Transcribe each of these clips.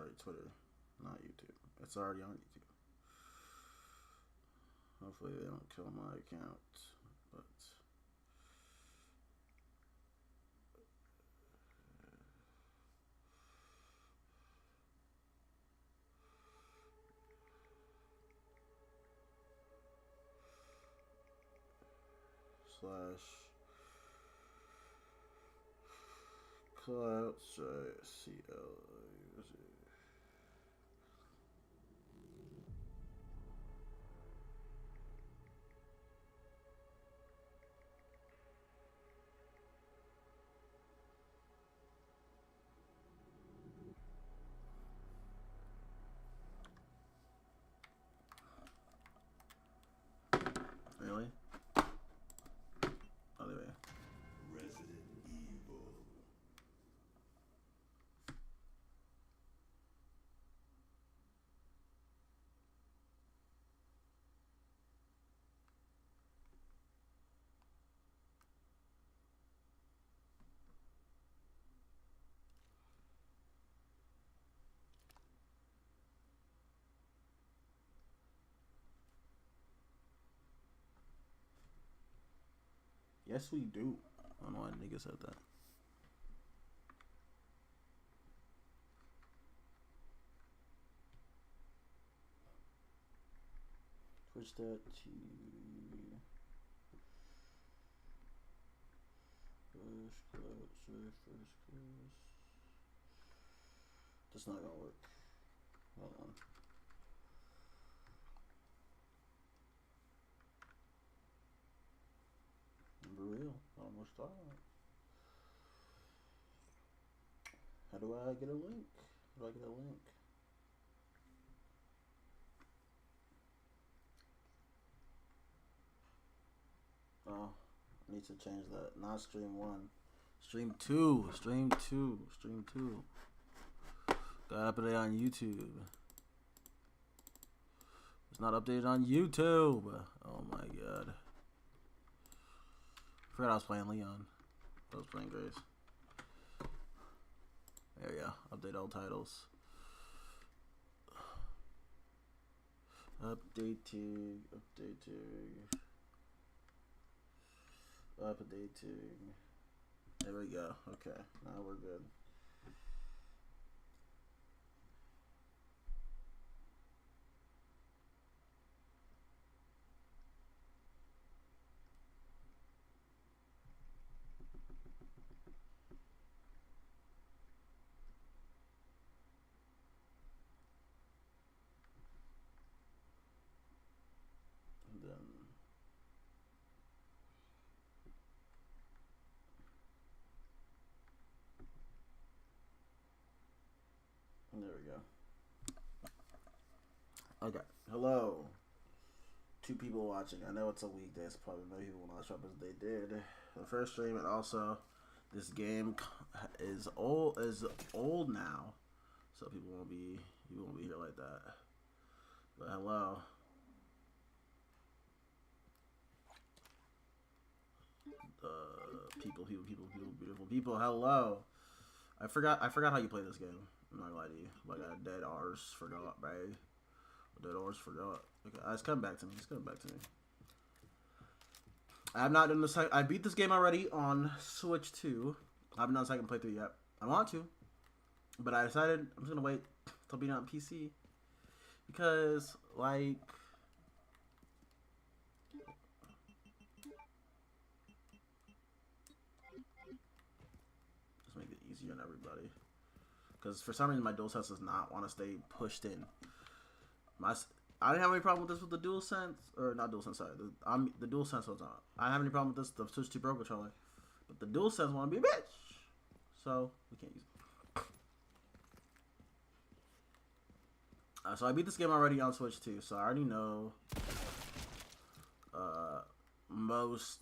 sorry, Twitter, not YouTube. It's already on YouTube. Hopefully they don't kill my account, but slash cloud CL. Really? Oh, there we go. Resident Evil. Yes, we do. I don't know why nigga said that. Switch that to first class. That's not gonna work. Hold on. For real. Almost thought. How do I get a link? How do I get a link? Oh, I need to change that. Not stream 1. Stream 2. Stream 2. Stream 2. Got updated on YouTube. It's not updated on YouTube. Oh my god. I forgot I was playing Leon. I was playing Grace. There we go. Update all titles. Updating. There we go. Okay. Now we're good. There we go. Okay. Hello. 2 people watching. I know it's a weekday, so probably many people will not show up as they did the first stream, and also this game is old now, so people won't be here like that. But hello. People, beautiful people. Hello. I forgot how you play this game. I'm not gonna lie to you. Like I dead R's forgot, bro. Dead R's forgot. Okay, it's coming back to me. It's coming back to me. I have not done this. I beat this game already on Switch 2. I haven't done second playthrough yet. I want to, but I decided I'm just gonna wait till beat it on PC because, like, just make it easier on everybody. Because for some reason my DualSense does not want to stay pushed in. I didn't have any problem with this with the DualSense, or not DualSense. Sorry, the DualSense was on. I didn't have any problem with this. The Switch 2 Pro controller, but the DualSense want to be a bitch, so we can't use it. So I beat this game already on Switch 2, so I already know most.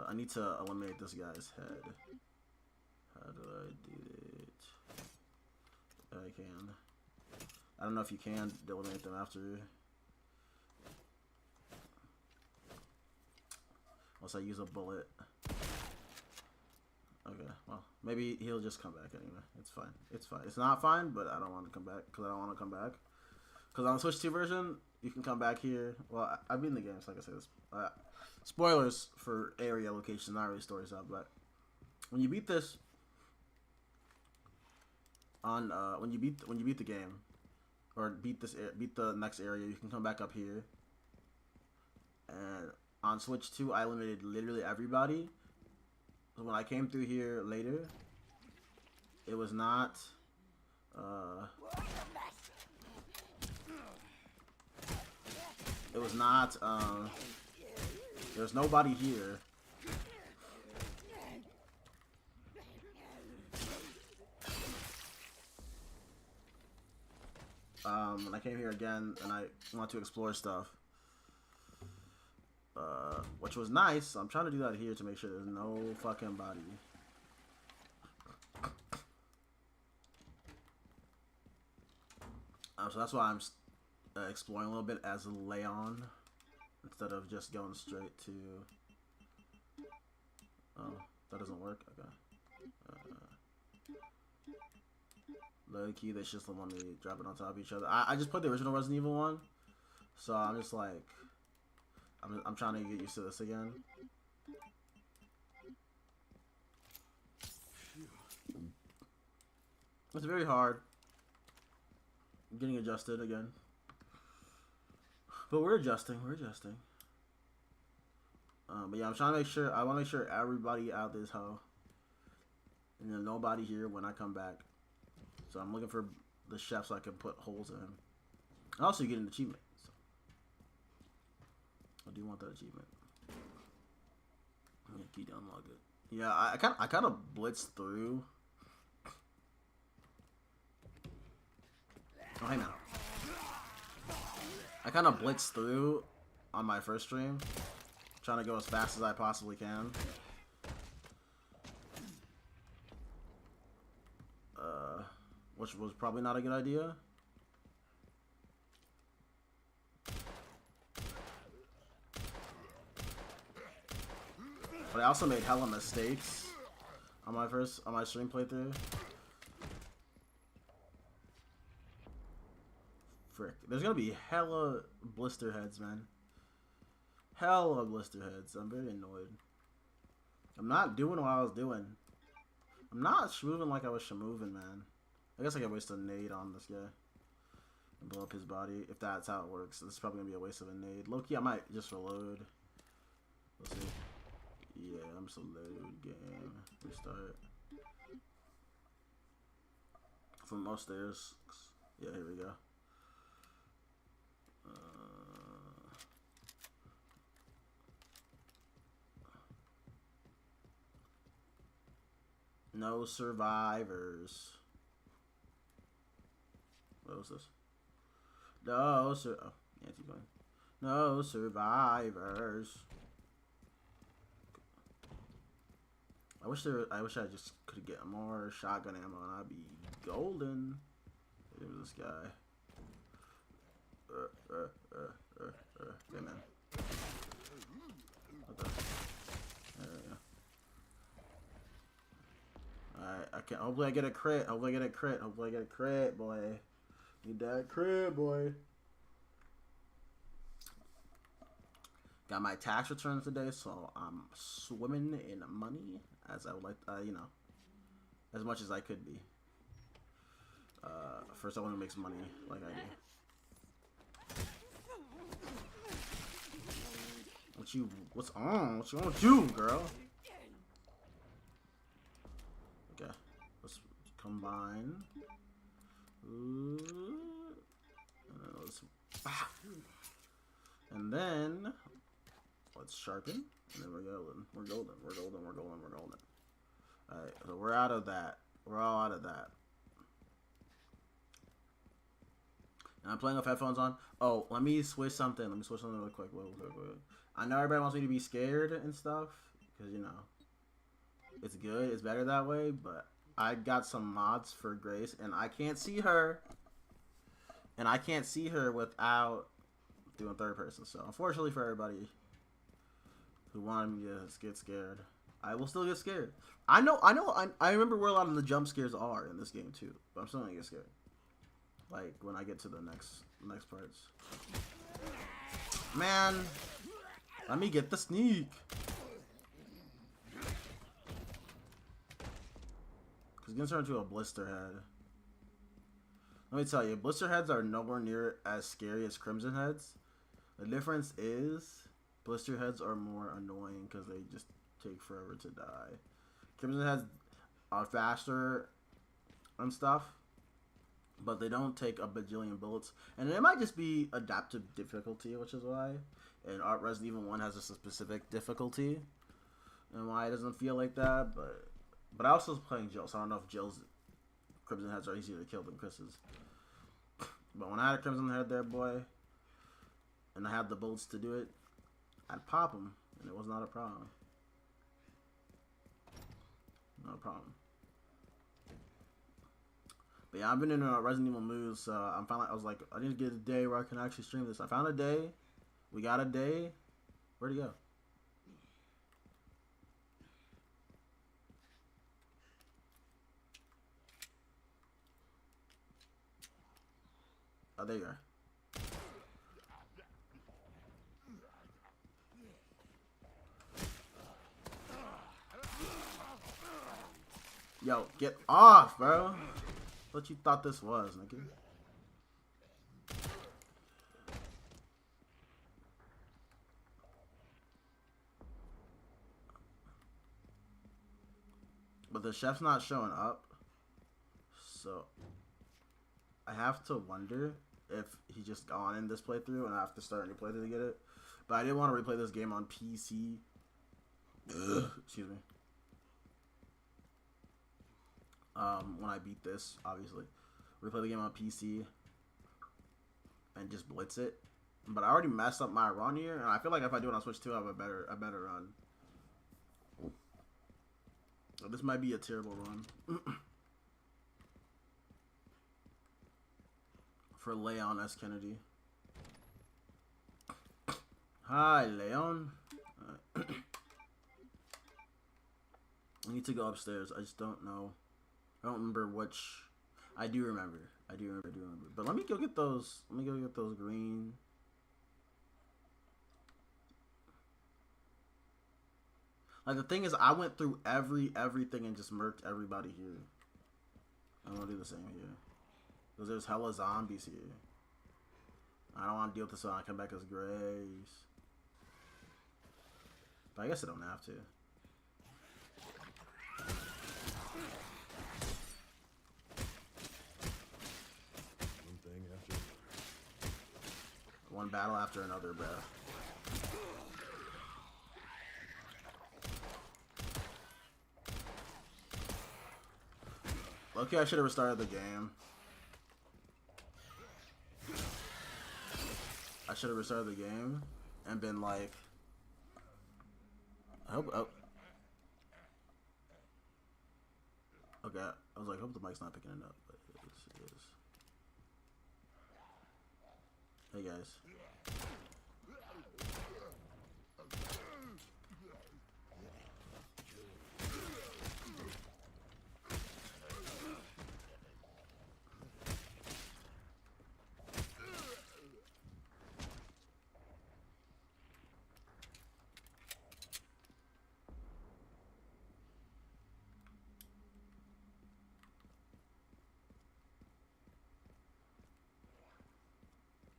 I need to eliminate this guy's head. How do I do it? I can. I don't know if you can eliminate them after. Unless I use a bullet. Okay, well, Maybe he'll just come back anyway. It's fine. It's fine. It's not fine, but I don't want to come back because I don't want to come back. Because on the Switch 2 version, you can come back here. Well, I've been in the game, so like I said, spoilers for area location, not really story stuff. But when you beat this, on when you beat the game, or beat the next area, you can come back up here. And on Switch 2, I limited literally everybody. So when I came through here later, it was not. It was not. There's nobody here. When I came here again and I want to explore stuff, which was nice. I'm trying to do that here to make sure there's no fucking body. So that's why I'm exploring a little bit as Leon instead of just going straight to. Oh, that doesn't work. Okay. Low key, they just want me dropping on top of each other. I just played the original Resident Evil one, so I'm just like, I'm trying to get used to this again. It's very hard. I'm getting adjusted again. But we're adjusting. We're adjusting. But yeah, I'm trying to make sure. I want to make sure everybody out this hoe. And then nobody here when I come back. So I'm looking for the chef so I can put holes in him. And also you get an achievement. So I do want that achievement. I'm gonna keep to unlock it. Yeah, I kind of blitzed through. Oh, hey now. I kind of blitzed through on my first stream, trying to go as fast as I possibly can. Which was probably not a good idea. But I also made hella mistakes on my stream playthrough. Frick. There's gonna be hella blister heads, man. Hella blister heads. I'm very annoyed. I'm not doing what I was doing. I'm not schmooving like I was schmooving, man. I guess I could waste a nade on this guy and blow up his body, if that's how it works. This is probably gonna be a waste of a nade. Low-key, I might just reload. Let's see. Yeah, I'm just a load game. Restart. From upstairs. Yeah, here we go. No survivors. What was this? No oh, yeah, keep going. No survivors. I wish I just could get more shotgun ammo and I'd be golden. Look at this guy. Hey man. What the? There we go. Alright, I can hopefully I get a crit. Hopefully I get a crit. Hopefully I get a crit, boy. Need that crit, boy. Got my tax returns today, so I'm swimming in money as I would like, you know, as much as I could be. For someone who makes money like I do. What's on? What's wrong with you, girl? Okay, let's combine. And then let's sharpen. And then we're golden. We're golden. We're golden. We're golden. We're golden. Alright, so we're out of that. We're all out of that. And I'm playing with headphones on. Oh, let me switch something. Let me switch something real quick. I know everybody wants me to be scared and stuff. Because, you know, it's good. It's better that way. But I got some mods for Grace. And I can't see her. And I can't see her without doing third person. So, unfortunately for everybody who wanted me to get scared, I will still get scared. I remember where a lot of the jump scares are in this game too, but I'm still gonna get scared. Like when I get to the next parts. Man, let me get the sneak. Cause he's gonna turn into a blister head. Let me tell you, blister heads are nowhere near as scary as crimson heads. The difference is blister heads are more annoying because they just take forever to die. Crimson heads are faster and stuff, but they don't take a bajillion bullets. And it might just be adaptive difficulty, which is why. And Resident Evil 1 has a specific difficulty, and why it doesn't feel like that. But I also was playing Jill, so I don't know if Jill's crimson heads are easier to kill than Chris's. But when I had a crimson head there, boy, and I had the bullets to do it, I'd pop them, and it was not a problem. Not a problem. But yeah, I've been in a Resident Evil mood, so I'm finally. I was like, I need to get a day where I can actually stream this. I found a day. We got a day. Where'd he go? Oh, there you are. Yo, get off, bro. What you thought this was, nigga? But the chef's not showing up. So I have to wonder if he just gone in this playthrough and I have to start a new playthrough to get it. But I didn't want to replay this game on PC. Excuse me. When I beat this, obviously, replay the game on PC and just blitz it. But I already messed up my run here, and I feel like if I do it on Switch 2, I have a better run. So this might be a terrible run. For Leon S. Kennedy. Hi, Leon. I need to go upstairs. I just don't know. I don't remember which. I do remember. But let me go get those. Let me go get those green. Like the thing is, I went through everything and just murked everybody here. I'm gonna do the same here. Because there's hella zombies here. I don't want to deal with this when I come back as Grace. But I guess I don't have to. One battle after another, bro. Okay, I should have restarted the game. I should have restarted the game and been like, I hope. Oh. Okay, I was like, I hope the mic's not picking it up, but it is. Hey guys.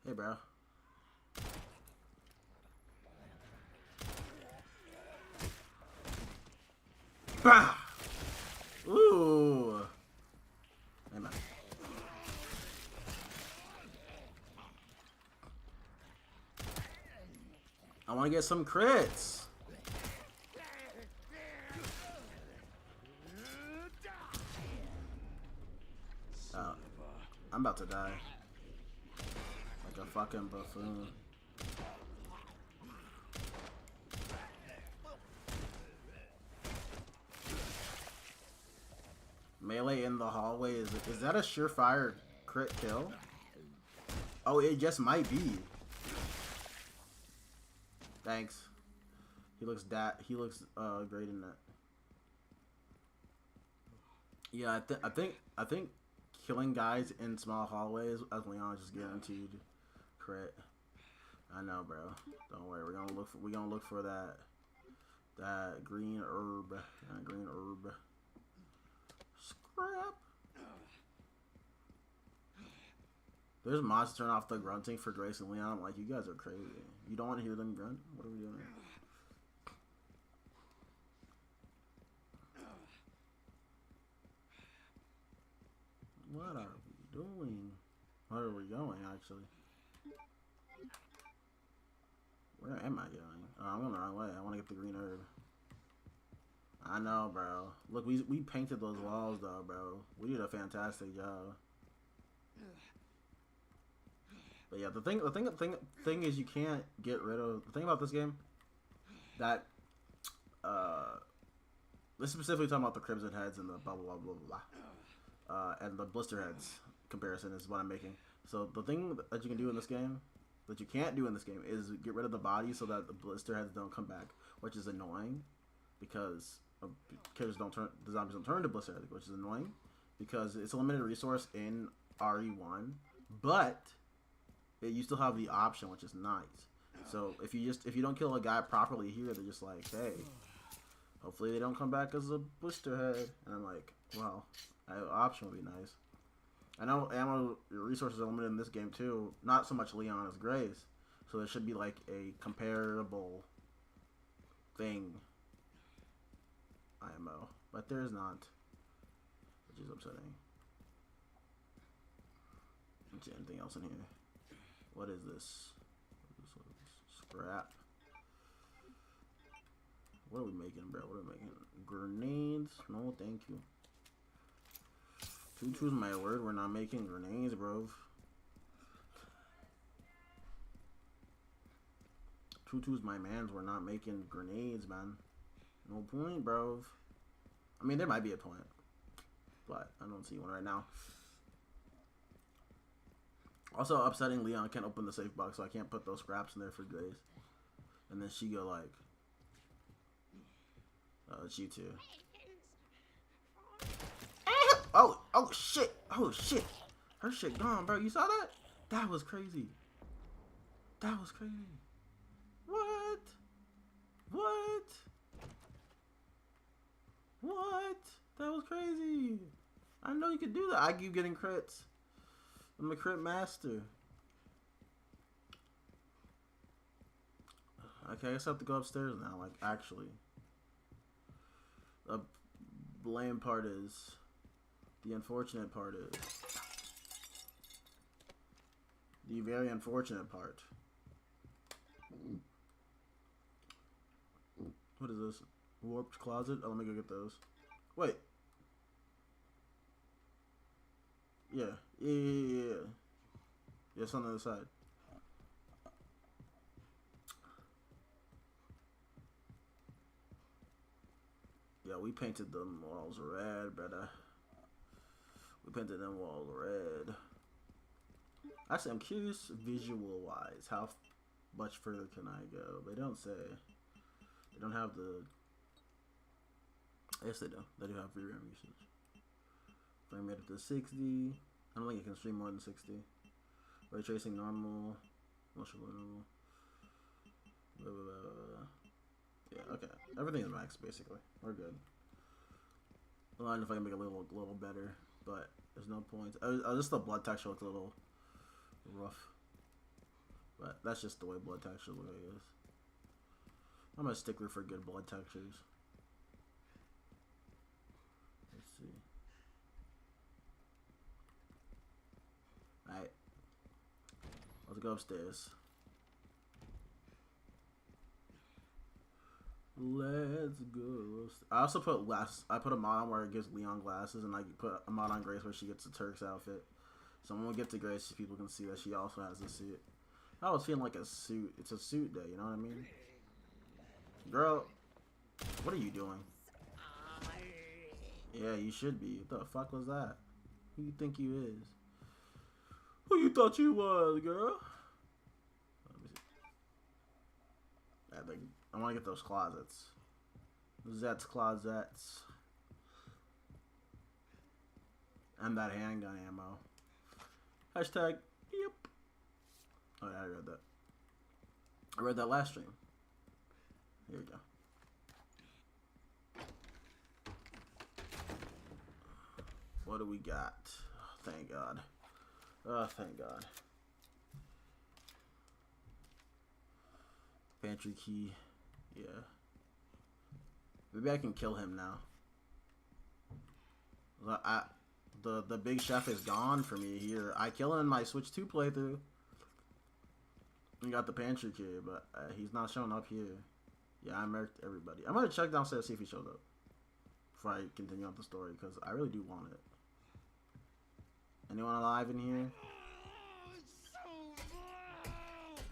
Hey, bro. Bah! Ooh. Hey, man. I want to get some crits. I'm about to die. Like a fucking buffoon. Melee in the hallway, is that a surefire crit kill? Oh, it just might be. Thanks. He looks great in that. Yeah, I think killing guys in small hallways as Leon is just guaranteed crit. I know, bro. Don't worry. We're gonna look for that green herb. Green herb. Scrap. There's mods to turn off the grunting for Grace and Leon. I'm like, you guys are crazy. You don't want to hear them grunt? What are we doing? What are we doing? Where are we going, actually? Where am I going? Oh, I'm going the wrong way. I want to get the green herb. I know, bro. Look, we painted those walls, though, bro. We did a fantastic job. But yeah, the thing is, you can't get rid of the thing about this game. That this is specifically talking about the crimson heads and the blah blah blah blah blah, and the blister heads comparison is what I'm making. So the thing that you can do in this game, that you can't do in this game, is get rid of the body so that the blister heads don't come back, which is annoying because the zombies don't turn to blister heads, which is annoying because it's a limited resource in RE1, but you still have the option, which is nice. So if you don't kill a guy properly here, they're just like, hey, hopefully they don't come back as a blister head. And I'm like, well, an option would be nice. I know ammo resources are limited in this game too. Not so much Leon as Grace. So there should be like a comparable thing. IMO. But there is not. Which is upsetting. Is there anything else in here? What is this? Scrap. What are we making, bro? What are we making? Grenades? No, thank you. Tutu's my word. We're not making grenades, bro. Tutu's my mans. We're not making grenades, man. No point, bro. I mean, there might be a point, but I don't see one right now. Also upsetting, Leon can't open the safe box, so I can't put those scraps in there for Grace. And then she go like, it's you too. Oh shit, her shit gone, bro. You saw that? That was crazy. That was crazy. What? That was crazy. I know you could do that. I keep getting crits. I'm a crit master. Okay, I guess I have to go upstairs now. Like, actually. The blame part is... The unfortunate part is... The very unfortunate part. What is this? Warped closet? Oh, let me go get those. Wait. Yeah. Yeah, it's on the other side. Yeah, we painted them walls red, brother. We painted them walls red. Actually, I'm curious visual-wise, how much further can I go? They don't say. They don't have the... Yes, they do. They do have VRAM usage. Frame rate up to 60. I don't think it can stream more than 60. Ray tracing normal. Motion normal. Blah, blah, blah. Yeah, okay. Everything is max, basically. We're good. I don't know if I can make it a little better, but there's no point. Just the blood texture looks a little rough. But that's just the way blood texture looks, I guess. I'm a stickler for good blood textures. Let's see. Alright. Let's go upstairs. Let's go. I also put I put a mod on where it gives Leon glasses, and I put a mod on Grace where she gets a Turk's outfit. So when we get to Grace, people can see that she also has a suit. I was feeling like a suit. It's a suit day, you know what I mean? Girl, what are you doing? Yeah, you should be. What the fuck was that? Who you think you is? Who you thought you was, girl? Let me see. I want to get those closets. Zets closets. And that handgun ammo. Hashtag, yep. Oh, yeah, I read that. I read that last stream. Here we go. What do we got? Oh, thank God. Oh, thank God. Pantry key. Yeah. Maybe I can kill him now. The big chef is gone for me here. I kill him in my Switch 2 playthrough. We got the pantry key, but he's not showing up here. Yeah, I marked everybody. I'm gonna check downstairs, see if he shows up before I continue on the story, because I really do want it. Anyone alive in here?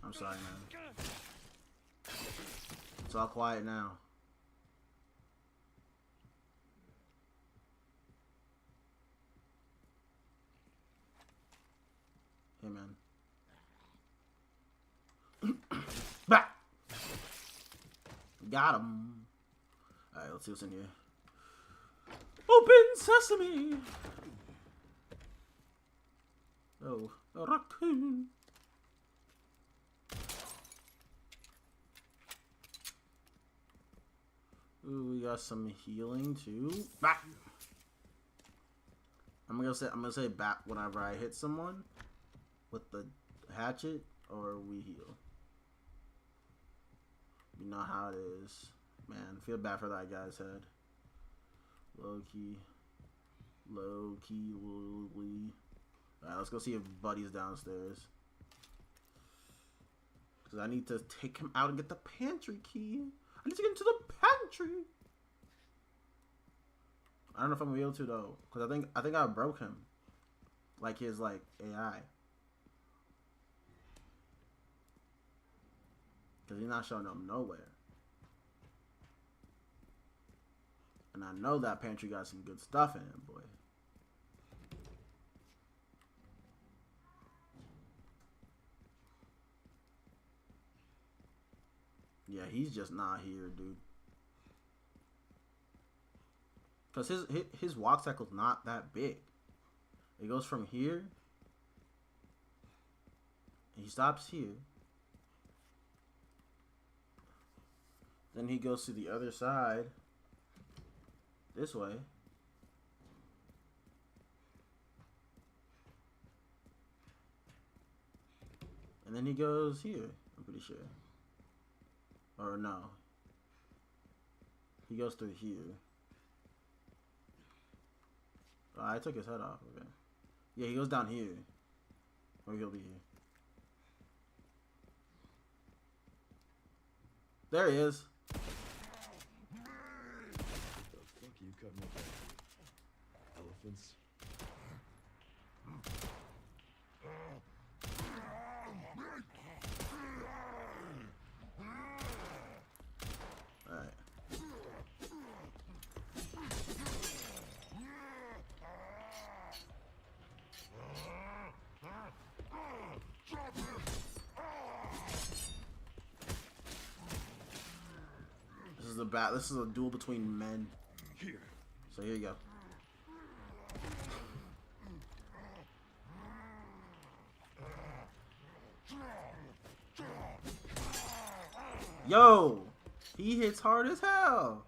I'm sorry, man. It's all quiet now. Hey, man. Bah! Got him. Alright, let's see what's in here. Open sesame! Oh, a raccoon. Ooh, we got some healing too. Bah! I'm gonna say bat whenever I hit someone with the hatchet, or we heal. You know how it is. Man, feel bad for that guy's head. Low key. Low key. Alright, let's go see if Buddy's downstairs. Because I need to take him out and get the pantry key. I need to get into the pantry. I don't know if I'm gonna be able to though. Because I think I broke him. Like his AI. Because he's not showing up nowhere. And I know that pantry got some good stuff in it, boy. Yeah, he's just not here, dude. Because his walk cycle's not that big. It goes from here. He stops here. Then he goes to the other side. This way. And then he goes here, I'm pretty sure. Or no. He goes through here. Oh, I took his head off. Okay. Yeah, he goes down here. Or he'll be here. There he is. You cut me elephants. Alright. This is a duel between men. Here. So here you go. Yo! He hits hard as hell!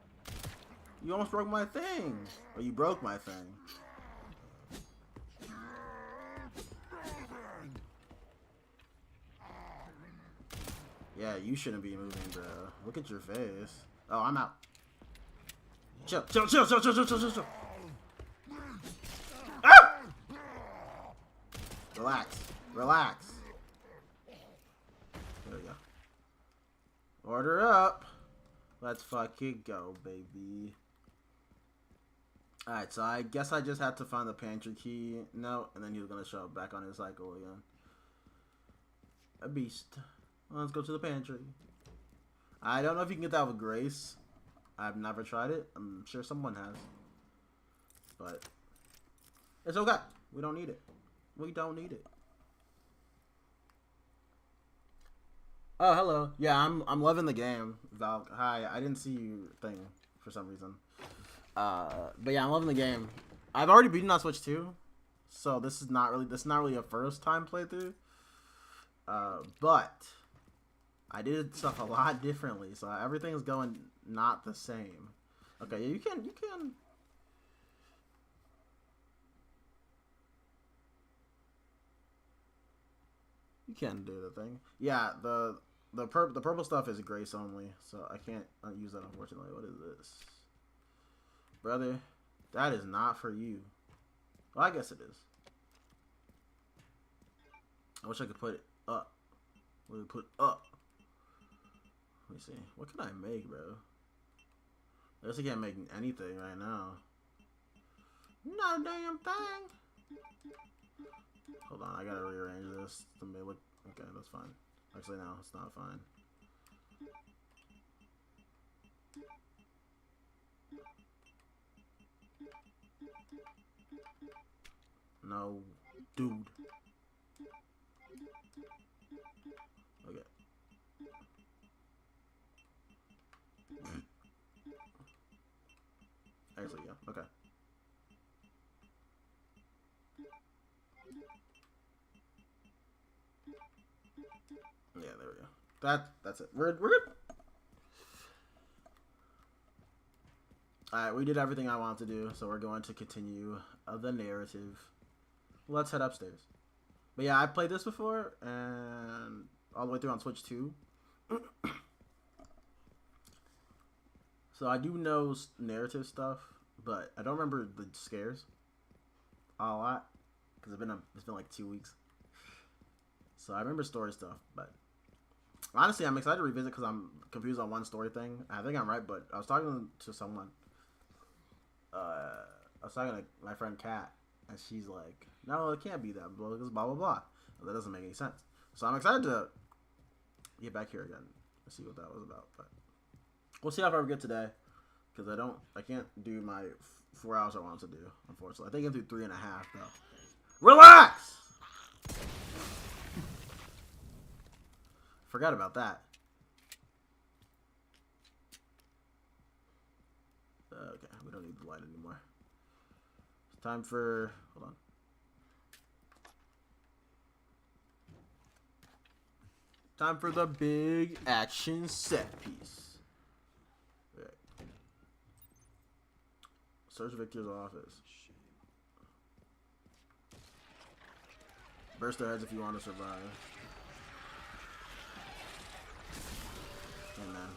You almost broke my thing. Or you broke my thing. Yeah, you shouldn't be moving, bro. Look at your face. Oh, I'm out. Chill. Ah! Relax. There we go. Order up. Let's fucking go, baby. Alright, so I guess I just had to find the pantry key. No, and then he was gonna show up back on his cycle again. A beast. Let's go to the pantry. I don't know if you can get that with grace. I've never tried it. I'm sure someone has. But it's okay. We don't need it. We don't need it. Oh, hello. Yeah, I'm loving the game, Val. Hi, I didn't see your thing for some reason. But yeah, I'm loving the game. I've already beaten on Switch 2. So this is not really a first time playthrough. But I did stuff a lot differently, so everything's going not the same. Okay, you can. You can do the thing. Yeah, the purple stuff is grace only, so I can't use that unfortunately. What is this, brother? That is not for you. Well, I guess it is. I wish I could put it up. What do we put up? Let me see. What can I make, bro? I guess I can't make anything right now. Not a damn thing. Hold on, I gotta rearrange this to make it look. Okay, that's fine. Actually, no, it's not fine. No, dude. Okay. Actually, yeah. Okay. Yeah, there we go. That's it. We're good. Alright, we did everything I wanted to do, so we're going to continue the narrative. Let's head upstairs. But yeah, I played this before, and all the way through on Switch too. So I do know narrative stuff, but I don't remember the scares a lot, because it's been like 2 weeks. So I remember story stuff, but honestly, I'm excited to revisit because I'm confused on one story thing. I think I'm right, but I was talking to someone. I was talking to my friend Kat, and she's like, "No, it can't be that. Blah blah blah." That doesn't make any sense. So I'm excited to get back here again and see what that was about. But we'll see how far we get today, because I can't do my 4 hours I wanted to do. Unfortunately, I think I can do 3.5 though. Relax. Forgot about that. Okay, we don't need the light anymore. It's time for... Hold on. Time for the big action set piece. Okay. Search Victor's office. Burst their heads if you want to survive. Hey, man.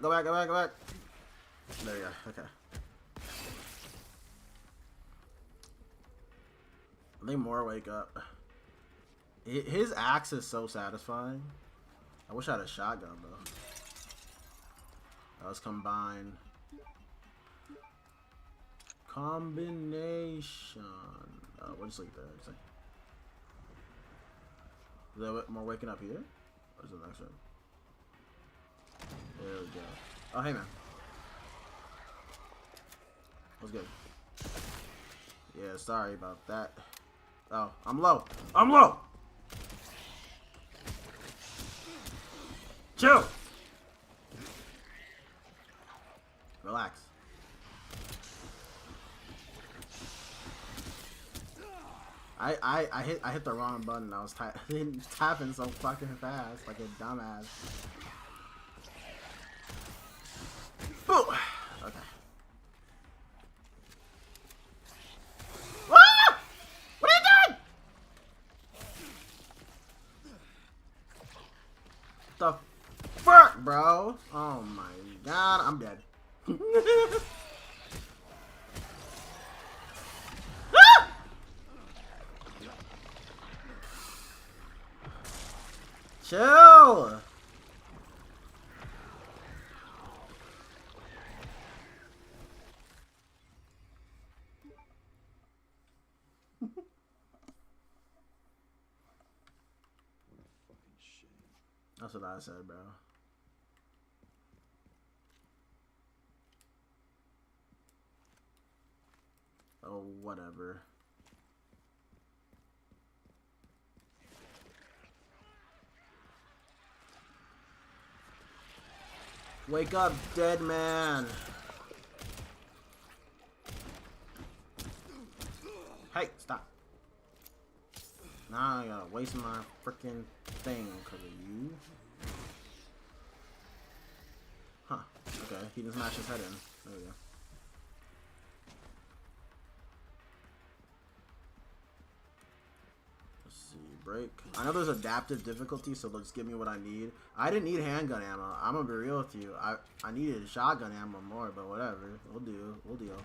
Go back. There you go. Okay. I think more wake up. His axe is so satisfying. I wish I had a shotgun though. Let's combine. Combination. We'll just leave there. Is there more waking up here? Or is it the next room? There we go. Oh, hey, man. What's good? Yeah, sorry about that. Oh, I'm low. Chill. Relax. I hit the wrong button. I was tapping so fucking fast, like a dumbass. Boo! Okay. Ah! What are you doing? The fuck, bro? Oh my god, I'm dead. Ah! Chill. That's what I said, bro. Oh, whatever. Wake up, dead man. Hey, stop. Now I gotta waste my freaking thing because of you. Huh. Okay, he didn't smash his head in. There we go. Let's see, break. I know there's adaptive difficulty, so they'll just give me what I need. I didn't need handgun ammo. I'm gonna be real with you. I needed shotgun ammo more, but whatever. We'll do. We'll deal.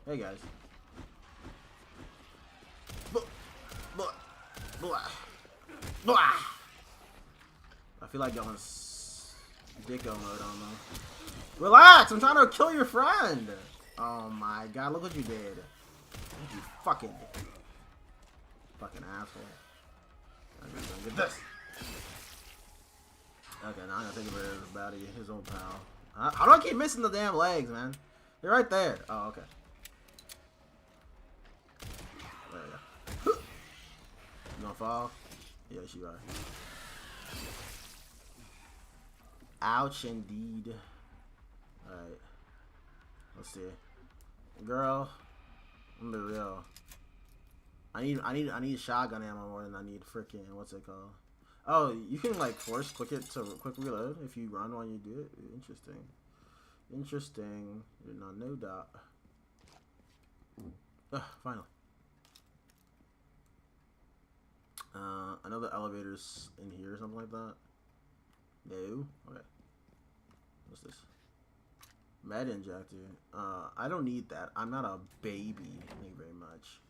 Hey guys. Blah, blah, blah. I feel like going dicko mode on them. Relax! I'm trying to kill your friend! Oh my god, look what you did. You fucking asshole. I'm just gonna get this. Okay, now I'm gonna take over his body, his old pal. How do I keep missing the damn legs, man? They're right there. Oh, okay. There we go. You gonna fall? Yeah, she are. Ouch, indeed. Alright. Let's see. Girl, I'm gonna be real. I need shotgun ammo more than I need freaking what's it called? Oh, you can like force quick reload if you run while you do it. Interesting. Interesting. Did not know that. Ugh, finally. I know the elevator's in here or something like that. No? Okay. What's this? Med injector. I don't need that. I'm not a baby. Thank you very much.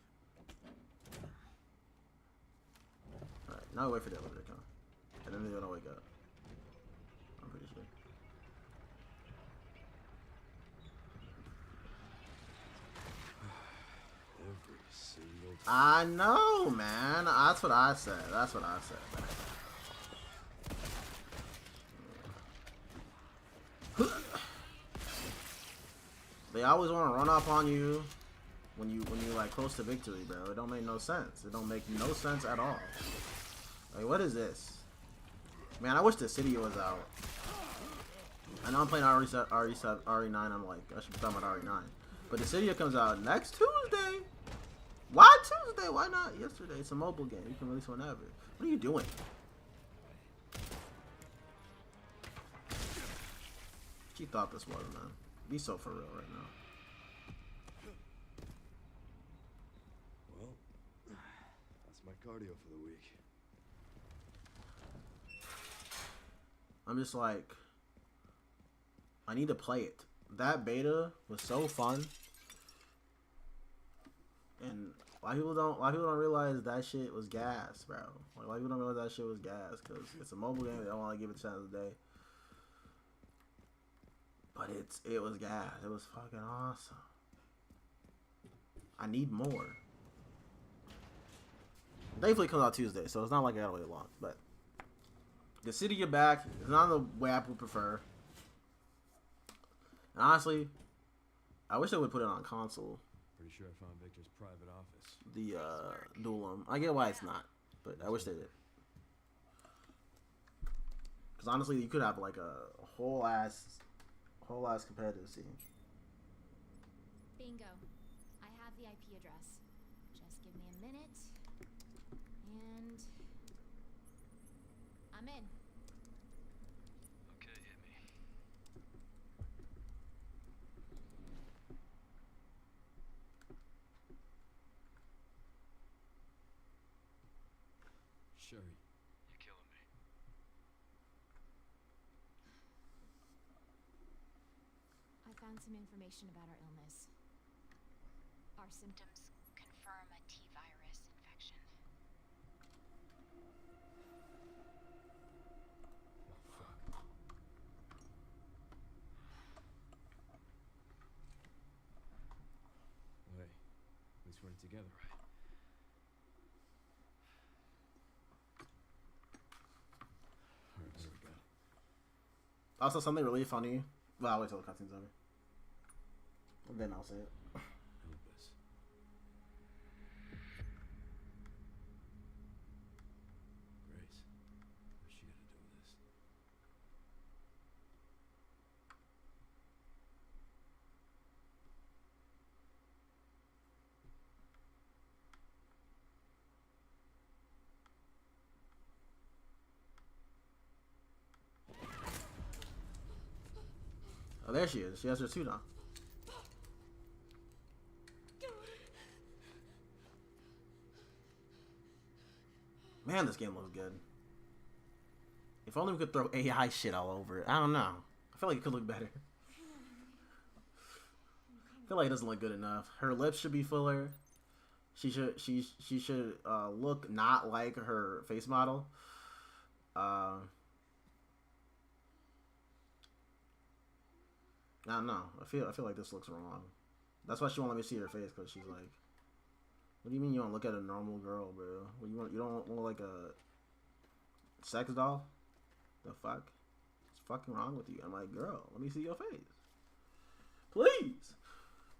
Alright, now wait for the elevator to come. And then they're gonna wake up. I'm pretty sure. Every single time. I know, man. That's what I said. That's what I said. They always want to run up on you when you like close to victory, bro. It don't make no sense. It don't make no sense at all. Like, what is this? Man, I wish the city was out. I know I'm playing RE9. I'm like, I should be talking about RE9. But the city comes out next Tuesday. Why Tuesday? Why not yesterday? It's a mobile game. You can release whenever. What are you doing? She thought this was, man. Be so for real right now. Well, that's my cardio for the week. I'm just like, I need to play it. That beta was so fun, and a lot of people don't realize that shit was gas, bro. Like, a lot of people don't realize that shit was gas because it's a mobile game. They don't want to give it a chance a day. But it was gas. It was fucking awesome. I need more. Thankfully, it comes out Tuesday, so it's not like I gotta wait long. But the city get back. It's not the way I would prefer. And honestly, I wish they would put it on console. Pretty sure I found Victor's private office. The Duelim. I get why it's not, but I wish they did. Because honestly, you could have like a whole ass competitive scene. Bingo. I have the IP address. Just give me a minute. And I'm in. Okay, hit me. Sherry. You're killing me. I found some information about our illness. Our symptoms confirm a T-virus infection. Oh, fuck. Hey, at least we're in it together, right? Alright, there we go. Also, something really funny. Well, I'll wait till the cutscene's over. And then I'll say it. Elvis. there she is. She has her suit on. Man, this game looks good. If only we could throw AI shit all over it. I don't know. I feel like it could look better. I feel like it doesn't look good enough. Her lips should be fuller. She should look not like her face model. I don't know. I feel like this looks wrong. That's why she won't let me see her face, because she's like, "What do you mean you don't look at a normal girl, bro? What do you want? You don't look like a sex doll? The fuck? What's fucking wrong with you?" I'm like, "Girl, let me see your face, please."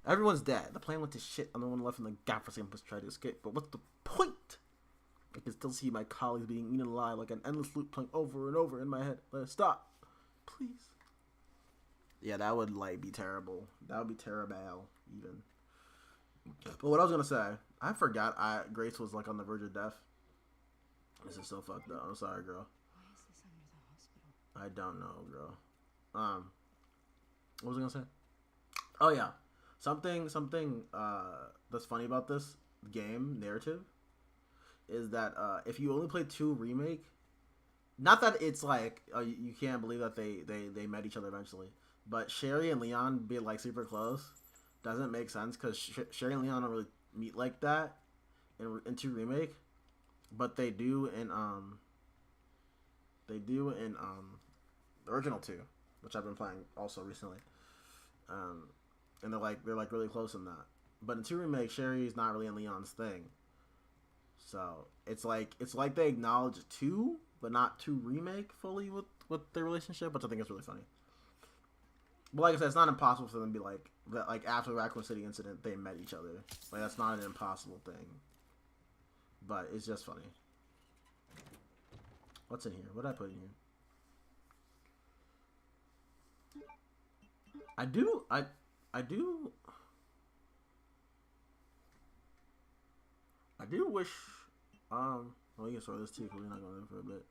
Everyone's dead. The plane went to shit. I'm the one left in the godforsaken place to try to escape. But what's the point? I can still see my colleagues being eaten alive like an endless loop playing over and over in my head. Let it stop, please. Yeah, that would like be terrible. That would be terrible, even. But what I was gonna say, I forgot Grace was like on the verge of death. This is so fucked up. I'm sorry, girl. Why is this under the hospital? I don't know, girl. What was I gonna say? Oh yeah, something that's funny about this game narrative is that if you only play 2 remake, not that it's like you can't believe that they met each other eventually, but Sherry and Leon be like super close doesn't make sense, because Sherry and Leon don't really meet like that in 2 remake, but they do in the original 2, which I've been playing also recently, and they're like really close in that. But in 2 remake, Sherry's not really in Leon's thing, so it's like they acknowledge 2, but not 2 remake fully with their relationship, which I think is really funny. But like I said, it's not impossible for them to be like that. Like after the Raccoon City incident, they met each other. Like that's not an impossible thing. But it's just funny. What's in here? What did I put in here? I do. Wish. Well, you can store this too, because we're not going in for a bit.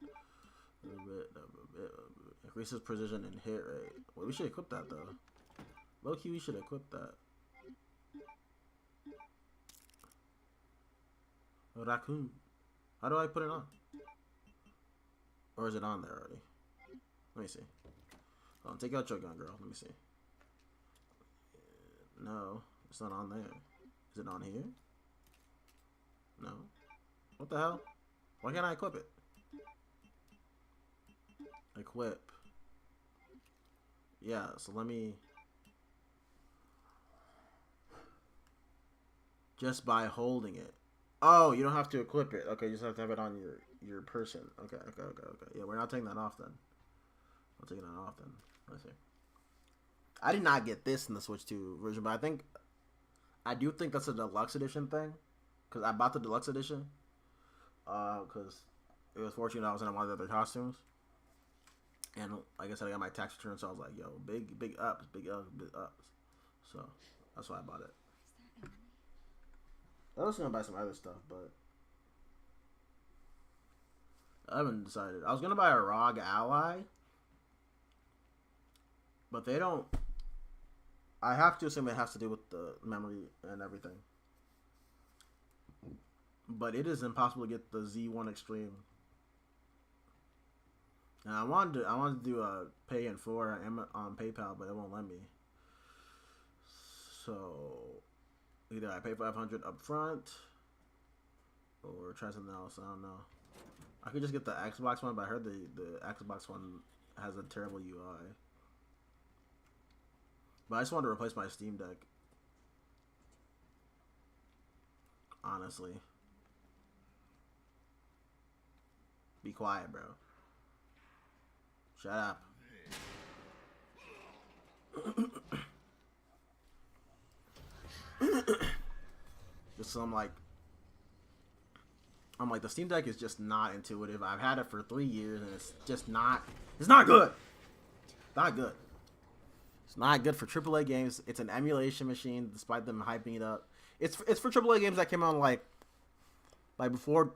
Increases precision and hit rate. Well, we should equip that though. Low key, we should equip that. Raccoon. How do I put it on? Or is it on there already? Let me see. Hold on, take out your gun, girl. Let me see. No, it's not on there. Is it on here? No. What the hell? Why can't I equip it? Equip. Yeah, so let me... Just by holding it. Oh, you don't have to equip it. Okay, you just have to have it on your person. Okay. Yeah, we're not taking that off then. I'm taking that off then. Let's see. I did not get this in the Switch 2 version, but I do think that's a deluxe edition thing. Because I bought the deluxe edition. Because it was $14 and I wanted other costumes. And like I said, I got my tax return, so I was like, yo, big ups. So that's why I bought it. I was gonna buy some other stuff, but I haven't decided. I was gonna buy a ROG Ally, but they don't. I have to assume it has to do with the memory and everything. But it is impossible to get the Z1 Extreme. And I wanted to do a pay in 4 on PayPal, but it won't let me. So either I pay $500 up front or try something else. I don't know. I could just get the Xbox one, but I heard the Xbox one has a terrible UI. But I just wanted to replace my Steam Deck. Honestly. Be quiet, bro. Shut up. Just so I'm like, the Steam Deck is just not intuitive. I've had it for 3 years and it's just not, it's not good. Not good. It's not good for AAA games. It's an emulation machine, despite them hyping it up. It's for AAA games that came out like before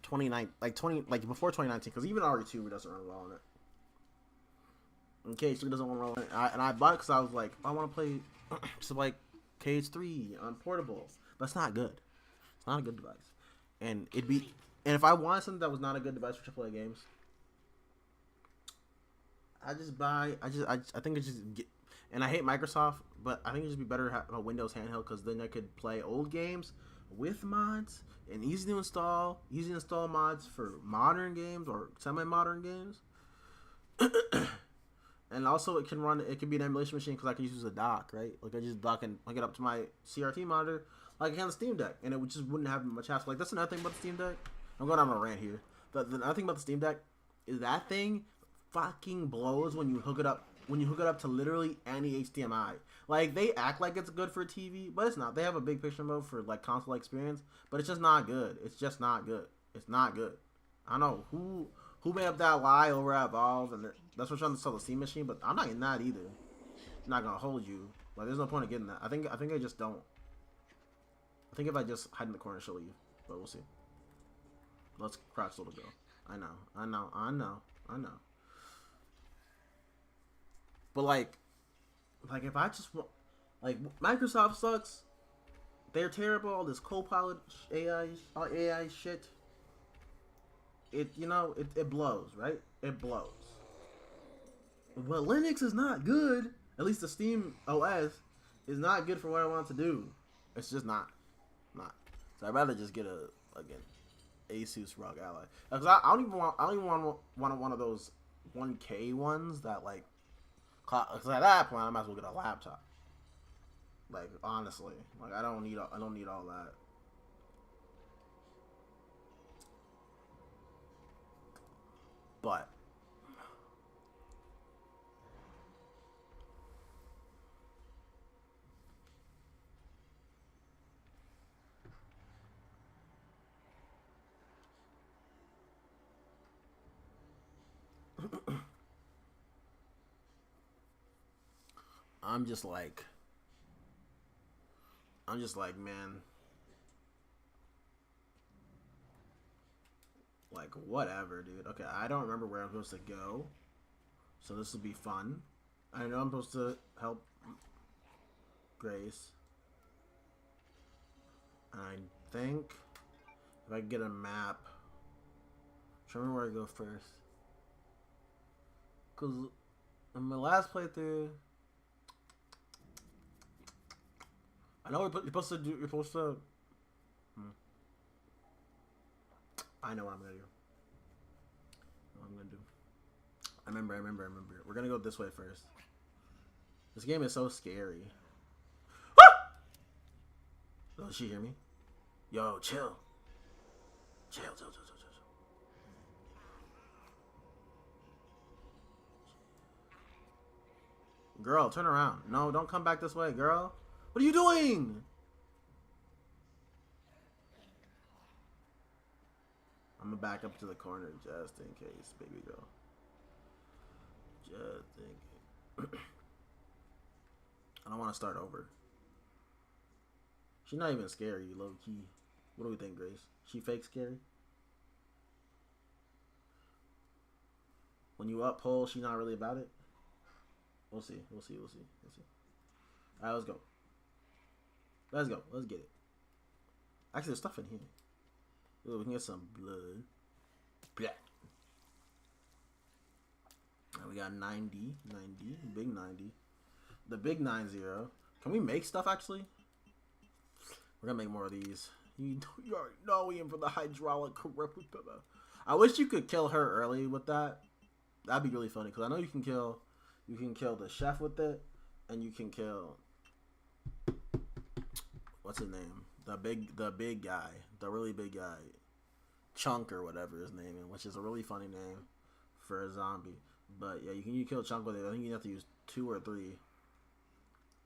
2019, before 2019, because even RE2 doesn't run well on it. And KH3 doesn't want to roll. And I bought it because I was like, I want to play just like KH3 on portable. But it's not good. It's not a good device. And it'd be, and if I wanted something that was not a good device for AAA games, I think it just get, and I hate Microsoft, but I think it'd just be better to have a Windows handheld because then I could play old games with mods and easy to install mods for modern games or semi-modern games. And also it can be an emulation machine because I can use a dock, right? Like I just dock and hook it up to my CRT monitor like I can the Steam Deck, and it just wouldn't have much hassle. Like that's another thing about the Steam Deck. I'm going on a rant here. The other thing about the Steam Deck is that thing fucking blows when you hook it up. When you hook it up to literally any HDMI, like they act like it's good for TV, but it's not. They have a big picture mode for like console experience, but it's just not good. It's just not good. It's not good. I don't know who made up that lie over at Valve, and that's what trying to sell the Steam machine, but I'm not getting that either. I'm not gonna hold you. Like there's no point in getting that. I think I just don't. I think if I just hide in the corner, she'll leave, but we'll see. Let's crouch little girl. I know. But like if I just want, like Microsoft sucks. They're terrible. All this Copilot AI shit. It blows, right? It blows. But Linux is not good. At least the Steam OS is not good for what I want to do. It's just not. So I'd rather just get an Asus ROG Ally. Because I don't even want one of those 1K ones that like. Because at that point, I might as well get a laptop. Like honestly, like I don't need all that. But I'm just like, man, like whatever, dude. Okay, I don't remember where I'm supposed to go, so this will be fun. I know I'm supposed to help Grace. And I think if I can get a map, show me where I go first. Cause in my last playthrough, I know you're supposed to do. You're supposed to. I know what I'm gonna do. I remember. We're gonna go this way first. This game is so scary. Oh, does she hear me? Yo, chill. Chill. Girl, turn around. No, don't come back this way, girl. What are you doing? I'm gonna back up to the corner just in case, baby girl. Just in case. I don't want to start over. She's not even scary, low key. What do we think, Grace? She fake scary? When you up pull, she's not really about it? We'll see. Alright, let's go. Let's get it. Actually, there's stuff in here. Ooh, we can get some blood. Blah. Right, we got 90, big 90. The big 90. Can we make stuff, actually? We're gonna make more of these. You already know we in for the hydraulic replica. I wish you could kill her early with that. That'd be really funny, because I know you can kill the chef with it, and you can kill, what's his name? The big guy, the really big guy, Chunk or whatever his name is, which is a really funny name for a zombie. But yeah, you kill Chunk with it. I think you have to use 2 or 3.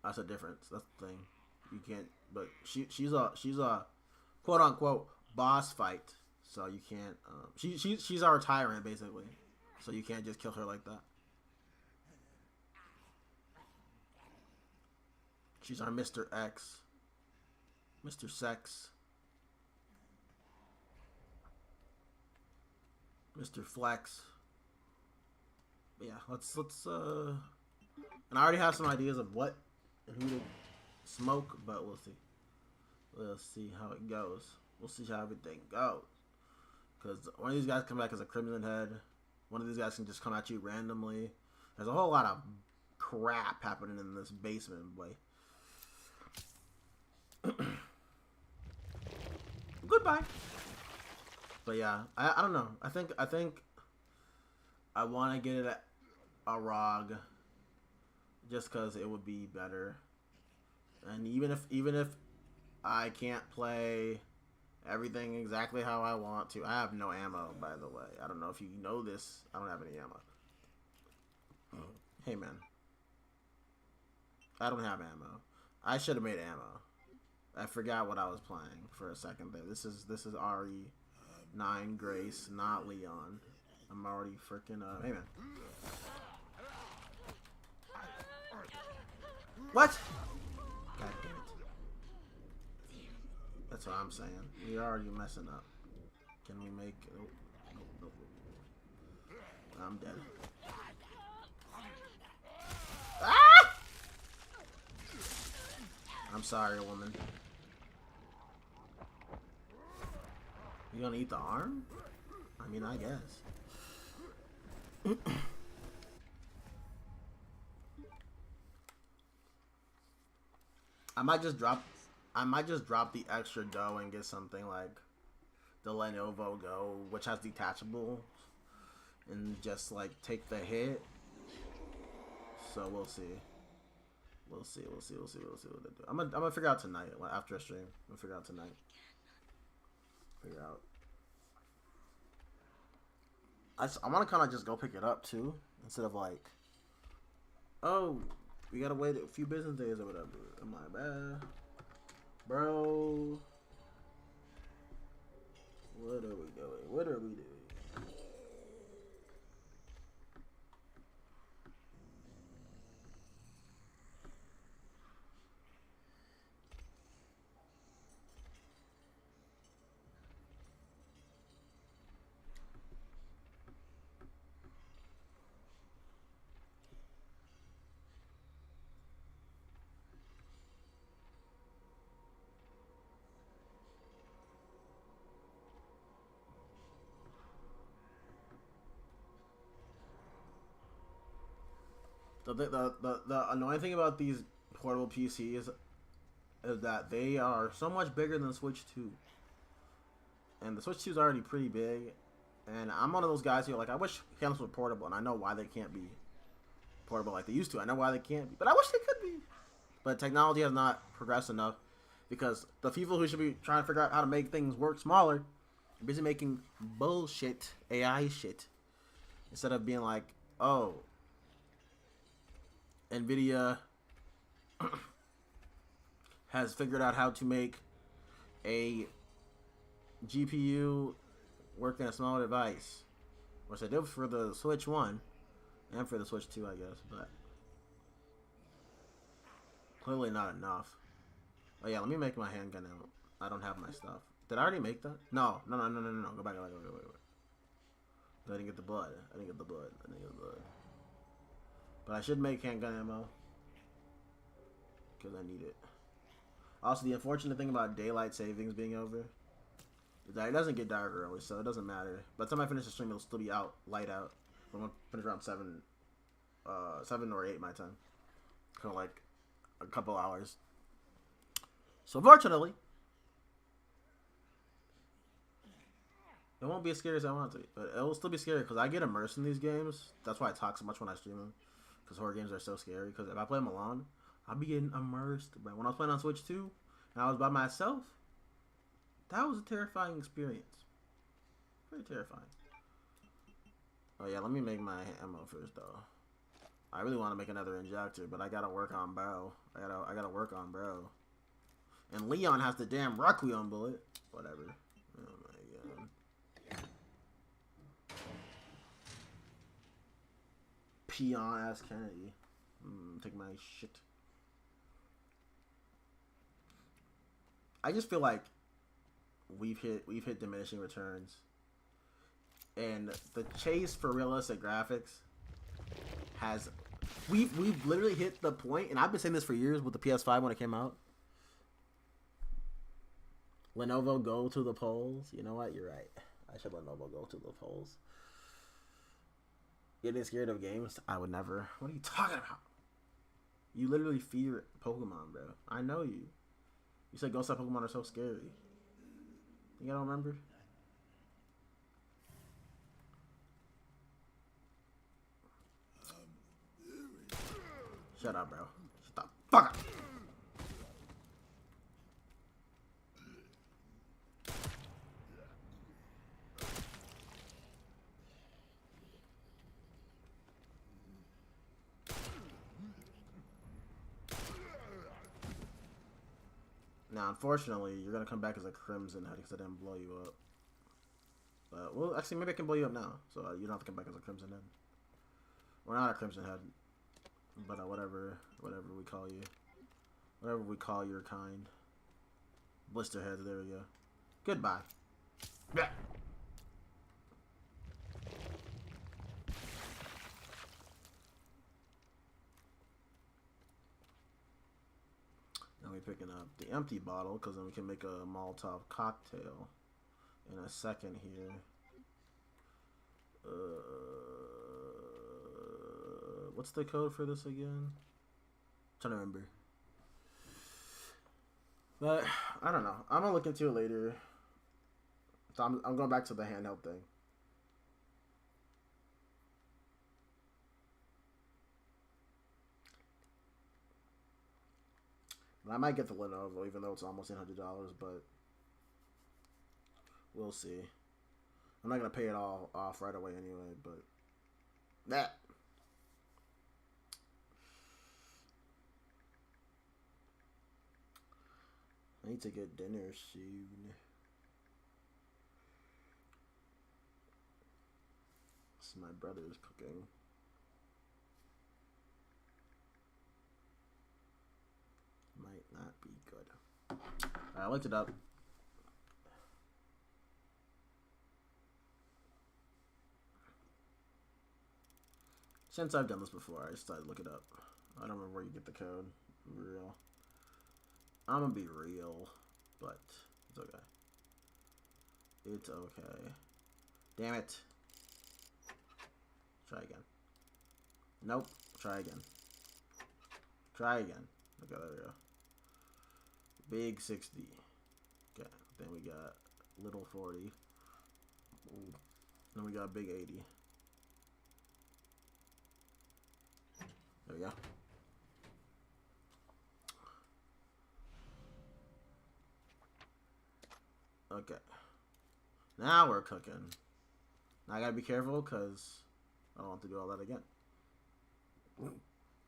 That's a difference. That's the thing. You can't. But she's a quote unquote boss fight. So you can't. She's our tyrant basically. So you can't just kill her like that. She's our Mr. X. Mr. Sex. Mr. Flex. But yeah, let's and I already have some ideas of what and who to smoke, but we'll see. We'll see how it goes. We'll see how everything goes. Because one of these guys come back as a Crimson Head. One of these guys can just come at you randomly. There's a whole lot of crap happening in this basement, boy. Goodbye. But yeah, I don't know. I think I want to get it a ROG just because it would be better. And even if I can't play everything exactly how I want to, I have no ammo, by the way. I don't know if you know this. I don't have any ammo. Hey man, I don't have ammo. I should have made ammo. I forgot what I was playing for a second there. This is RE9 Grace, not Leon. I'm already freaking hey man. What? God damn it. That's what I'm saying. We're already messing up. Can we make... Oh, nope. I'm dead. Ah! I'm sorry, woman. You gonna eat the arm? I mean, I guess. I might just drop the extra dough and get something like the Lenovo Go, which has detachable, and just like take the hit. So we'll see. We'll see what they do. I'm gonna figure out tonight, like after a stream. I'm gonna figure out tonight. Figure out. I want to kind of just go pick it up too, instead of like, oh, we gotta wait a few business days or whatever. I'm like, bro, what are we doing? What are we doing? The annoying thing about these portable PCs is that they are so much bigger than the Switch 2. And the Switch 2 is already pretty big. And I'm one of those guys who are like, I wish handles were portable, and I know why they can't be portable like they used to. I know why they can't be, but I wish they could be. But technology has not progressed enough, because the people who should be trying to figure out how to make things work smaller are busy making bullshit AI shit, instead of being like, oh, NVIDIA has figured out how to make a GPU work in a small device. Which they did for the Switch 1 and for the Switch 2, I guess, but clearly not enough. Oh yeah, let me make my handgun now. I don't have my stuff. Did I already make that? No. Go back. Wait. I didn't get the blood. But I should make handgun ammo, because I need it. Also, the unfortunate thing about daylight savings being over is that it doesn't get dark early, so it doesn't matter. By the time I finish the stream, it'll still be light out. I'm gonna finish around 7 or 8 my time. Kind of like a couple hours. So fortunately, it won't be as scary as I want it to be, but it will still be scary because I get immersed in these games. That's why I talk so much when I stream them, because horror games are so scary. Because if I play them alone, I'll be getting immersed. But when I was playing on Switch 2 and I was by myself, that was a terrifying experience. Very terrifying. Oh yeah, let me make my ammo first though. I really want to make another injector, but I gotta work on bro. I gotta work on bro. And Leon has the damn Requiem bullet. Whatever. Oh my god. Peon ass Kennedy. Take my shit. I just feel like we've hit diminishing returns, and the chase for realistic graphics has. We've literally hit the point, and I've been saying this for years with the PS5 when it came out. Lenovo, go to the polls. You know what? You're right. I should Lenovo go to the polls. Getting scared of games? I would never. What are you talking about? You literally fear Pokemon, bro. I know you. You said ghost type Pokemon are so scary. Think I don't remember? Shut up, bro. Shut the fuck up. Now, unfortunately, you're gonna come back as a Crimson Head because I didn't blow you up. But, well, actually, maybe I can blow you up now. So you don't have to come back as a Crimson Head. We're not a Crimson Head. But whatever we call you. Whatever we call your kind. Blister Heads, there we go. Goodbye. Yeah. Now we're picking up the empty bottle because then we can make a Molotov cocktail in a second here. What's the code for this again? I'm trying to remember. But I don't know. I'm gonna look into it later. So I'm going back to the handheld thing. And I might get the Lenovo, even though it's almost $800. But we'll see. I'm not gonna pay it all off right away anyway. But that. I need to get dinner soon. So my brother's cooking. Might not be good. I looked it up. Since I've done this before, I decided to look it up. I don't remember where you get the code. Real. I'm gonna be real, but it's okay. It's okay. Damn it. Try again. Nope. Try again. Try again. Okay, there we go. Big 60. Okay, then we got little 40. Then we got big 80. There we go. Okay. Now we're cooking. Now I gotta be careful because I don't want to do all that again.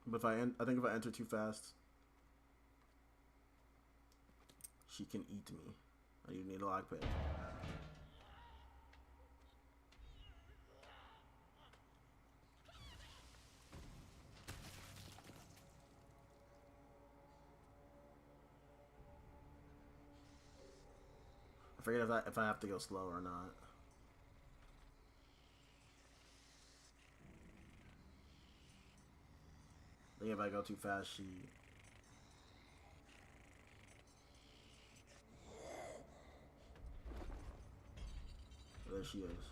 But I think if I enter too fast, she can eat me. I need a lockpick. I forget if I have to go slow or not. I think if I go too fast, she... There she is.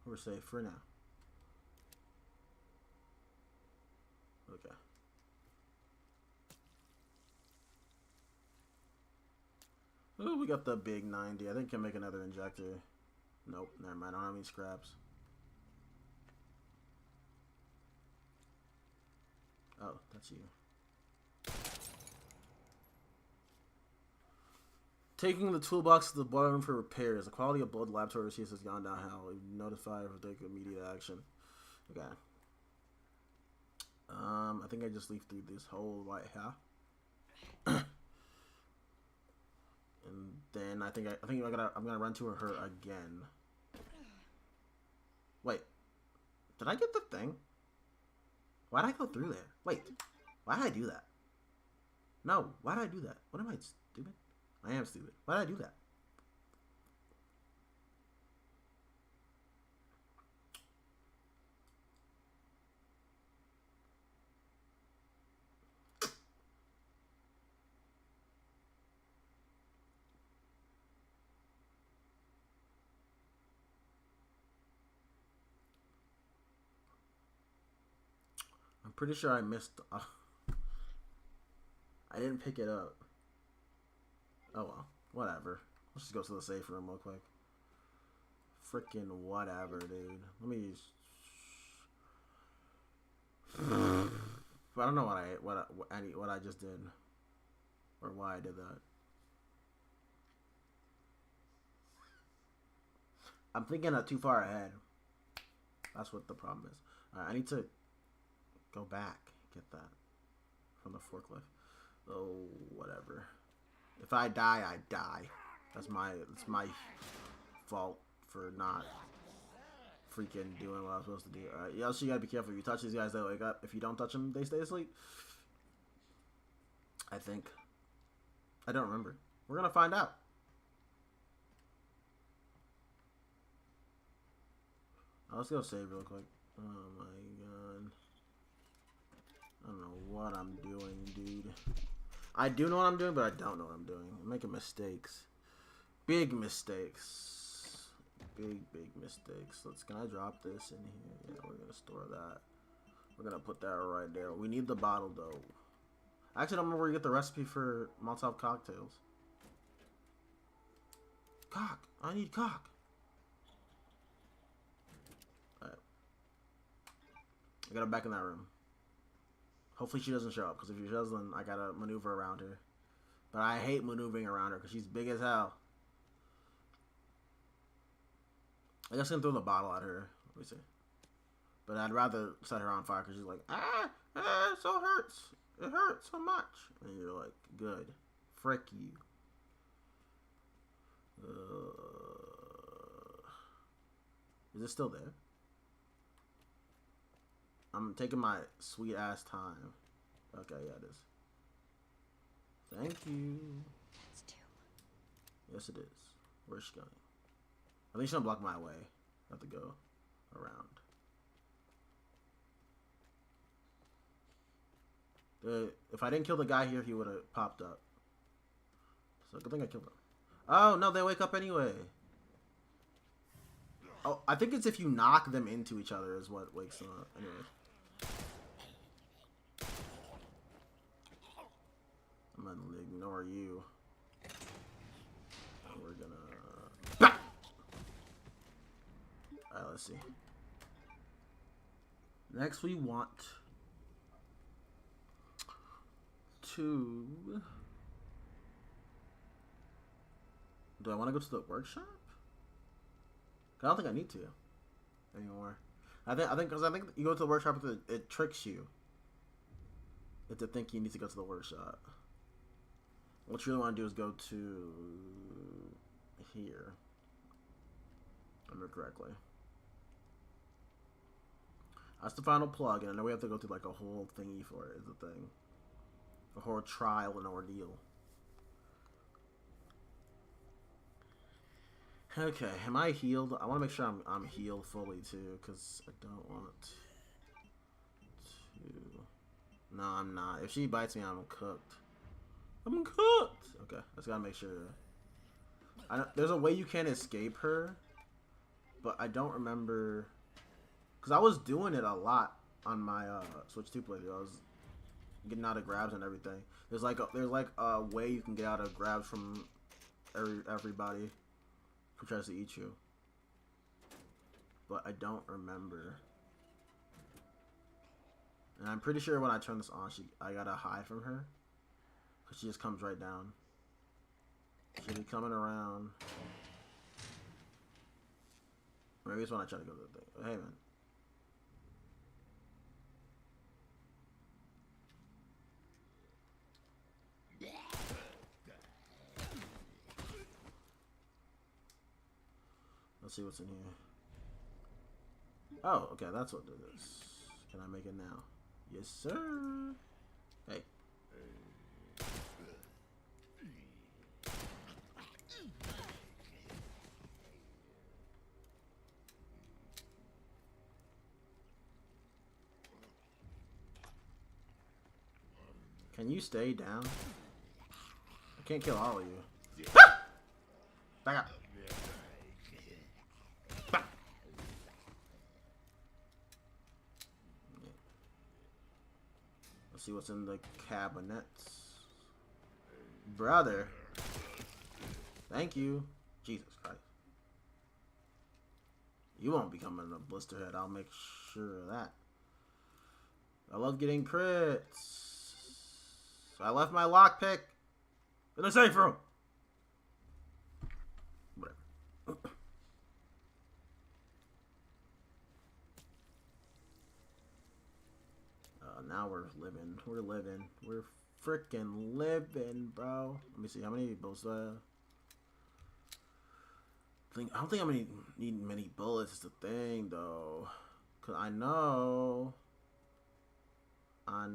We're safe for now. Okay. Ooh, we got the big 90. I think I can make another injector. Nope, never mind. I don't have any scraps. Oh, that's you. Taking the toolbox to the blood room for repairs. The quality of blood laboratory receipts has gone downhill. We've notified if they take immediate action. Okay. I think I just leaf through this hole right here. And then I'm gonna run to her again. Wait. Did I get the thing? Why did I go through there? Wait. Why did I do that? No, why did I do that? What am I, stupid? I am stupid. Why did I do that? pretty sure I missed. I didn't pick it up. Oh well, whatever. Let's just go to the safe room real quick. Freaking whatever, dude. Let me use. I don't know what I just did, or why I did that. I'm thinking too far ahead. That's what the problem is. I need to go back, get that from the forklift. Oh, whatever. If I die, I die. It's my fault for not freaking doing what I was supposed to do. Alright, you also gotta be careful. If you touch these guys, they wake up. If you don't touch them, they stay asleep. I think. I don't remember. We're gonna find out. Let's go save real quick. Oh my god. I don't know what I'm doing, dude. I do know what I'm doing, but I don't know what I'm doing. I'm making mistakes. Big mistakes. Big mistakes. Can I drop this in here? Yeah, we're gonna store that. We're gonna put that right there. We need the bottle though. I actually don't remember where you get the recipe for Molotov cocktails. Cock! I need cock! Alright. I got her back in that room. Hopefully she doesn't show up, because if she does, then I gotta maneuver around her. But I hate maneuvering around her, because she's big as hell. I guess I'm gonna throw the bottle at her. Let me see. But I'd rather set her on fire, because she's like, it so hurts. It hurts so much. And you're like, good. Frick you. Is it still there? I'm taking my sweet ass time. Okay, yeah, it is. Thank you. It's two. Yes, it is. Where's she going? I think she's gonna block my way. I have to go around. If I didn't kill the guy here, he would have popped up. So good thing I killed him. Oh, no, they wake up anyway. Oh, I think it's if you knock them into each other is what wakes them up. Anyway. I'm gonna ignore you. And we're gonna... Alright, let's see. Next we want to... Do I want to go to the workshop? I don't think I need to anymore. I think because you go to the workshop, it tricks you into thinking you need to go to the workshop. What you really want to do is go to here. If I remember correctly. That's the final plug, and I know we have to go through like a whole thingy for it. Is the thing, a whole trial and ordeal. Okay, am I healed? I want to make sure I'm healed fully too, because I don't want to. No, I'm not. If she bites me, I'm cooked. I'm cooked. Okay, I just gotta make sure. There's a way you can escape her, but I don't remember. Cause I was doing it a lot on my Switch 2 playthrough. I was getting out of grabs and everything. There's like a way you can get out of grabs from everybody who tries to eat you, but I don't remember. And I'm pretty sure when I turn this on, I gotta hide from her, cause she just comes right down. She'll be coming around. Maybe it's when I try to go to the thing. But hey, man. Let's see what's in here. Oh, okay, that's what it is. Can I make it now? Yes, sir. Hey. Can you stay down? I can't kill all of you. Ah! Back up. See what's in the cabinets. Brother. Thank you. Jesus Christ. You won't become a blisterhead. I'll make sure of that. I love getting crits. I left my lockpick in the safe room. Whatever. Now we're living. We're living. We're freaking living, bro. Let me see. How many bullets do I have? I don't think I'm gonna need many bullets is the thing, though. Because I know. I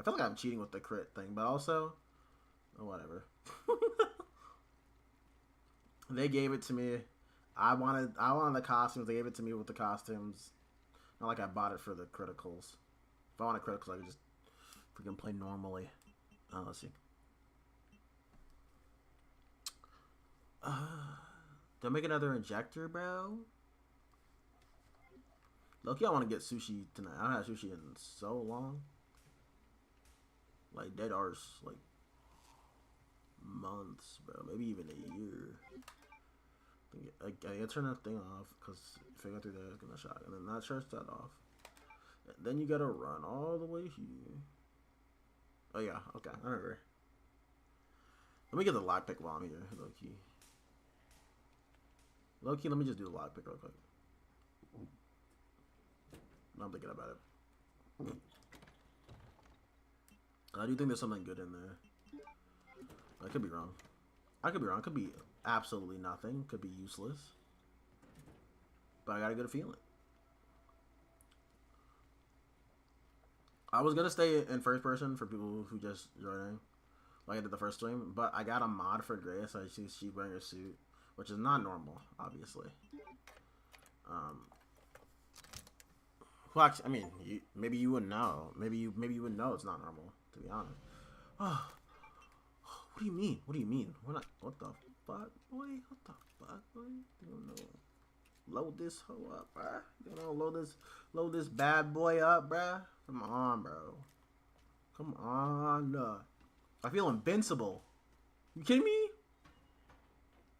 feel like I'm cheating with the crit thing, but also. Oh, whatever. They gave it to me. I wanted the costumes. They gave it to me with the costumes. Not like I bought it for the criticals. If I want criticals, I could just freaking play normally. Let's see. Do I make another injector, bro? Loki, I want to get sushi tonight. I haven't had sushi in so long. Like, dead arse, like, months, bro. Maybe even a year. I gotta turn that thing off, because if I go through there, it's gonna shot. And then that shuts that off. And then you gotta run all the way here. Oh, yeah, okay, I remember. Let me get the lockpick while I'm here, low-key. Low-key, let me just do the lockpick real quick. I'm thinking about it. I do think there's something good in there. I could be wrong. I could be wrong. It could be absolutely nothing. It could be useless. But I got a good feeling. I was going to stay in first person for people who just joining. Like I did the first stream. But I got a mod for Grace. So she's wearing her suit. Which is not normal, obviously. Well, actually, I mean, maybe you wouldn't know. Maybe you wouldn't know it's not normal, to be honest. Oh, what do you mean? What do you mean? We're not. What the fuck, boy? What the fuck, boy? You don't know. Load this hoe up, bruh. You know, load this bad boy up, bruh. Come on, bro. Come on. I feel invincible. You kidding me?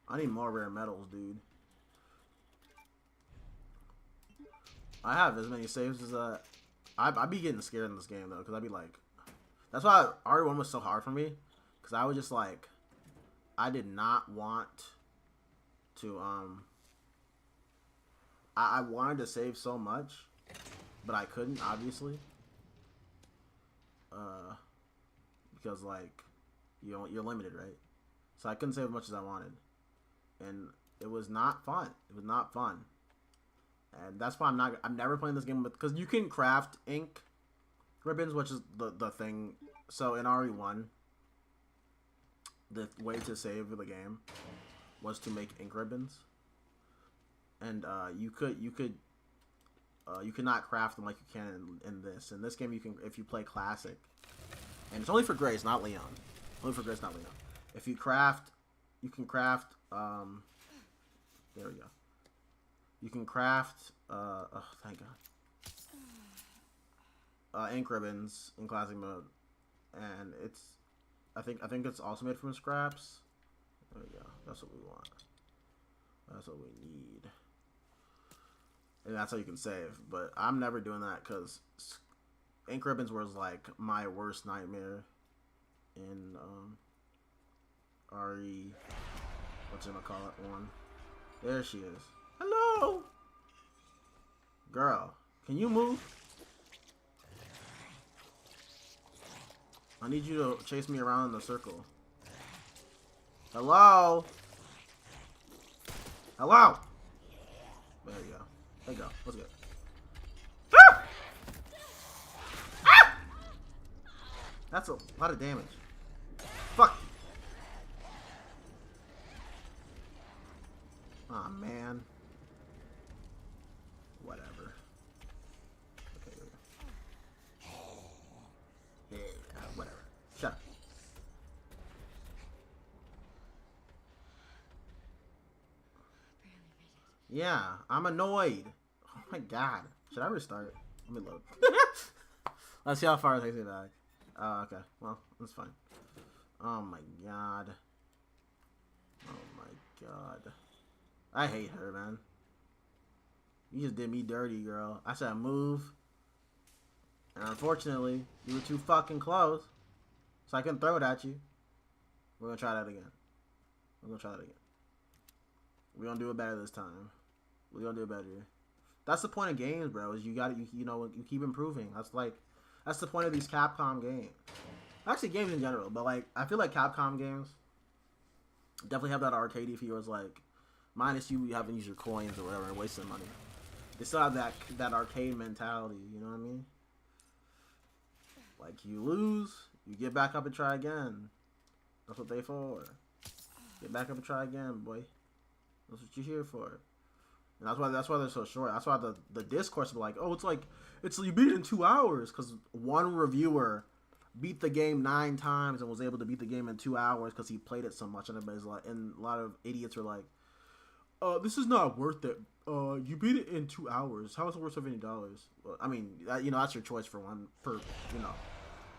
I need more rare metals, dude. I have as many saves as I'd be getting scared in this game though, because I'd be like, that's why RE1 was so hard for me, because I was just like, I did not want to I wanted to save so much, but I couldn't, obviously, because like you're limited, right? So I couldn't save as much as I wanted, and it was not fun. It was not fun. And that's why I'm never playing this game with, because you can craft ink ribbons, which is the thing. So in RE1, the way to save the game was to make ink ribbons, and you could not craft them like you can in this. In this game, you can, if you play classic, and it's only for Grace, not Leon. Only for Grace, not Leon. If you craft, you can craft. There we go. You can craft, oh, thank God. Ink ribbons in classic mode, and it's, I think it's also made from scraps. There we go. That's what we want. That's what we need, and that's how you can save. But I'm never doing that because ink ribbons was like my worst nightmare in RE. Whatchamacallit one. There she is. Hello! Girl, can you move? I need you to chase me around in the circle. Hello? Hello! There you go. There you go. Let's go. Ah! Ah! That's a lot of damage. Fuck. Aw, man. Whatever. Okay, here we go. Yeah, whatever. Shut up. Yeah, I'm annoyed. Oh my God. Should I restart? Let me load. Let's see how far it takes me back. Oh, okay. Well, that's fine. Oh my god. Oh my god. I hate her, man. You just did me dirty, girl. I said move. And unfortunately, you were too fucking close. So I couldn't throw it at you. We're gonna try that again. We're gonna do it better this time. We're gonna do it better. That's the point of games, bro. Is you gotta, you know, you keep improving. That's the point of these Capcom games. Actually, games in general, but like, I feel like Capcom games definitely have that arcadey feel. It's like, minus you having to use your coins or whatever and wasting money. They still have that arcade mentality. You know what I mean? Like, you lose, you get back up and try again. That's what they for. Get back up and try again, boy. That's what you're here for. And that's why they're so short. That's why the discourse is like, oh, it's you beat it in 2 hours, because one reviewer beat the game 9 times and was able to beat the game in 2 hours because he played it so much. And everybody's like, and a lot of idiots were like, this is not worth it. You beat it in 2 hours. How is it worth $70? Well, I mean, you know, that's your choice for one. You know,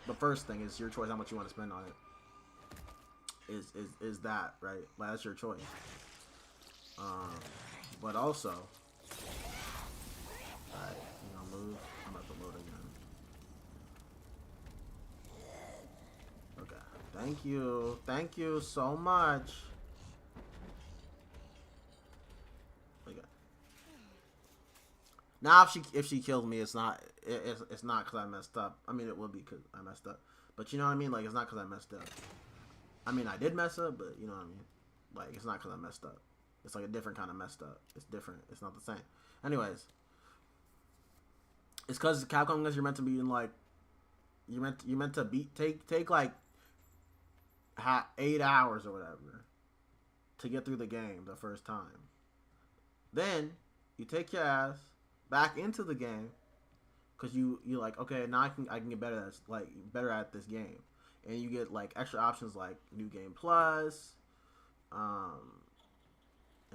the first thing is your choice how much you want to spend on it. Is that right? Like, that's your choice. But also, alright, you know, move. I'm about to load again. Okay, thank you so much. Okay. Now, if she kills me, it's not because I messed up. I mean, it would be because I messed up. But you know what I mean? Like, it's not because I messed up. I mean, I did mess up, but you know what I mean? Like, it's not because I messed up. It's like a different kind of messed up. It's different. It's not the same. Anyways, it's because Capcom games, you're meant to be in like, you're meant to take like 8 hours or whatever to get through the game the first time. Then you take your ass back into the game because you like, okay, now I can get better at this game, and you get like extra options like New Game Plus,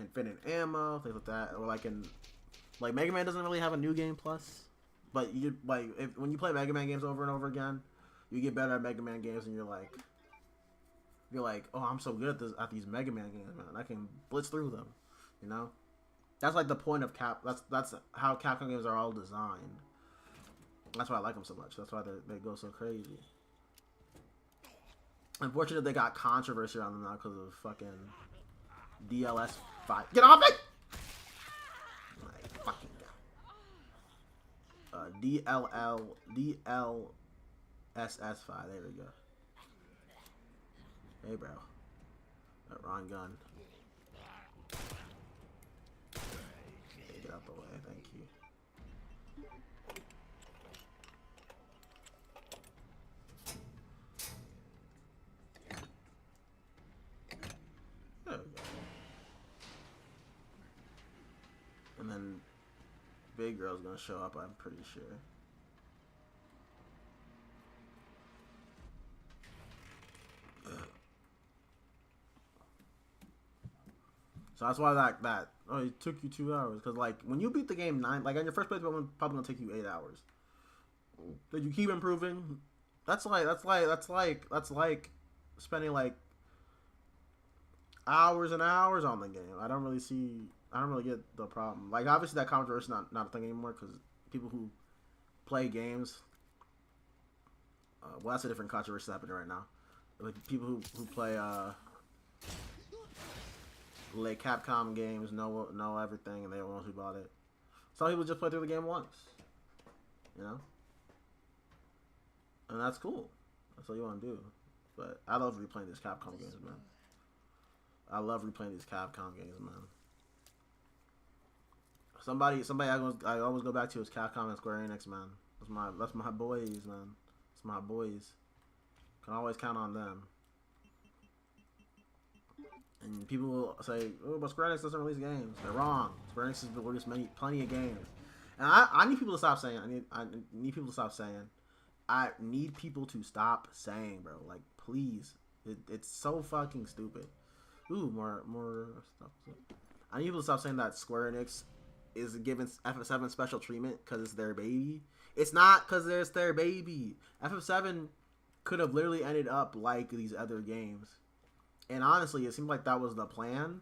infinite ammo, things like that. Or like Mega Man doesn't really have a New Game Plus, but you like when you play Mega Man games over and over again, you get better at Mega Man games, and you're like, oh, I'm so good at these Mega Man games, man. I can blitz through them, you know. That's like the point of That's how Capcom games are all designed. That's why I like them so much. That's why they go so crazy. Unfortunately, they got controversy around them now because of fucking DLS 5. Get off it! My fucking god. DLSS 5. There we go. Hey, bro. Wrong gun. Okay, get out the way. Thank you. There we go. And then Big Girl's gonna show up, I'm pretty sure. So that's why it took you 2 hours, because like when you beat the game 9, like on your first playthrough, it's probably gonna take you 8 hours. Then you keep improving. That's like spending like hours and hours on the game. I don't really get the problem. Like, obviously that controversy is not a thing anymore, because people who play games, well, that's a different controversy happening right now. Like people who play like Capcom games know everything, and they don't know who bought it. Some people just play through the game once, you know, and that's cool. That's what you want to do. But I love replaying these Capcom games, man. I love replaying these Capcom games, man. Somebody I always go back to is Capcom and Square Enix, man. That's my boys, man. It's my boys. Can always count on them. And people will say, oh, but Square Enix doesn't release games. They're wrong. Square Enix has released plenty of games. And I need people to stop saying. I need people to stop saying. I need people to stop saying, bro. Like, please. It's so fucking stupid. Ooh, more stuff. I need people to stop saying that Square Enix is giving FF7 special treatment because it's their baby. It's not because it's their baby. FF7 could have literally ended up like these other games. And honestly, it seemed like that was the plan.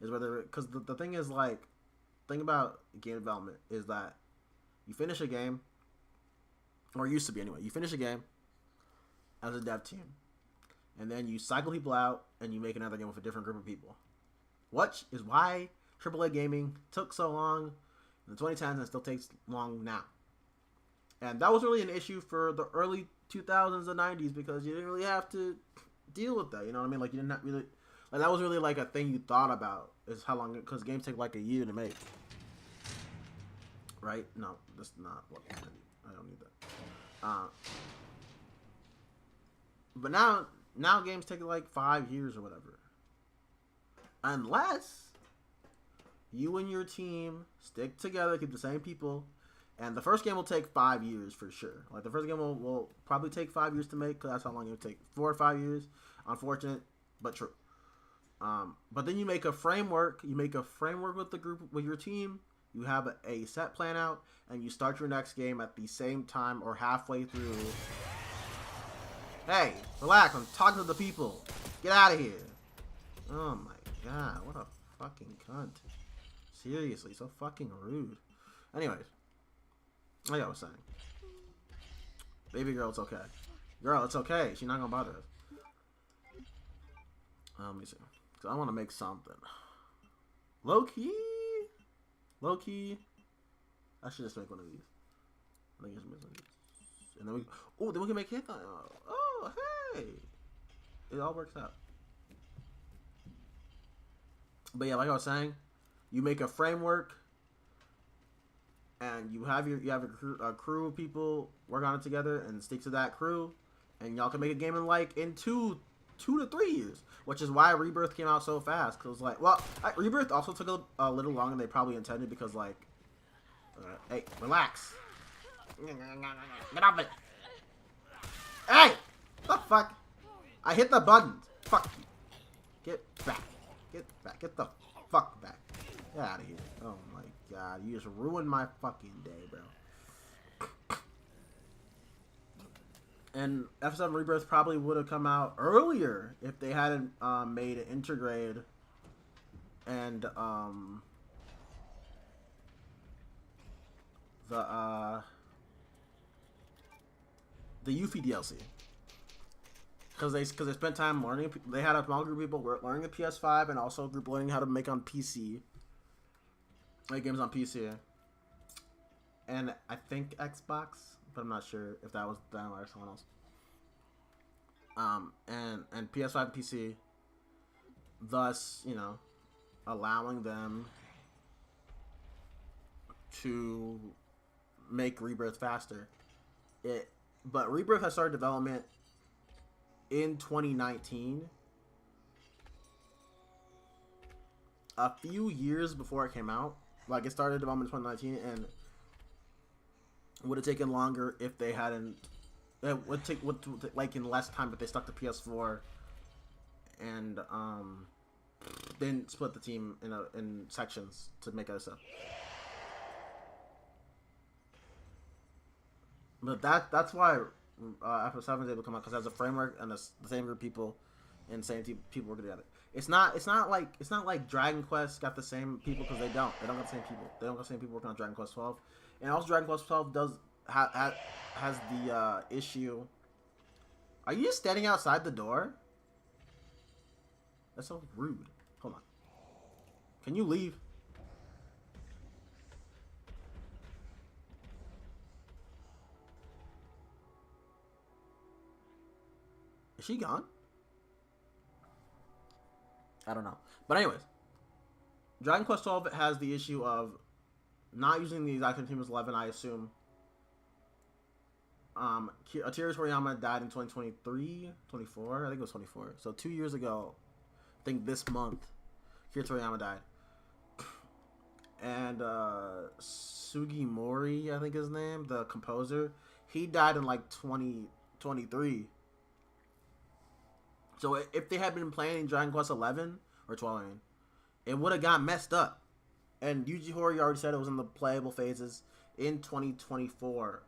Is whether because the thing is like, thing about game development is that you finish a game, or it used to be anyway. You finish a game as a dev team, and then you cycle people out and you make another game with a different group of people. Which is why AAA gaming took so long in the 2010s and still takes long now. And that was really an issue for the early 2000s and 90s because you didn't really have to deal with that. You know what I mean? Like, you didn't really, like, that was really like a thing you thought about, is how long, because games take like a year to make. Right? No, that's not what I need. I don't need that. But now games take like 5 years or whatever. Unless you and your team stick together, keep the same people, and the first game will take 5 years for sure. Like, the first game will probably take 5 years to make, because that's how long it would take. 4 or 5 years. Unfortunate, but true. But then you make a framework. You make a framework with the group, with your team. You have a set plan out, and you start your next game at the same time or halfway through. Hey, relax. I'm talking to the people. Get out of here. Oh my god, what a fucking cunt. Seriously, so fucking rude. Anyways, like I was saying, baby girl, it's okay. Girl, it's okay. She's not gonna bother us. Let me see. Cause I want to make something. Low key. I should just make one of these. I think I should make one of these. And then then we can make hit. Oh, hey. It all works out. But yeah, like I was saying, you make a framework, and you have a crew of people work on it together and stick to that crew, and y'all can make a game in 2 to 3 years, which is why Rebirth came out so fast. Cause like, well, Rebirth also took a little longer than they probably intended because like, hey, relax, get off it. Hey, what the fuck? I hit the buttons. Fuck you. Get back. Get the fuck back. Get out of here. Oh my god, you just ruined my fucking day, bro. And F7 Rebirth probably would have come out earlier if they hadn't made it Intergrade and the Yuffie DLC. Because they spent time learning. They had a small group of people learning the PS5 and also a group learning how to make on PC. Make games on PC. And I think Xbox, but I'm not sure if that was them or someone else. And PS5 and PC, thus, you know, allowing them to make Rebirth faster. But Rebirth has started development in 2019, a few years before it came out. Like, it started development in 2019, and it would have taken longer if they hadn't. It would take like in less time if they stuck to PS4, and then split the team in sections to make other stuff. But that's why F7 is able to come out, because it has a framework and the same group of people and same people working together. It's not like Dragon Quest got the same people, because they don't got the same people. They don't got the same people working on Dragon Quest 12, and also Dragon Quest 12 has the issue. Are you just standing outside the door? That's so rude. Hold on. Can you leave? Is she gone? I don't know. But anyways, Dragon Quest 12 has the issue of not using the exact same team as 11, I assume. Akira Toriyama died in 2023, 24, I think it was 24. So 2 years ago, I think this month, Akira Toriyama died. And Sugimori, I think his name, the composer, he died in like 2023. So if they had been playing Dragon Quest 11 or 12, it would have got messed up. And Yuji Horii already said it was in the playable phases in 2024.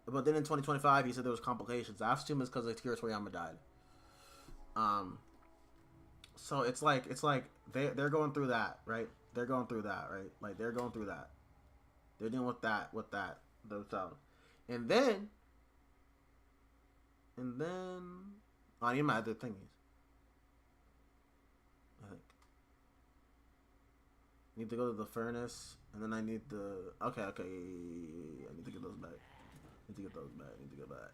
But then in 2025, he said there was complications. I assume it's because Akira Toriyama died. So it's like they're going through that, right? They're going through that, right? Like they're going through that. They're dealing with that, those out. And then I need my other thingies. I think I need to go to the furnace, and then I need the okay. I need to get those back. Need to get back.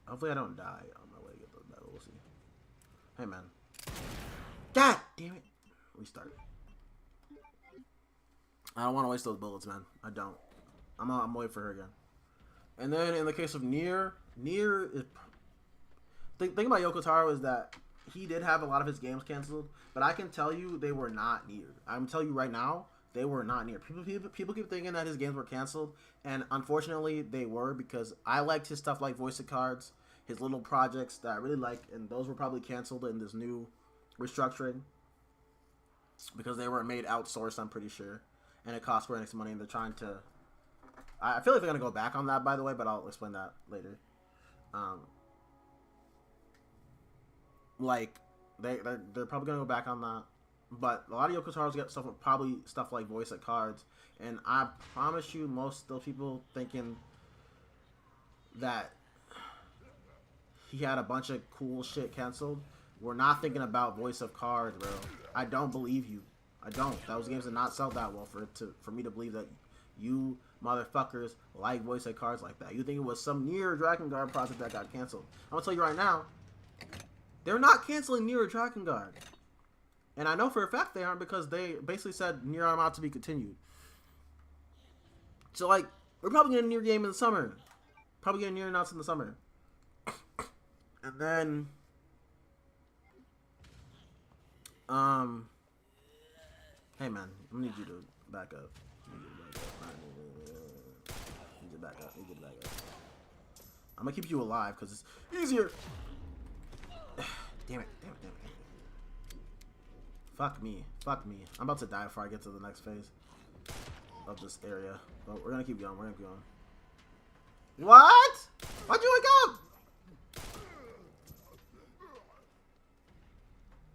Hopefully I don't die on my way to get those back. We'll see. Hey man. God damn it. Restart. I don't want to waste those bullets, man. I don't. I'm waiting for her again. And then in the case of Nier is... The thing about Yoko Taro is that he did have a lot of his games canceled, but I can tell you they were not Nier. I'm telling you right now, they were not Nier. People keep thinking that his games were canceled, and unfortunately they were, because I liked his stuff like Voice of Cards, his little projects that I really liked, and those were probably canceled in this new restructuring because they were made outsourced, I'm pretty sure, and it cost Square Enix money, and they're trying to... I feel like they're gonna go back on that, by the way, but I'll explain that later. Like they're probably gonna go back on that, but a lot of Yoko Taro's get stuff, probably stuff like Voice of Cards, and I promise you, most of those people thinking that he had a bunch of cool shit canceled, we're not thinking about Voice of Cards, bro. I don't believe you. I don't. Those games did not sell that well for me to believe that you motherfuckers like Voice of Cards like that. You think it was some Nier Drakengard project that got canceled. I'm gonna tell you right now, they're not canceling Nier Drakengard. And I know for a fact they aren't, because they basically said Nier Automata to be continued. So like, we're probably getting a Nier game in the summer. Probably getting Nier announced in the summer. And then hey man, I need you to back up. Need you to back up. I'm gonna keep you alive because it's easier. Damn it. Fuck me. I'm about to die before I get to the next phase of this area. But we're gonna keep going. What? Why'd you wake up?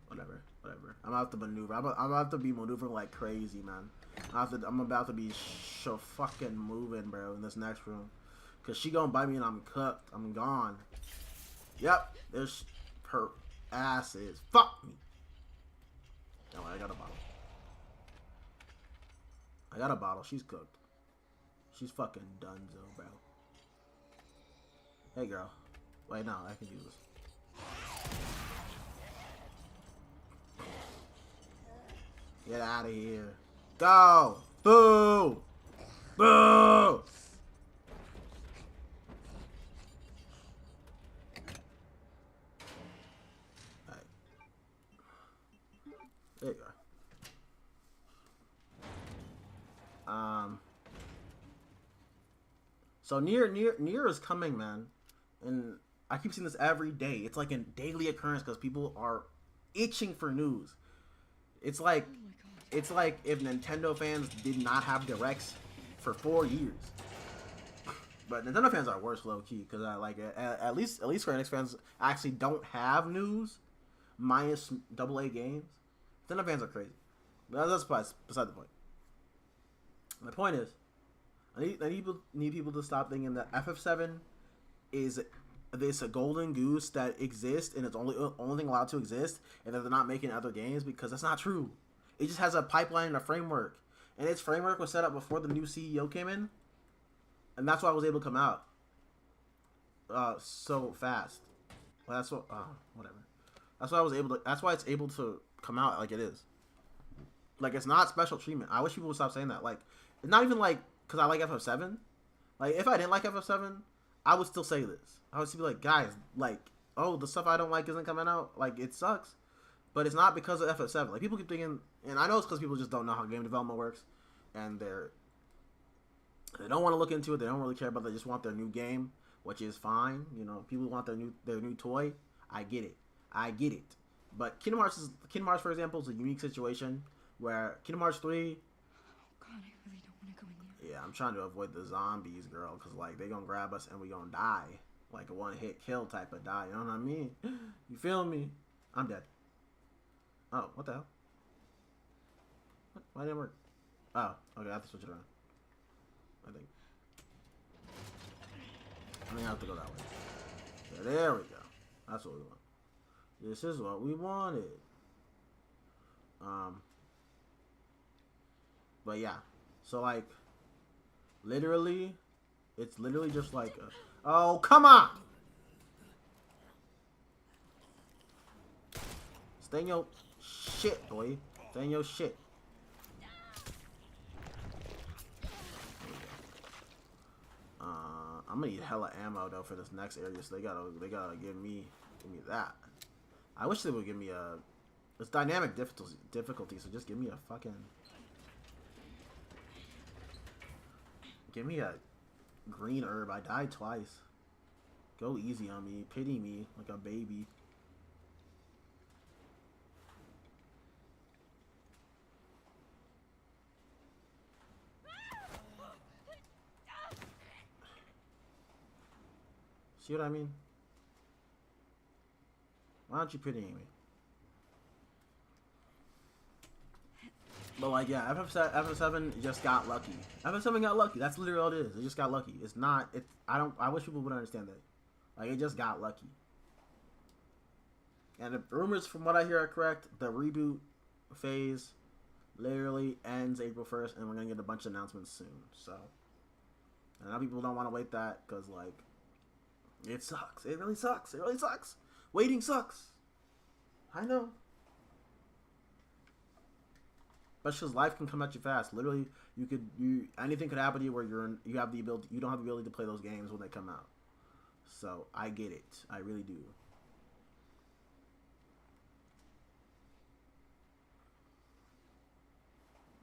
Whatever. I'm about to maneuver. I'm about to be maneuvering like crazy, man. I'm about to be so fucking moving, bro, in this next room. Cause she gonna bite me and I'm cooked. I'm gone. Yep. There's her ass is. Fuck me. Oh, I got a bottle. She's cooked. She's fucking donezo, bro. Hey, girl. Wait, no, I can use this. Get out of here. Go! Boo! Boo! Alright. There you go. So Nier is coming, man. And I keep seeing this every day. It's like a daily occurrence because people are itching for news. It's like if Nintendo fans did not have directs for 4 years. But Nintendo fans are worse, low key, because I like it. At least Square Enix fans actually don't have news, minus AA games. Nintendo fans are crazy. But that's beside the point. My point is, I need people to stop thinking that FF7 is this a golden goose that exists and it's only thing allowed to exist, and that they're not making other games, because that's not true. It just has a pipeline and a framework, and its framework was set up before the new CEO came in, and that's why I was able to come out so fast. Well, that's what whatever. That's why I was able to. That's why it's able to come out like it is. Like, it's not special treatment. I wish people would stop saying that. Like, it's not even like because I like FF7. Like, if I didn't like FF7, I would still say this. I would still be like, guys, like, oh, the stuff I don't like isn't coming out. Like, it sucks. But it's not because of FF7. Like, people keep thinking, and I know it's because people just don't know how game development works, and they don't want to look into it. They don't really care about it. They just want their new game, which is fine. You know, people want their new toy. I get it. But Kingdom Hearts, for example, is a unique situation where Kingdom Hearts 3. Oh God, I really don't want to go in Yeah, I'm trying to avoid the zombies, girl, because, like, they gonna grab us and we gonna die. Like a one-hit kill type of die, you know what I mean? You feel me? I'm dead. Oh, what the hell? What? Why didn't it work? Oh, okay, I have to switch it around. I think I have to go that way. Yeah, there we go. That's what we want. This is what we wanted. But yeah. So, like, literally, it's literally just like a... Oh, come on! Stay in your shit, boy. Stay in your shit. I'm gonna need hella ammo though for this next area, so they gotta give me that. I wish they would give me a... It's dynamic difficulty, so just give me a fucking... Give me a green herb. I died twice. Go easy on me. Pity me like a baby. See what I mean? Why aren't you pitying me? But like, yeah, FF7 just got lucky. FF7 got lucky. That's literally all it is. It just got lucky. It's not. It. I wish people would understand that. Like, it just got lucky. And the rumors, from what I hear, are correct. The reboot phase literally ends April 1st, and we're gonna get a bunch of announcements soon. So, and now people don't want to wait that because, like, it sucks. It really sucks. It really sucks. Waiting sucks. I know. But just life can come at you fast. Literally, anything could happen to you where you have the ability, you don't have the ability to play those games when they come out. So I get it. I really do.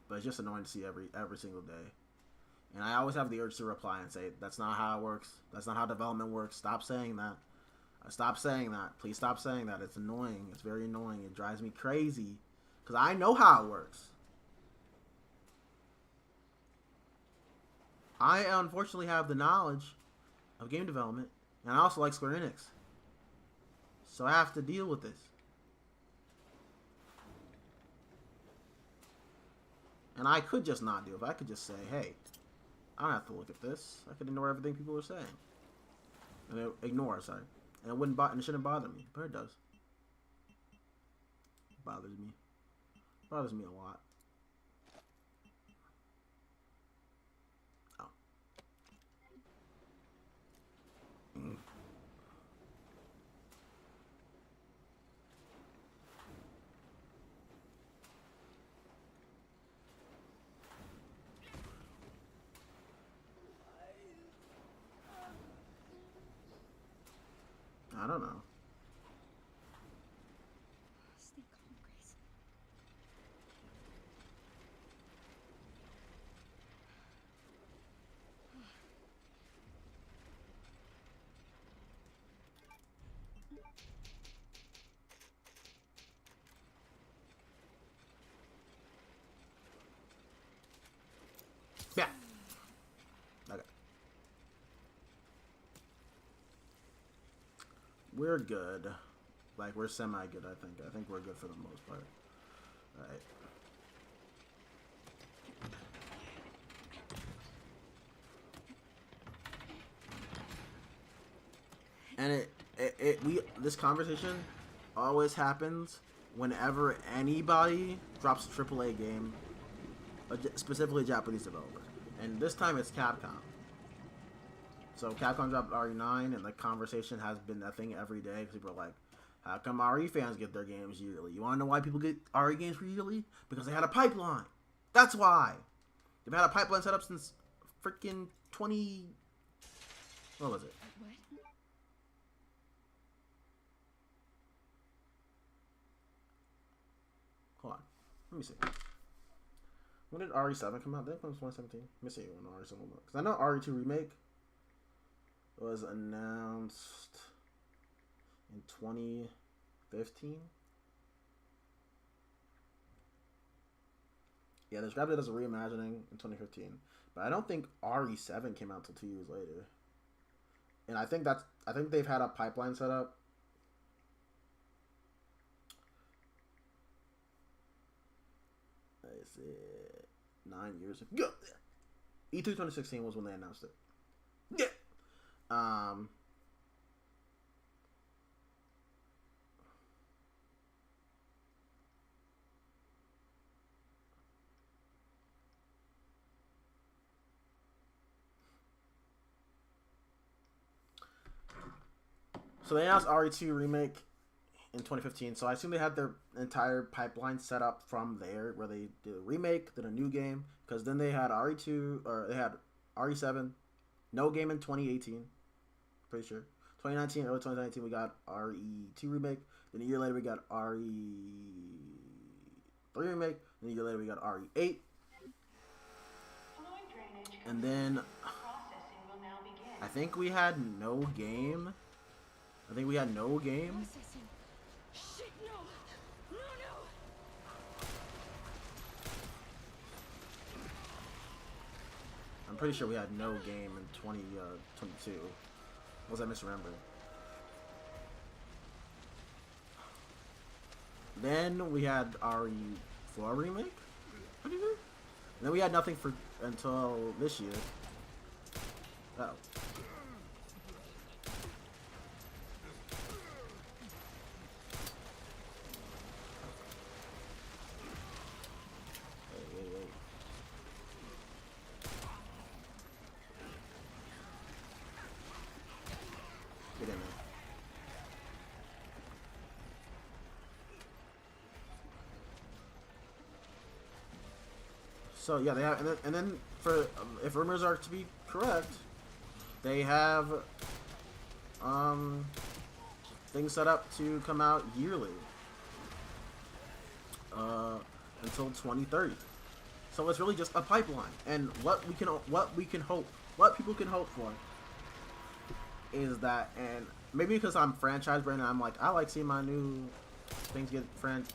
But it's just annoying to see every single day. And I always have the urge to reply and say, that's not how it works. That's not how development works. Stop saying that. Stop saying that. Please stop saying that. It's annoying. It's very annoying. It drives me crazy. Because I know how it works. I unfortunately have the knowledge of game development, and I also like Square Enix. So I have to deal with this. And I could just not do it. I could just say, hey, I don't have to look at this. I could ignore everything people are saying. And ignore, sorry. And it shouldn't bother me, but it does. It bothers me. It bothers me a lot. I don't know. Stay calm, Grace. Yeah. Okay. We're good. Like, we're semi-good, I think. I think we're good for the most part. Alright. And this conversation always happens whenever anybody drops a AAA game, specifically a Japanese developer. And this time it's Capcom. So Capcom dropped RE9, and the conversation has been a thing every day. Because people are like, how come RE fans get their games yearly? You want to know why people get RE games yearly? Because they had a pipeline. That's why. They've had a pipeline set up since freaking 20... What was it? What? Hold on. Let me see. When did RE7 come out? That was 2017. Let me see when RE7 came out. Because I know RE2 Remake was announced in 2015. Yeah, they described it as a reimagining in 2015, but I don't think RE7 came out until 2 years later. And I think they've had a pipeline set up. Is it 9 years ago? E3 2016 was when they announced it. Yeah. So they announced RE2 remake in 2015. So I assume they had their entire pipeline set up from there, where they did a remake, then a new game, because then they had RE2 or they had RE7, no game in 2018, pretty sure. 2019, early 2019, we got RE2 remake. Then a year later, we got RE3 remake. Then a year later, we got RE8. And then I think we had no game. Shit, no. No, no. I'm pretty sure we had no game in 2022. Was I misremembering? Then we had RE4 remake. And then we had nothing for until this year. Oh. Wait. Get in there. So yeah, they have, and then for if rumors are to be correct, they have things set up to come out yearly until 2030. So it's really just a pipeline, and what people can hope for is that, and maybe because I'm franchise brand, I'm like, I like seeing my new things get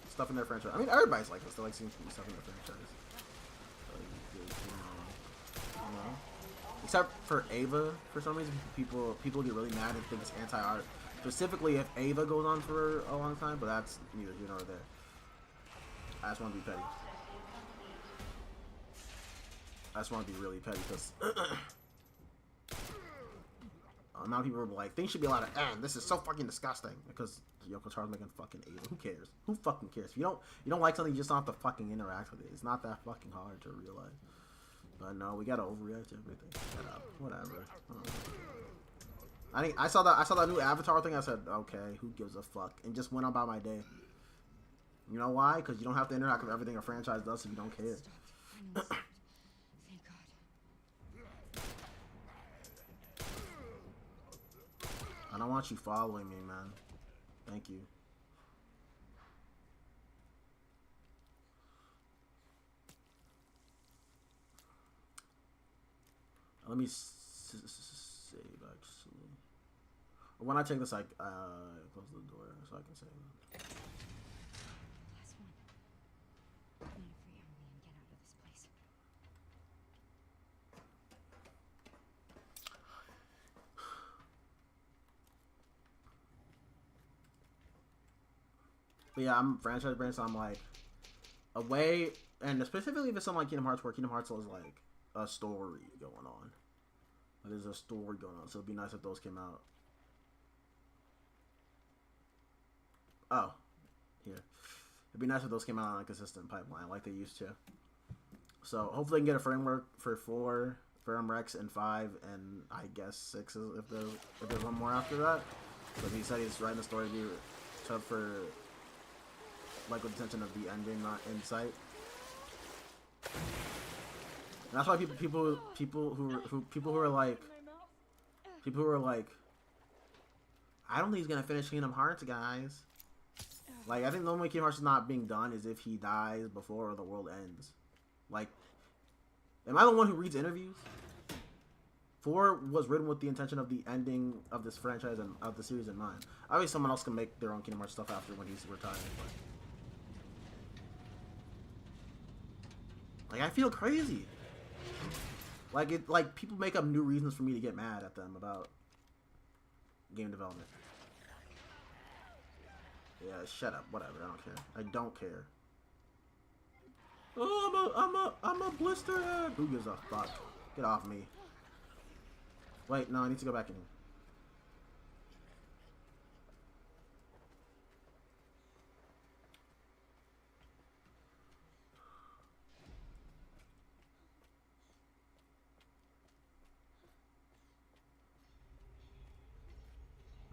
stuff in their franchise. I mean, everybody's like this. They like seeing stuff in their franchise. You know? Except for Ava, for some reason, people get really mad and think it's anti-art. Specifically, if Ava goes on for a long time, but that's neither here nor there. I just want to be petty. I just want to be really petty because a lot of people are like, things should be allowed to end. This is so fucking disgusting because Yoko Taro's making fucking Ava. Who cares? Who fucking cares? If you don't like something, you just don't have to fucking interact with it. It's not that fucking hard to realize. But no, we gotta overreact to everything. Shut up. Whatever. I saw that new Avatar thing. I said, okay, who gives a fuck, and just went on about my day. You know why? Because you don't have to interact with everything a franchise does, so you don't care. Thank God. I don't want you following me, man. Thank you. Let me save, actually. When I take this, I close the door so I can save. Last one. I need to free Emily and get out of this place. But yeah, I'm franchise brand, so I'm like, away, and specifically if it's something like Kingdom Hearts, where Kingdom Hearts is like a story going on. There's a story going on, so it'd be nice if those came out. Oh, here. It'd be nice if those came out on a consistent pipeline, like they used to. So hopefully, they can get a framework for 4, Ferrum Rex, and 5, and I guess 6 if there's one more after that. But he said he's writing the story to be tough for, like, with the intention of the ending not in sight. And that's why people who are like, I don't think he's gonna finish Kingdom Hearts, guys. Like, I think the only way Kingdom Hearts is not being done is if he dies before the world ends. Like, am I the one who reads interviews? 4 was written with the intention of the ending of this franchise and of the series in mind. Obviously, someone else can make their own Kingdom Hearts stuff after when he's retired. But Like, I feel crazy. Like people make up new reasons for me to get mad at them about game development. Yeah, shut up. Whatever. I don't care. I don't care. Oh, I'm a blister head. Who gives a fuck? Get off me. Wait, no, I need to go back in.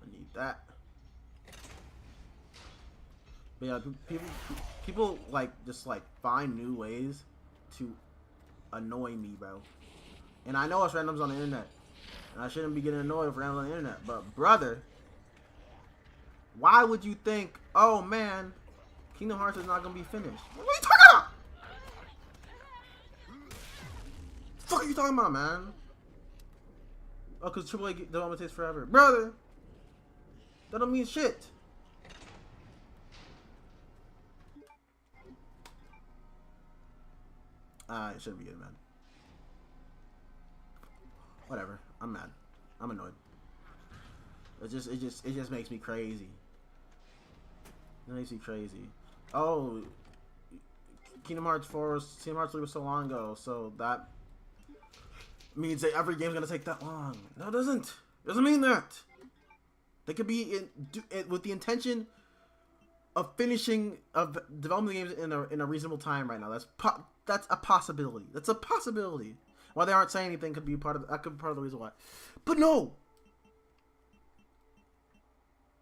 I need that. But yeah, people like just like find new ways to annoy me, bro. And I know it's randoms on the internet, and I shouldn't be getting annoyed with randoms on the internet. But brother, why would you think, oh man, Kingdom Hearts is not gonna be finished? What are you talking about? What the fuck are you talking about, man? Oh, cause AAA development takes forever, brother. That don't mean shit. It shouldn't be good, man. Whatever. I'm mad. I'm annoyed. It just makes me crazy. It makes me crazy. Oh, Kingdom Hearts 3 was so long ago, so that means that every game's gonna take that long. No, it doesn't. It doesn't mean that. They could be with the intention of developing the games in a reasonable time right now. That's a possibility. That's a possibility. Why they aren't saying anything could be part of the reason why. But no,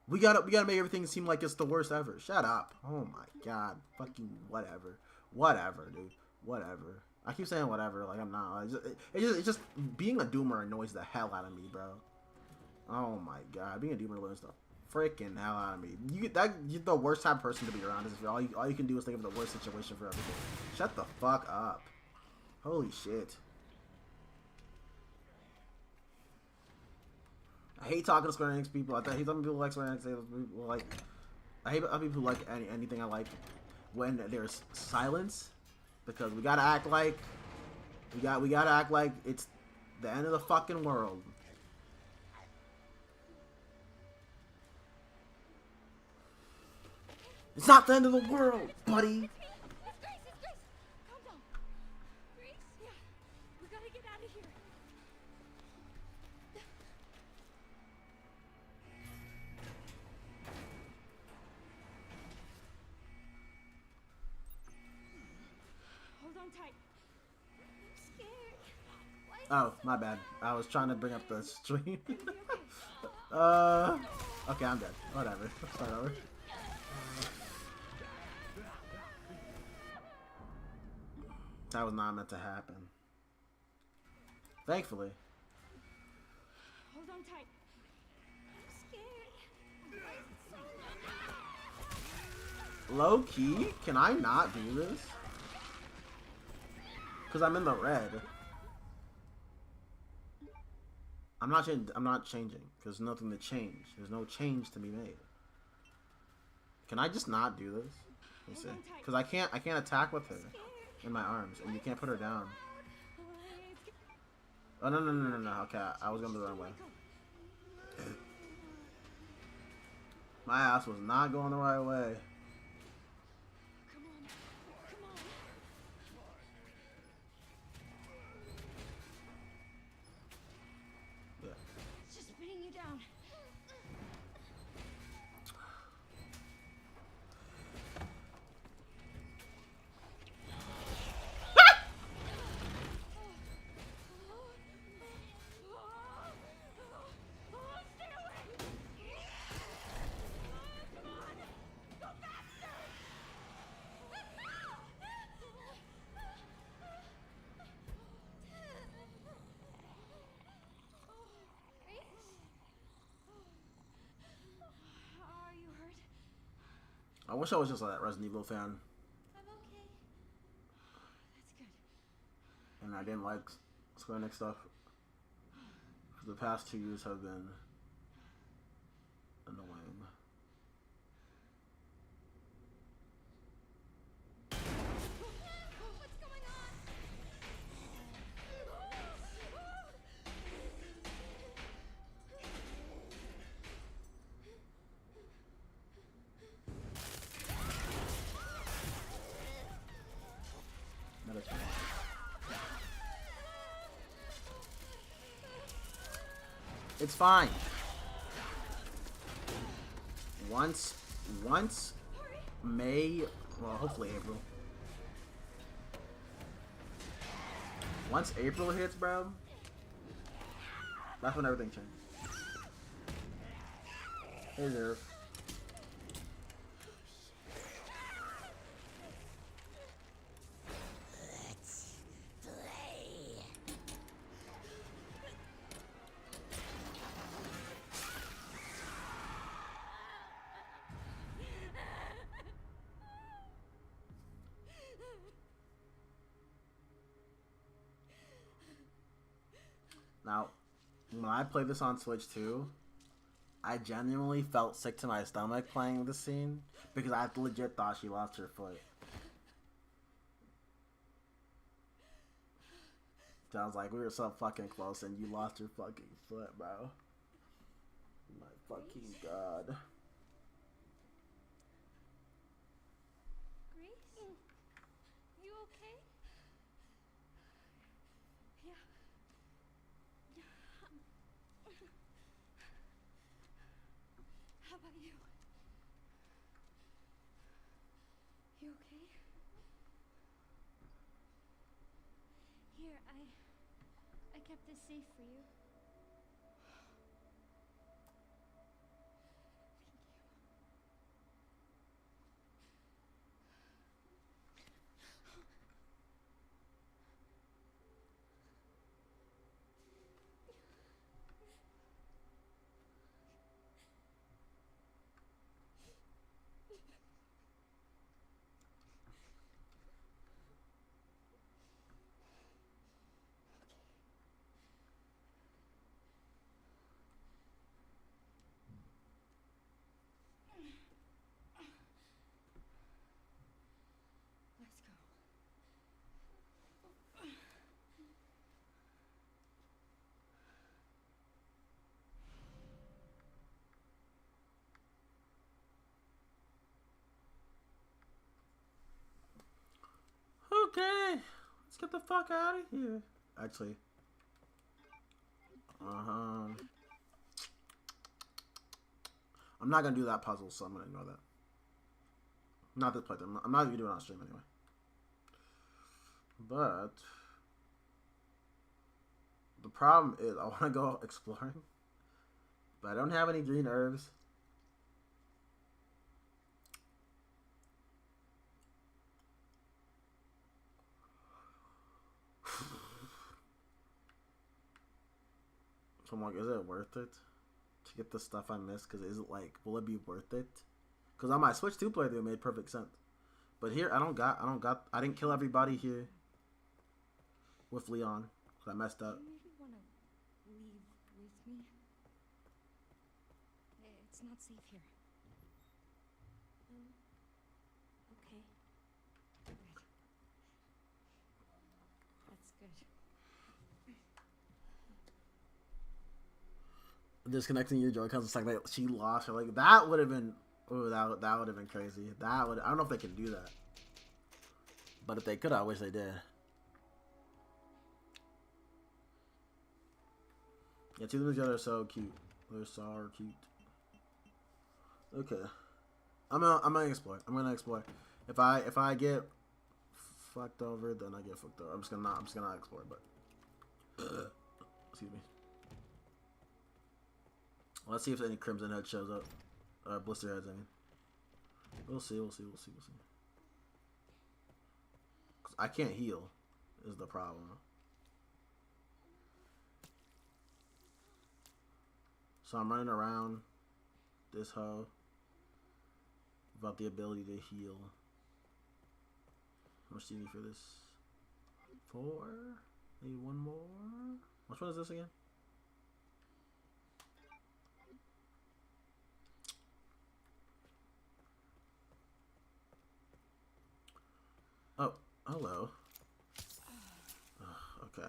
we gotta make everything seem like it's the worst ever. Shut up. Oh my god. Fucking whatever. Whatever, dude. Whatever. I keep saying whatever, like I'm not. It's just being a doomer annoys the hell out of me, bro. Oh my god, being a doomer annoys the freaking hell out of me. You're the worst type of person to be around. Is if all you can do is think of the worst situation for everything. Shut the fuck up. Holy shit. I hate talking to Square Enix people. I hate talking to people like Square Enix. I hate other people who like anything I like when there's silence, because we gotta act like it's the end of the fucking world. It's not the end of the world, buddy. It's Grace. Calm down. Grace? Yeah. We gotta get out of here. Hold on tight. I'm scared. Oh, my bad. I was trying to bring up the stream. Okay, I'm dead. Whatever. Let's start over. That was not meant to happen. Thankfully. Hold on tight. I'm scared. Low key? Can I not do this? Because I'm in the red. I'm not changing. Because there's nothing to change. There's no change to be made. Can I just not do this? Let me see. Because I can't attack with her in my arms, and you can't put her down. Oh, no. Okay, I was going the wrong way. My ass was not going the right way. Come on. Yeah. It's just pinning you down. I wish I was just like that Resident Evil fan, I'm okay. That's good. and I didn't like Square Enix stuff. The past 2 years have been annoying. What's going on? It's fine. Once May, well, hopefully April. Once April hits, bro, that's when everything changes. Hey there. Now, when I played this on Switch 2, I genuinely felt sick to my stomach playing this scene because I legit thought she lost her foot. Sounds like we were so fucking close and you lost your fucking foot, bro. My fucking god. Grace? You okay? Yeah. How about you? You okay? Here, I kept this safe for you. Let's go. Okay, let's get the fuck out of here. Actually, I'm not gonna do that puzzle, so I'm gonna ignore that. Not this playthrough. I'm not even doing it on stream anyway. But the problem is, I want to go exploring, but I don't have any green herbs. So I'm like, is it worth it to get the stuff I missed? Because is it like, will it be worth it? Because on my Switch 2 playthrough, it made perfect sense. But here, I didn't kill everybody here with Leon. Because I messed up. Do you maybe want to leave with me? It's not safe here. Okay. Good. That's good. Disconnecting your Joy-Cons, it's like she lost her. Like, that would have been, ooh, that would have been crazy. I don't know if they can do that. But if they could, I wish they did. Yeah, two of them together are so cute. They're so cute. Okay. I'm gonna explore. I'm gonna explore. If I get fucked over, then I get fucked over. I'm just gonna not explore, but excuse me. Let's see if any Crimson Head shows up. Blister Heads, I mean. We'll see. 'Cause I can't heal, is the problem. So I'm running around this hoe without the ability to heal. How much do you need for this? 4? Maybe one more? Which one is this again? Oh, hello. Okay.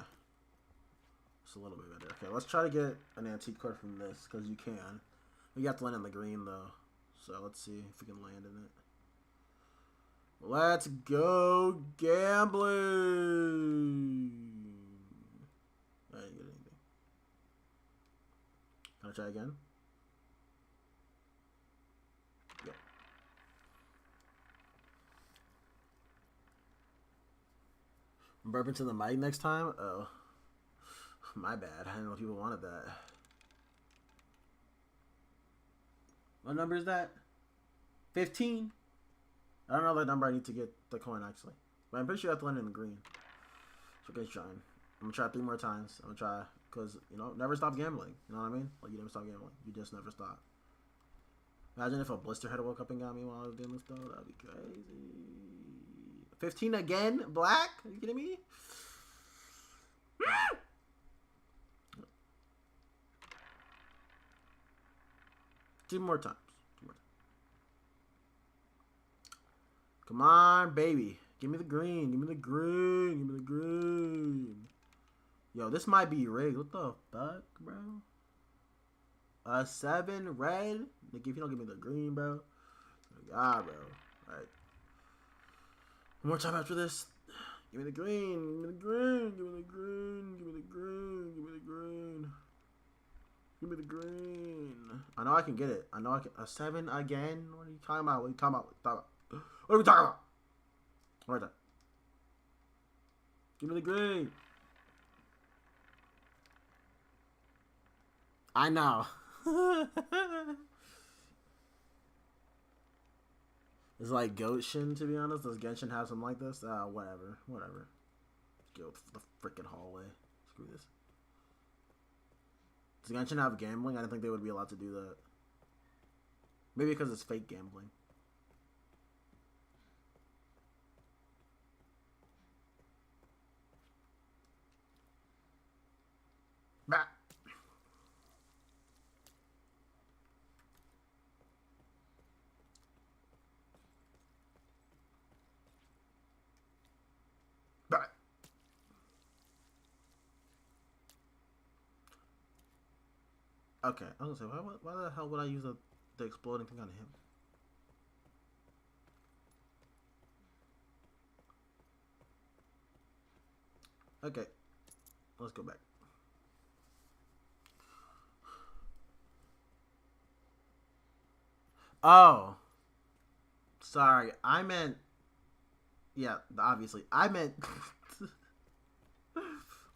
It's a little bit better. Okay, let's try to get an antique card from this, because you can. We have to land in the green, though. So let's see if we can land in it. Let's go gambling! I didn't get anything. Wanna try again? Yeah. Burp into the mic next time? Oh. My bad. I didn't know if people wanted that. What number is that? 15? I don't know the number I need to get the coin, actually. But I'm pretty sure I have to land in the green. So good trying. I'm gonna try 3 more times. I'm gonna try, because, you know, never stop gambling. You know what I mean? Like, you never stop gambling. You just never stop. Imagine if a blister had woke up and got me while I was doing this, though. That'd be crazy. 15 again? Black? Are you kidding me? 2 more times. 2 more times. Come on, baby. Give me the green. Give me the green. Give me the green. Yo, this might be rigged. What the fuck, bro? A 7 red? Like, if you don't give me the green, bro. God, bro. Alright. One more time after this. Give me the green. Give me the green. Give me the green. Give me the green. Give me the green. Give me the green. I know I can get it. I know I can. A 7 again? What are you talking about? What are you talking about? What are we talking about? One more time. Give me the green. I know. It's like Goshen, to be honest. Does Genshin have something like this? Whatever. Whatever. Go to the freaking hallway. Screw this. Does Genshin have gambling? I didn't think they would be allowed to do that. Maybe because it's fake gambling. Bah. Bah. Okay, I was gonna say, why the hell would I use the exploding thing on him? Okay, let's go back. Oh, sorry, I meant, yeah, obviously, I meant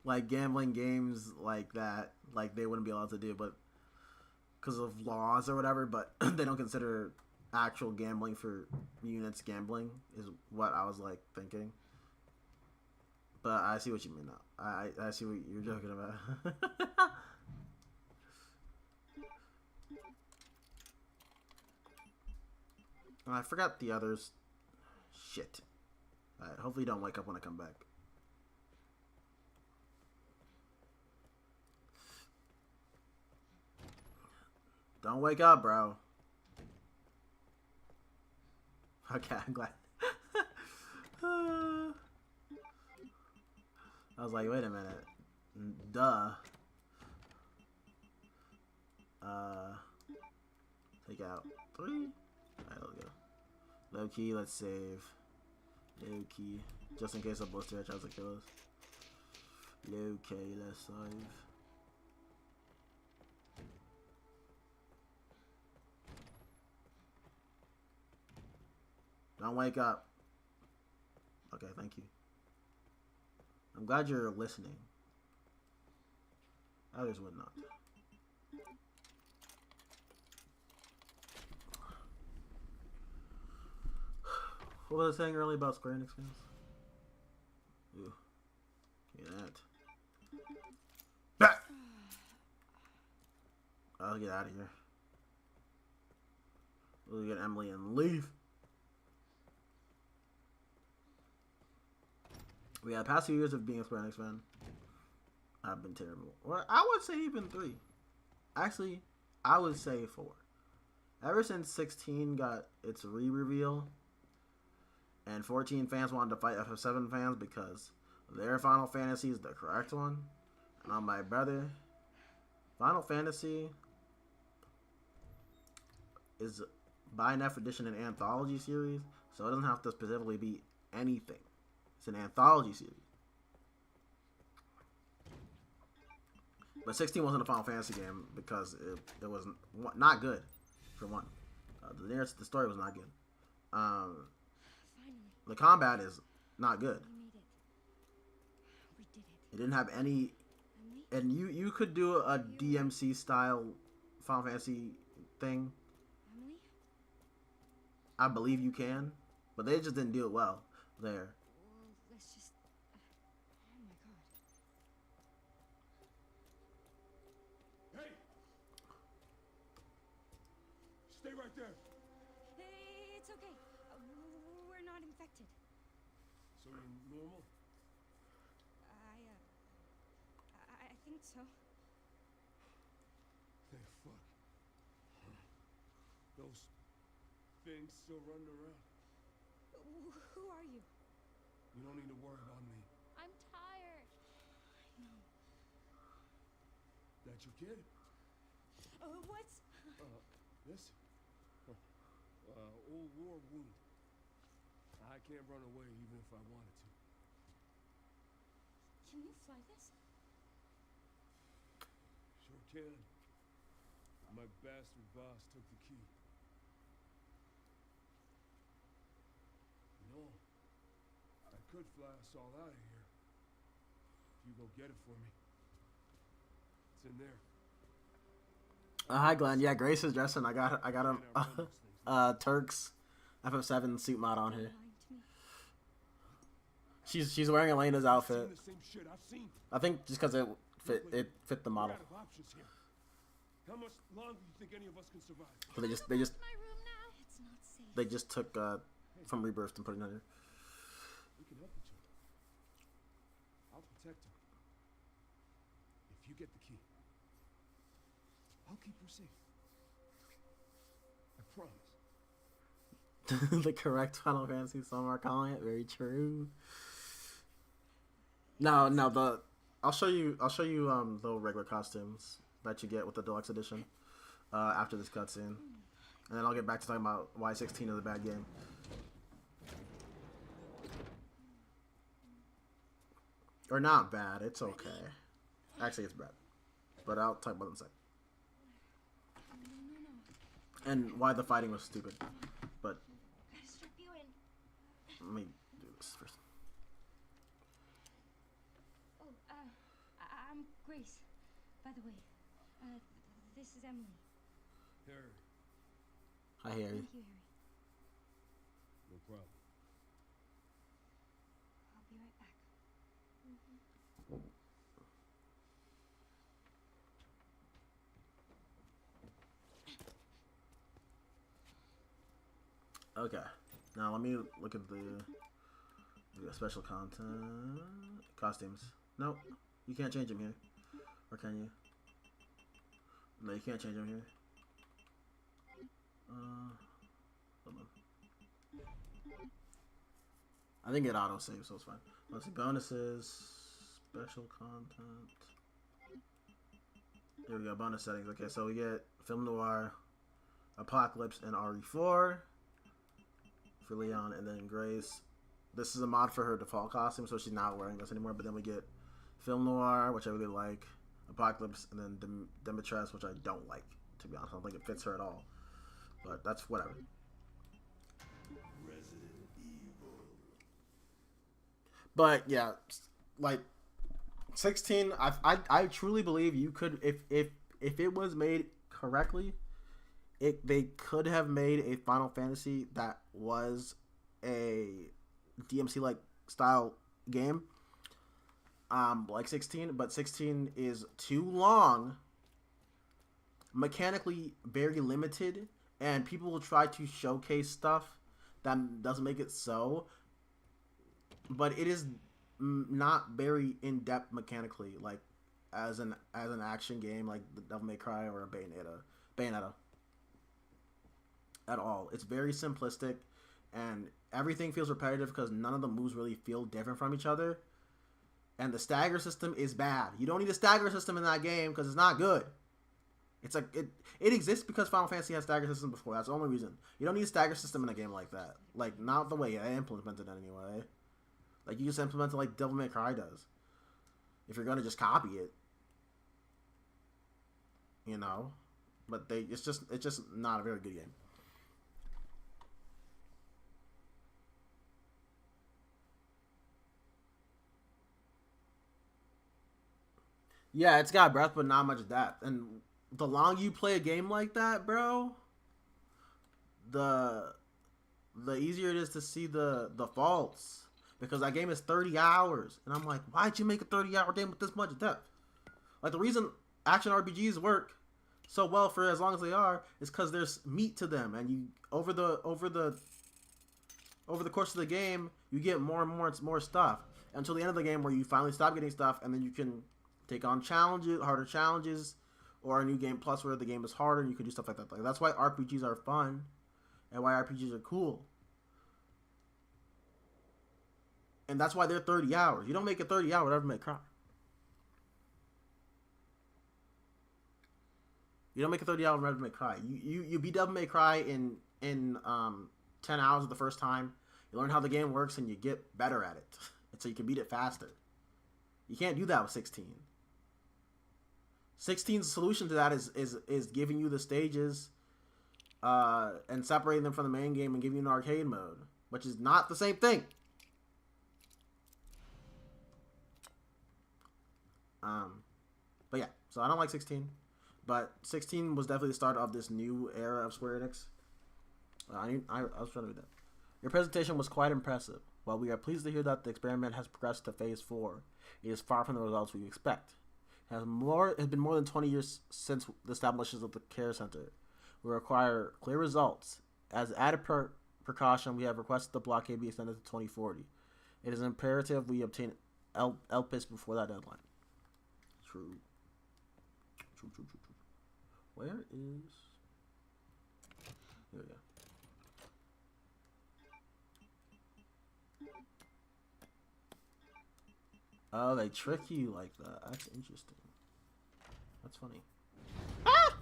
like gambling games like that, like they wouldn't be allowed to do, but because of laws or whatever, but they don't consider actual gambling for units gambling, is what I was like thinking. But I see what you mean now. I see what you're joking about. I forgot the others. Shit. Alright, hopefully you don't wake up when I come back. Don't wake up, bro. Okay, I'm glad. I was like, wait a minute. Duh. Take out 3. Alright, there we go. Low key, let's save. Low key. Just in case a blister tries to kill us. Low key, let's save. Don't wake up. Okay, thank you. I'm glad you're listening. Others would not. What was I saying earlier about Square Enix fans? Ooh. Give me that. Ah! I'll get out of here. We'll get Emily and leave. Yeah, the past few years of being a Square Enix fan have been terrible. Or I would say even 3. Actually, I would say 4. Ever since 16 got its re-reveal, and 14 fans wanted to fight FF7 fans because their Final Fantasy is the correct one. And I'm like, brother, Final Fantasy is by definition an anthology series, so it doesn't have to specifically be anything. It's an anthology series. But 16 wasn't a Final Fantasy game because it was not good, for one. The story was not good. Finally, The combat is not good. we made it. We did it. It didn't have any, Emily? and you could do a DMC style Final Fantasy thing. Emily? I believe you can, but they just didn't do it well there. Well, let's just... oh my god. Hey! Stay right there. Hey, it's okay. We're not infected. So you're normal? I think so. Thank fuck. Those things still running around. Who are you? You don't need to worry about me. I'm tired. That your kid? What's... This? Old war wound. I can't run away even if I wanted to. Can you fly this? Sure can. My bastard boss took the key. You know, I could fly us all out of here. If you go get it for me. It's in there. Hi Glenn, yeah, Grace is dressing. I got a Turks FF7 suit mod on here. Lying to me. She's wearing Elena's outfit. I've seen the same shit I've seen. I think just because it fit the We're model. out of options here. How much longer do you think any of us can survive? But they just My room now. It's not safe. they just took from Rebirth and put it in here. We can help each other. I'll protect her. If you get the key, I'll keep her safe. I promise. The correct Final Fantasy, some are calling it. Very true. No, I'll show you the regular costumes that you get with the deluxe edition after this cutscene, and then I'll get back to talking about why 16 is a bad game. Or not bad. It's okay. Actually, it's bad, but I'll talk about it in a second. No. And why the fighting was stupid. But Gotta strap you in. let me do this first. Oh, I'm Grace, by the way. This is Emily. Harry, Hi, Harry. Thank you, Harry. no problem. I'll be right back. Okay. Now let me look at the special content costumes. Nope, you can't change them here, or can you? No, you can't change them here. Hold on. I think it auto saves, so it's fine. Let's see, bonuses, special content. Here we go, bonus settings. Okay, so we get Film Noir, Apocalypse, and RE4 for Leon, and then Grace. This is a mod for her default costume, so she's not wearing this anymore. But then we get Film Noir, which I really like, Apocalypse, and then Demetress, which I don't like, to be honest. I don't think it fits her at all. But that's whatever. But yeah, like 16, I truly believe you could, if it was made correctly, they could have made a Final Fantasy that was a DMC like style game, like 16. But 16 is too long, mechanically very limited, and people will try to showcase stuff that doesn't make it so. But it is not very in depth mechanically, like as an action game like the Devil May Cry or a Bayonetta. At all. It's very simplistic, and everything feels repetitive because none of the moves really feel different from each other. And the stagger system is bad. You don't need a stagger system in that game because it's not good. It's like it exists because Final Fantasy has stagger system before. That's the only reason. You don't need a stagger system in a game like that. Like, not the way I implemented it anyway. Like, you just implement it like Devil May Cry does. If you're gonna just copy it. you know, but it's just not a very good game. Yeah, it's got breadth, but not much depth. And the longer you play a game like that, bro, the easier it is to see the faults. Because that game is 30 hours. And I'm like, why'd you make a 30-hour game with this much depth? Like, the reason action RPGs work so well for as long as they are is because there's meat to them. And you over the course of the game, you get more and more stuff. Until the end of the game where you finally stop getting stuff, and then you can take on harder challenges, or a new game plus where the game is harder and you can do stuff like that. Like, that's why RPGs are fun and why RPGs are cool. And that's why they're 30 hours. You don't make a 30-hour Devil May Cry. You don't make a 30-hour Devil May Cry. You beat Devil May Cry in 10 hours the first time. You learn how the game works and you get better at it. And so you can beat it faster. You can't do that with 16. 16's solution to that is giving you the stages and separating them from the main game and giving you an arcade mode, which is not the same thing. But yeah, so I don't like 16, but 16 was definitely the start of this new era of Square Enix. I was trying to read that. Your presentation was quite impressive. While we are pleased to hear that the experiment has progressed to phase 4, it is far from the results we expect. It has been more than 20 years since the establishment of the care center. We require clear results. As added precaution, we have requested the blockade be extended to 2040. It is imperative we obtain LPIS before that deadline. True. Where is... Here we go. Oh, they trick you like that. That's interesting. That's funny. Ah!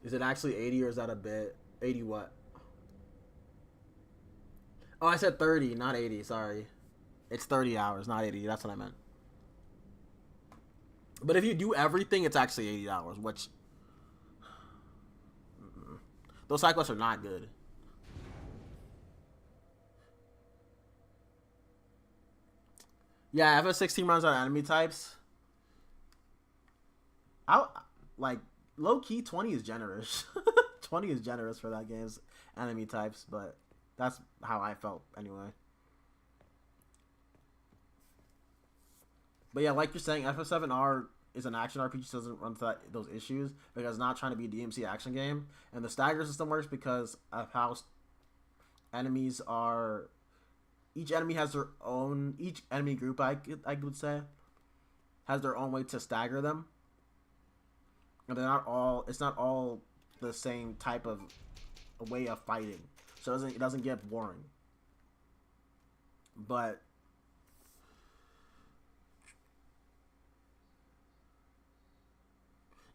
Is it actually 80 or is that a bit? 80 what? Oh, I said 30, not 80. Sorry. It's 30 hours, not 80. That's what I meant. But if you do everything, it's actually 80 hours, which... Those side quests are not good. Yeah, FF16 runs on enemy types. Like, low-key, 20 is generous. 20 is generous for that game's enemy types, but that's how I felt anyway. But yeah, like you're saying, FF7R is an action RPG, so doesn't run into those issues because it's not trying to be a DMC action game. And the stagger system works because of how enemies are... Each enemy has their own... Each enemy group, I would say, has their own way to stagger them. And they're not all... It's not all the same type of way of fighting. So it doesn't get boring. But...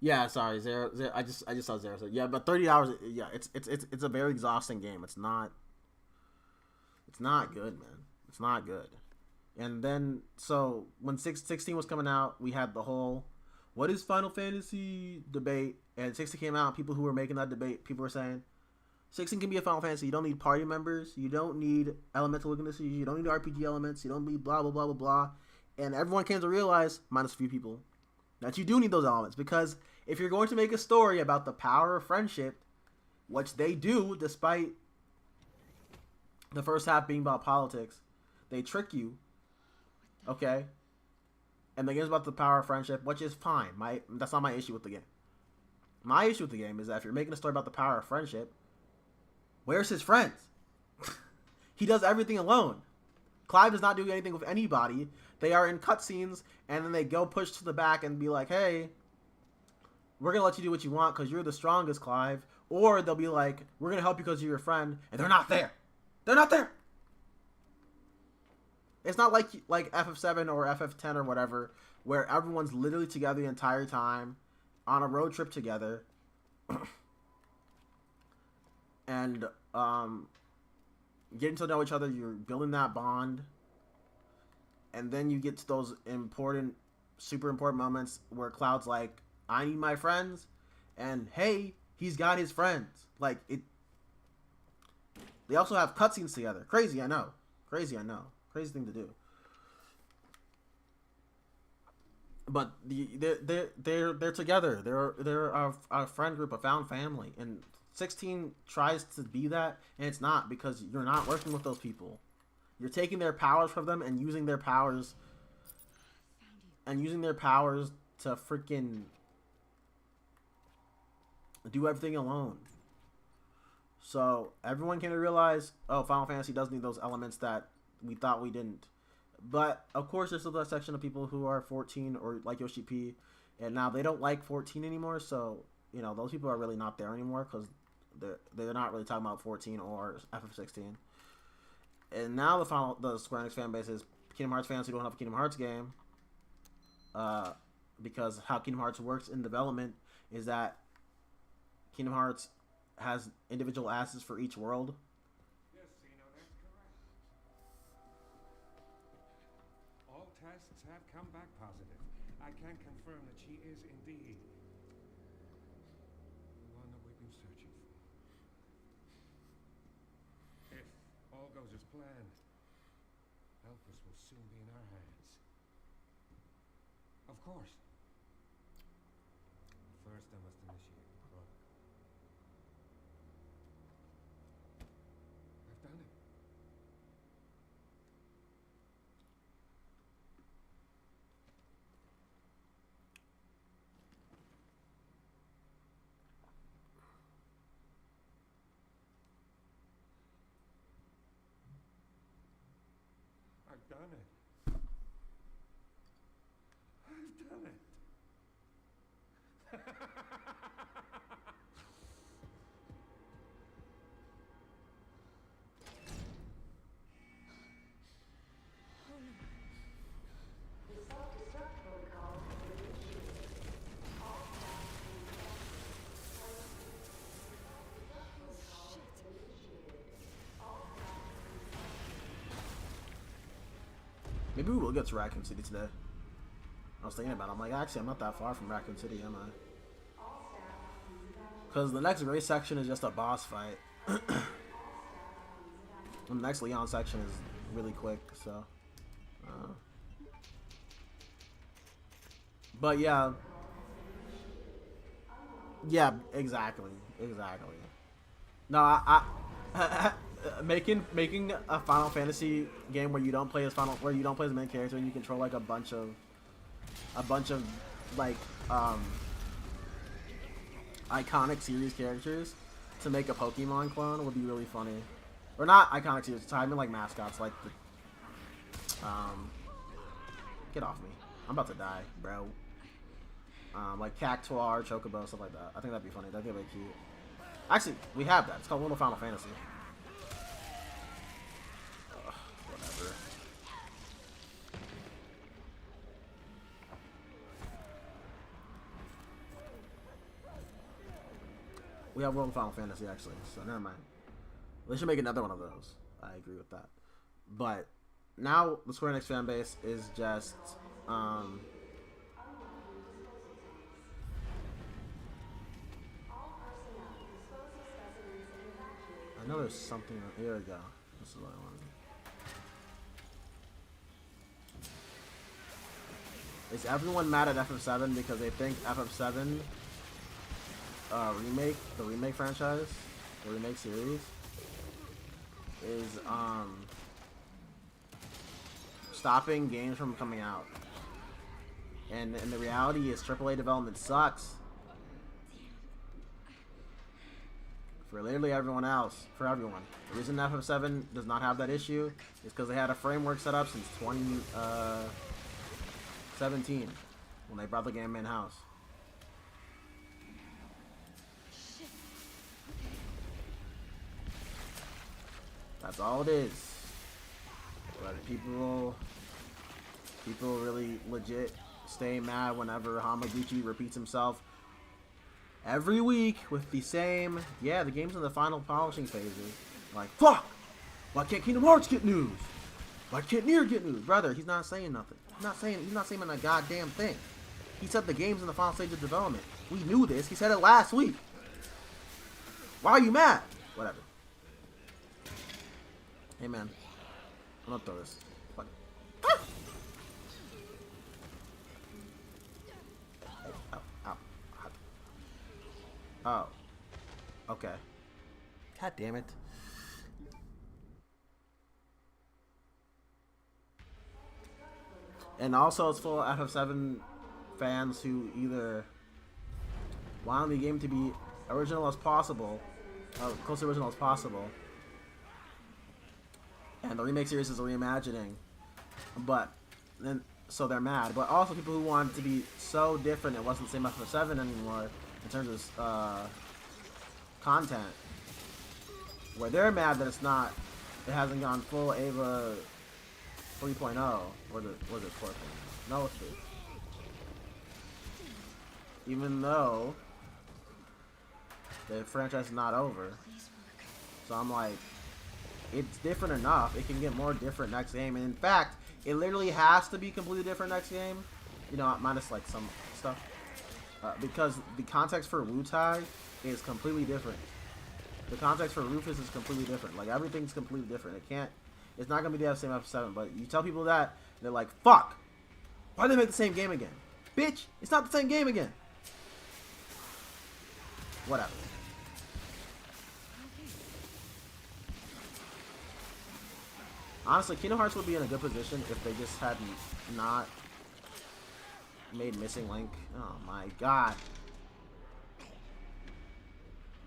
Yeah, sorry, zero. I just saw zero. So yeah, but 30 hours. Yeah, it's a very exhausting game. It's not good, man. It's not good. And then so when 16 was coming out, we had the whole what is Final Fantasy debate, and 16 came out. People who were making that debate, people were saying 16 can be a Final Fantasy. You don't need party members. You don't need elemental weaknesses. You don't need RPG elements. You don't need blah blah blah blah blah. And everyone came to realize, minus a few people, that you do need those elements because if you're going to make a story about the power of friendship, which they do, despite the first half being about politics, they trick you, okay? And the game's about the power of friendship, which is fine. That's not my issue with the game. My issue with the game is that if you're making a story about the power of friendship, where's his friends? He does everything alone. Clive does not do anything with anybody. They are in cutscenes, and then they go push to the back and be like, hey, we're going to let you do what you want because you're the strongest, Clive. Or they'll be like, we're going to help you because you're your friend. And they're not there. They're not there. It's not like FF7 or FF10 or whatever, where everyone's literally together the entire time on a road trip together. And getting to know each other, you're building that bond. And then you get to those important, super important moments where Cloud's like, I need my friends, and hey, he's got his friends. Like, it. They also have cutscenes together. Crazy, I know. Crazy, I know. Crazy thing to do. But they're together. They're a friend group, a found family, and 16 tries to be that, and it's not, because you're not working with those people. You're taking their powers from them and using their powers to freaking do everything alone. So everyone came to realize, oh, Final Fantasy does need those elements that we thought we didn't. But of course, there's still that section of people who are 14 or like Yoshi P, and now they don't like 14 anymore. So you know, those people are really not there anymore, because they're not really talking about 14 or FF16. And now the Square Enix fan base is Kingdom Hearts fans who don't have a Kingdom Hearts game, because how Kingdom Hearts works in development is that Kingdom Hearts has individual assets for each world. Yes, Zeno, that's correct. All tests have come back positive. I can confirm that she is indeed the one that we've been searching for. If all goes as planned, Elpis will soon be in our hands. Of course. First, I must initiate the protocol. I've done it. I've done it. I've done it. Maybe we will get to Raccoon City today. I was thinking about it. I'm like, actually, I'm not that far from Raccoon City, am I? Because the next race section is just a boss fight. The next Leon section is really quick, so. But yeah. Yeah, exactly. Exactly. No, I making a Final Fantasy game where you don't play as the main character and you control like a bunch of like iconic series characters to make a Pokemon clone would be really funny. Or not iconic series, I mean like mascots, like the get off me. I'm about to die, bro. Like Cactuar, Chocobo, stuff like that. I think that'd be funny. That'd be really cute. Actually, we have that. It's called Little Final Fantasy. Ugh, whatever. We have World of Final Fantasy, actually, so never mind. They should make another one of those. I agree with that. But now the Square Enix fan base is just I know there's something. Here we go. This is what I wanted. Is everyone mad at FF7 because they think FF7 the remake franchise, the remake series, is stopping games from coming out? And the reality is AAA development sucks. For literally everyone else, for everyone. The reason FF7 does not have that issue is because they had a framework set up since 2017 when they brought the game in-house. That's all it is. But people really legit stay mad whenever Hamaguchi repeats himself every week with the same, yeah, the game's in the final polishing phases. Like, fuck! Why can't Kingdom Hearts get news? Why can't Nier get news? Brother, he's not saying nothing. He's not saying a goddamn thing. He said the game's in the final stage of development. We knew this. He said it last week. Why are you mad? Whatever. Hey, man. I'm gonna throw this. Fuck. Ah! Hey, ow, ow. Oh. Okay. God damn it. And also, it's full of FF7 fans who either want the game to be original as possible, close to original as possible, and the remake series is a reimagining, but then so they're mad. But also people who want it to be so different it wasn't the same FF7 anymore in terms of content, where they're mad that it's not, it hasn't gone full Ava 3.0 or was it 4.0? No, it's 3. Even though the franchise is not over, so I'm like, it's different enough. It can get more different next game, and in fact, it literally has to be completely different next game. You know, minus like some stuff, because the context for Wutai is completely different. The context for Rufus is completely different. Like everything's completely different. It's not gonna be the same FF7. But you tell people that, they're like, "Fuck! Why did they make the same game again, bitch? It's not the same game again." Whatever. Honestly, Kingdom Hearts would be in a good position if they just hadn't not made Missing Link. Oh my god.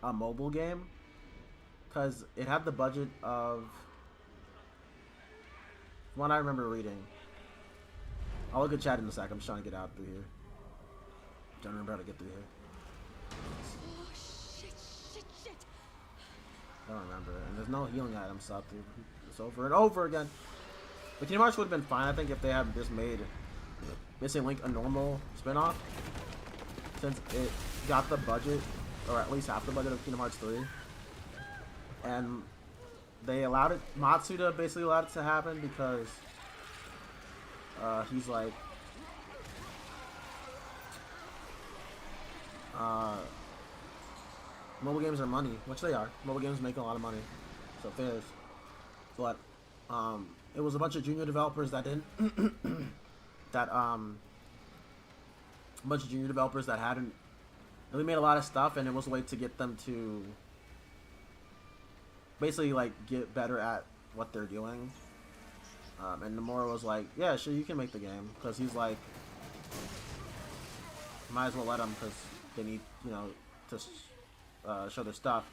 A mobile game? Because it had the budget of what I remember reading. I'll look at chat in a sec. I'm just trying to get out through here. Don't remember how to get through here. Oh, shit. I don't remember. And there's no healing items out there. It's over and over again. But Kingdom Hearts would have been fine, I think, if they had just made Missing Link a normal spin-off. Since it got the budget, or at least half the budget of Kingdom Hearts 3. And they allowed it, Matsuda basically allowed it to happen because he's like, mobile games are money, which they are. Mobile games make a lot of money, so it is. But it was a bunch of junior developers that didn't a bunch of junior developers that hadn't really made a lot of stuff, and it was a way to get them to basically like get better at what they're doing. And Nomura was like, yeah, sure, you can make the game, because he's like, might as well let them, because they need, you know, to show their stuff.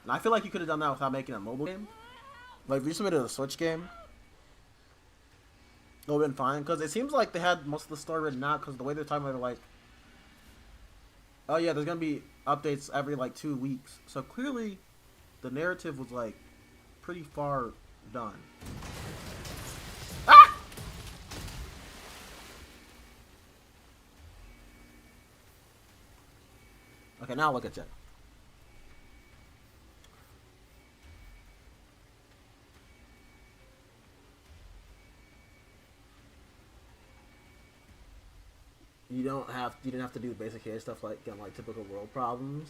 And I feel like you could have done that without making a mobile game. Like, if you submitted a Switch game, it would have been fine, because it seems like they had most of the story written out, because the way they're talking about it, like, oh yeah, there's going to be updates every, like, 2 weeks. So clearly, the narrative was, like, pretty far done. Ah! Okay, now look at you. You didn't have to do basic AI stuff like typical world problems.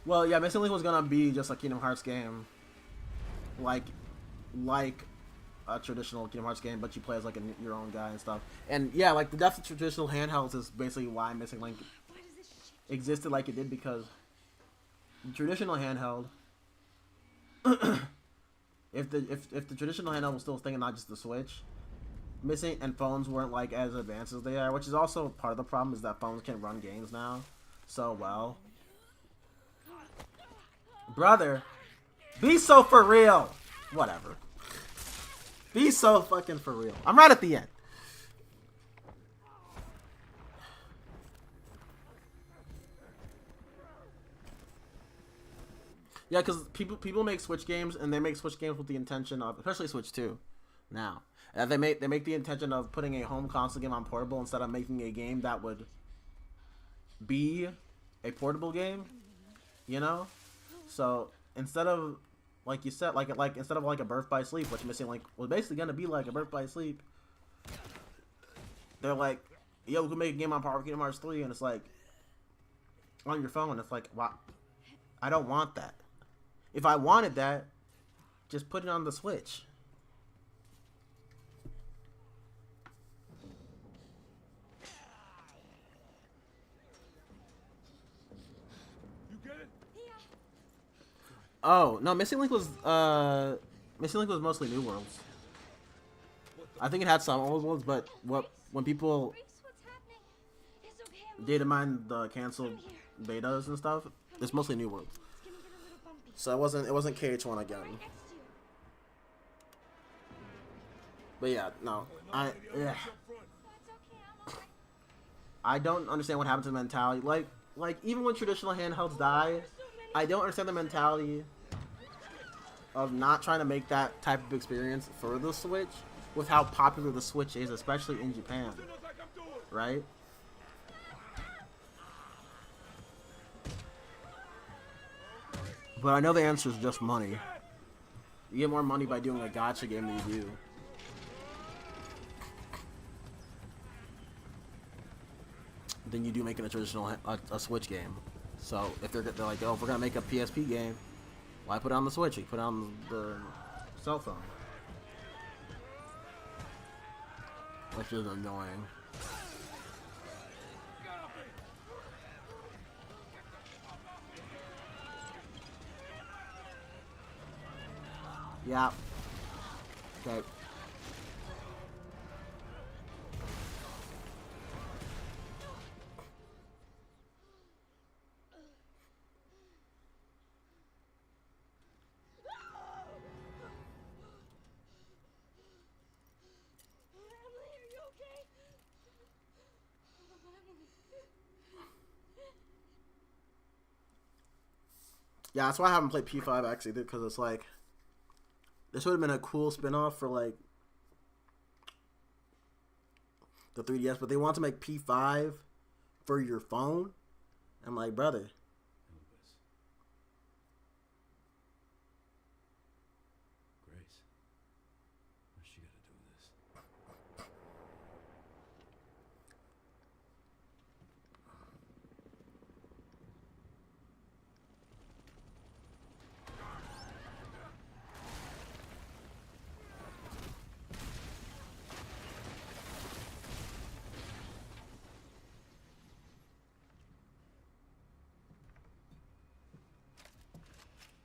Well, yeah, Missing Link was gonna be just a Kingdom Hearts game, like a traditional Kingdom Hearts game, but you play as like your own guy and stuff. And yeah, like the depth of traditional handhelds is basically why Missing Link existed like it did, because the traditional handheld, if the traditional handheld was still a thing and not just the Switch, Missing and phones weren't like as advanced as they are, which is also part of the problem, is that phones can run games now so well. Brother, be so for real. Whatever. Be so fucking for real. I'm right at the end. Yeah, because people make Switch games, and they make Switch games with the intention of, especially Switch 2 now, they make the intention of putting a home console game on portable instead of making a game that would be a portable game, you know? So instead of like you said, like instead of like a Birth by Sleep, which Missing Link was basically gonna be like a Birth by Sleep. They're like, yo, we can make a game on Power Kingdom Hearts 3, and it's like on your phone. It's like, wow, I don't want that. If I wanted that, just put it on the Switch. You get it? Oh no, Missing Link was mostly New Worlds. I think it had some old ones, but when people Grace, what's happening? It's okay. data mine the canceled betas and stuff, it's mostly New Worlds. It's gonna get a little bumpy. So it wasn't KH1 again. Right next to you. But yeah, no, That's okay. I'm alright. I don't understand what happened to the mentality. Like even when traditional handhelds die, I don't understand the mentality of not trying to make that type of experience for the Switch with how popular the Switch is, especially in Japan, right? But I know the answer is just money. You get more money by doing a gacha game than you do. Than you do making a traditional a Switch game. So if they're like, oh, if we're gonna make a PSP game, why put it on the Switch? You put it on the cell phone, which is annoying. Yeah. Okay. Emily, are you okay? Yeah, that's why I haven't played P5X either, because it's like, this would have been a cool spin-off for like the 3DS, but they want to make P5 for your phone. I'm like, brother. Elvis. Grace. What's she got to do with this?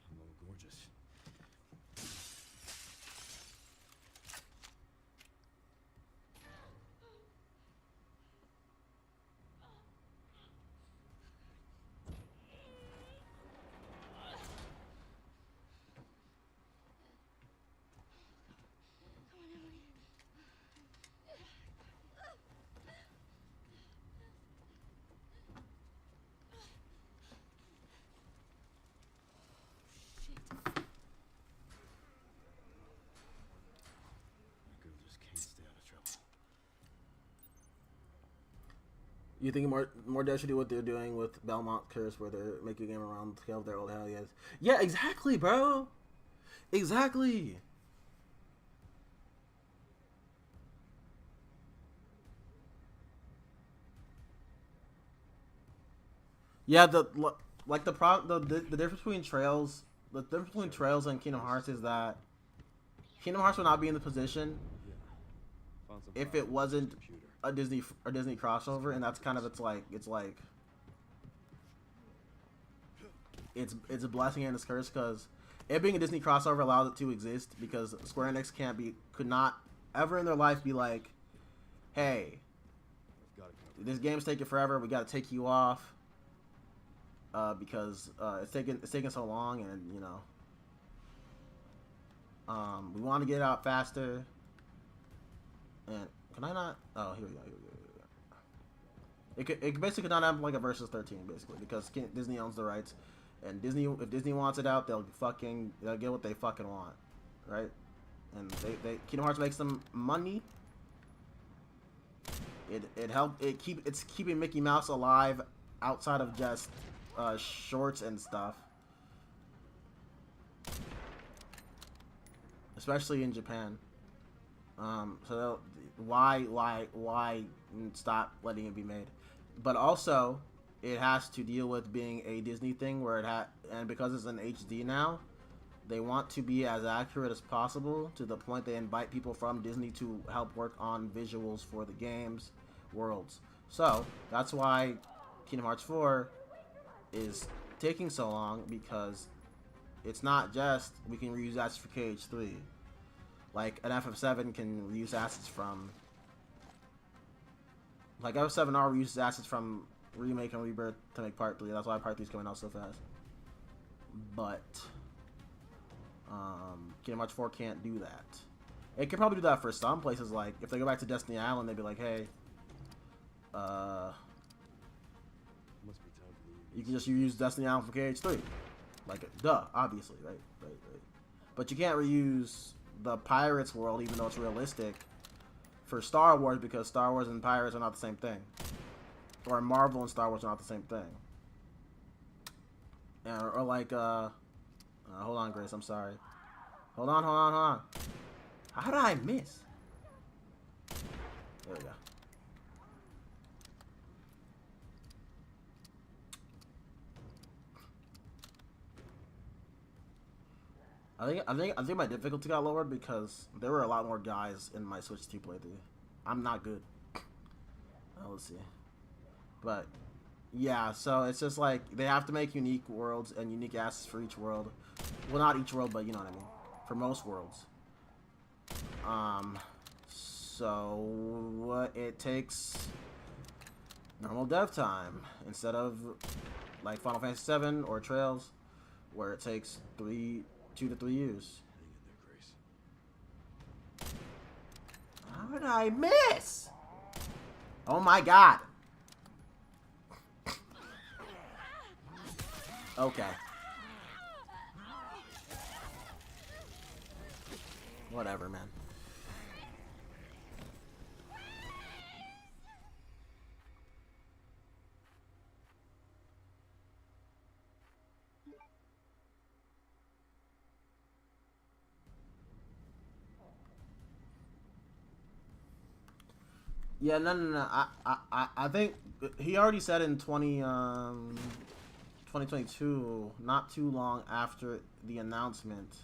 Hello, gorgeous. Come on, Emily. My girl just can't stay out of trouble. You think more devs should do what they're doing with Belmont Curse, where they're making a game around the scale of their old hell yes. Yeah, exactly, bro. Exactly. Yeah, the difference between Trails and Kingdom Hearts is that Kingdom Hearts would not be in the position Found some if files it on wasn't the computer. a Disney crossover, and that's kind of it's a blessing and a curse, because it being a Disney crossover allows it to exist, because Square Enix could not ever in their life be like, hey, I've got it covered. this game's taking forever, we got to take you off, because it's taking so long, and you know, we want to get it out faster. And can I not? Oh, here we go. It basically could not have like a versus 13, basically, because Disney owns the rights, and if Disney wants it out, they'll get what they fucking want, right? And Kingdom Hearts makes them money. It's keeping Mickey Mouse alive outside of just shorts and stuff. especially in Japan. So why stop letting it be made? But also, it has to deal with being a Disney thing where and because it's in HD now, they want to be as accurate as possible to the point they invite people from Disney to help work on visuals for the games, worlds. So that's why Kingdom Hearts 4 is taking so long, because it's not just we can reuse assets for KH3. Like an FF7 can reuse assets from, like FF7R reuses assets from Remake and Rebirth to make Part 3. That's why Part 3 is coming out so fast. But Kingdom Hearts 4 can't do that. It can probably do that for some places, like if they go back to Destiny Island, they'd be like, hey, Must be time for the you can just reuse Destiny Island for KH3. Like, duh, obviously, right? But you can't reuse the Pirates world, even though it's realistic, for Star Wars, because Star Wars and Pirates are not the same thing. Or Marvel and Star Wars are not the same thing. Or like, hold on, Grace, I'm sorry. Hold on. How did I miss? There we go. I think my difficulty got lowered because there were a lot more guys in my Switch 2 playthrough. I'm not good. Let's see. But yeah, so it's just like they have to make unique worlds and unique assets for each world. Well, not each world, but you know what I mean. For most worlds. So it takes normal dev time instead of like Final Fantasy VII or Trails, where it takes 2 to 3 years. Hang in there, Grace. How did I miss? Oh my god. Okay. Whatever, man. Yeah, no. I think he already said in 2022, not too long after the announcement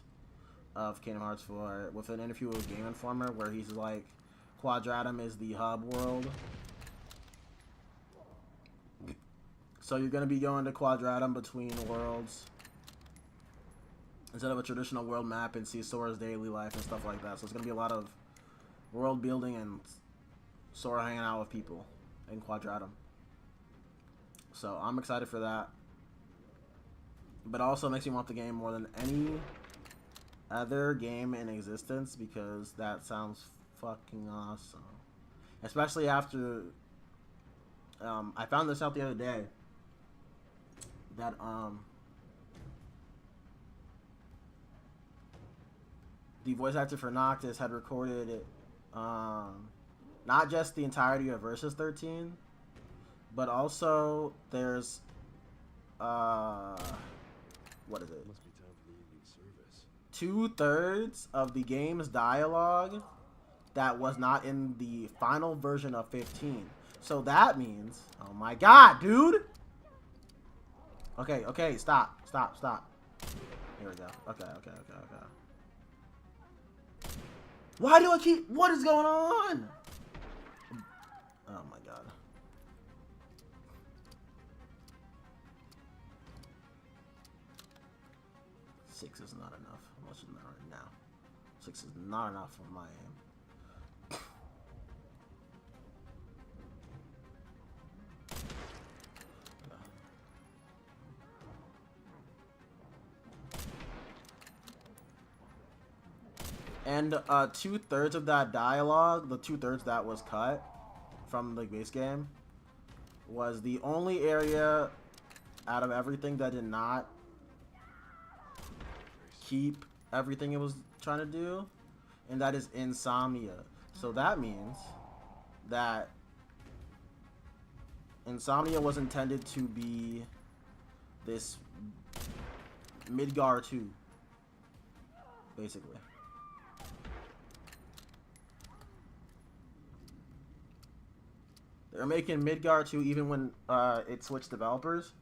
of Kingdom Hearts 4, with an interview with Game Informer, where he's like, Quadratum is the hub world. So you're going to be going to Quadratum between worlds instead of a traditional world map, and see Sora's daily life and stuff like that. So it's going to be a lot of world building and Sora hanging out with people in Quadratum. So I'm excited for that. But also makes me want the game more than any other game in existence, because that sounds fucking awesome. Especially after I found this out the other day, that the voice actor for Noctis had recorded not just the entirety of Versus 13, but also there's what is it? Must be time for the evening service. 2/3 of the game's dialogue that was not in the final version of 15. So that means, oh my god, dude! Okay, stop. Here we go. Okay. Why do I keep... What is going on? Oh my god. Six is not enough. I'm watching that right now. 6 is not enough for my aim. And 2/3 of that dialogue, the 2/3 that was cut from the base game, was the only area out of everything that did not keep everything it was trying to do, and that is Insomnia. So that means that Insomnia was intended to be this Midgar 2, basically. They're making Midgar 2 even when it switched developers.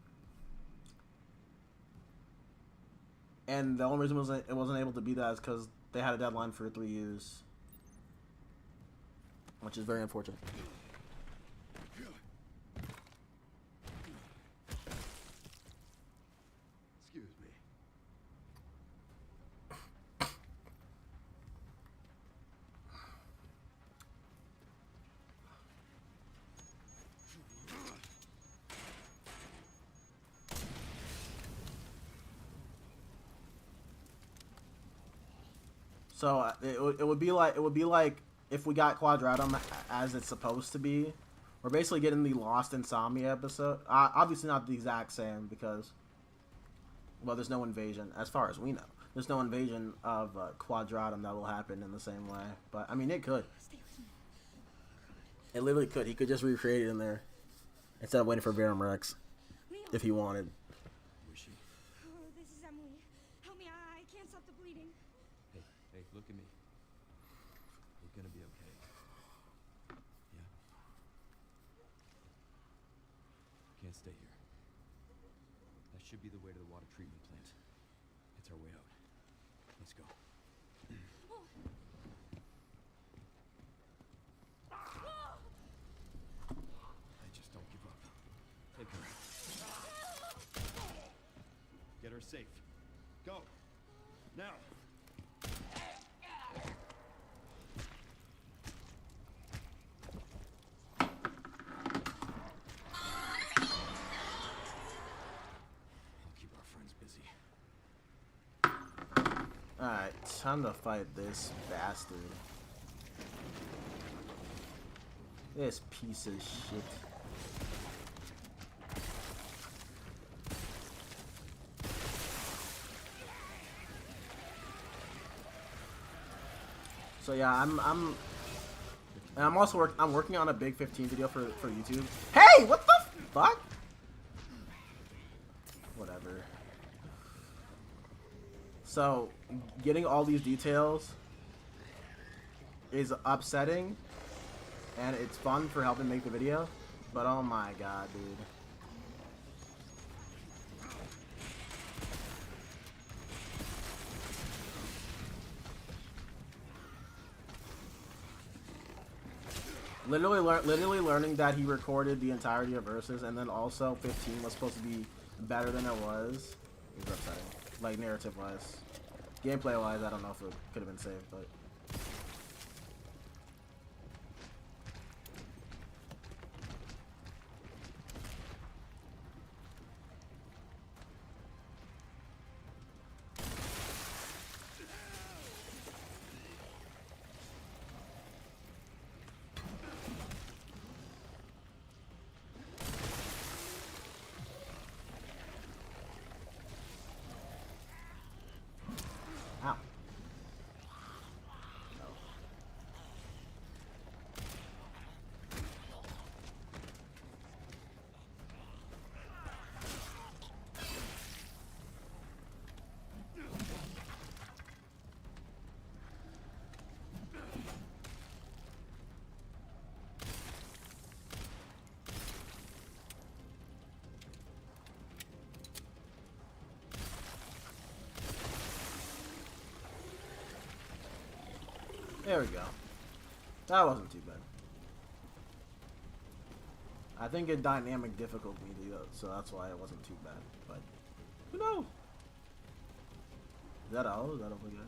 And the only reason it wasn't able to be that is because they had a deadline for 3 years. Which is very unfortunate. Excuse me. So it would be like if we got Quadratum as it's supposed to be. We're basically getting the Lost Insomnia episode. Obviously not the exact same because, well, there's no invasion as far as we know. There's no invasion of Quadratum that will happen in the same way. But I mean, it could. Stay with me. It literally could. He could just recreate it in there instead of waiting for Verum Rex Leon. if he wanted. Who is she? Oh, this is Emily. Help me. I can't stop the bleeding. Hey, look at me. We're gonna be okay. Yeah? Can't stay here. That should be the way to the water treatment plant. It's our way out. Let's go. I just don't give up. Take her. Get her safe. Go. Now. I'll keep our friends busy. Alright, time to fight this bastard. This piece of shit. So yeah, I'm also I'm working on a big 15 video for YouTube. Hey, what the fuck? Whatever. So, getting all these details is upsetting, and it's fun for helping make the video, but oh my god, dude. Literally learning that he recorded the entirety of Versus, and then also 15 was supposed to be better than it was is upsetting. Like, narrative-wise. Gameplay-wise, I don't know if it could have been saved, but... Ow. There we go. That wasn't too bad. I think it dynamic difficult media, so that's why it wasn't too bad. But who knows? Is that all? Is that all we got?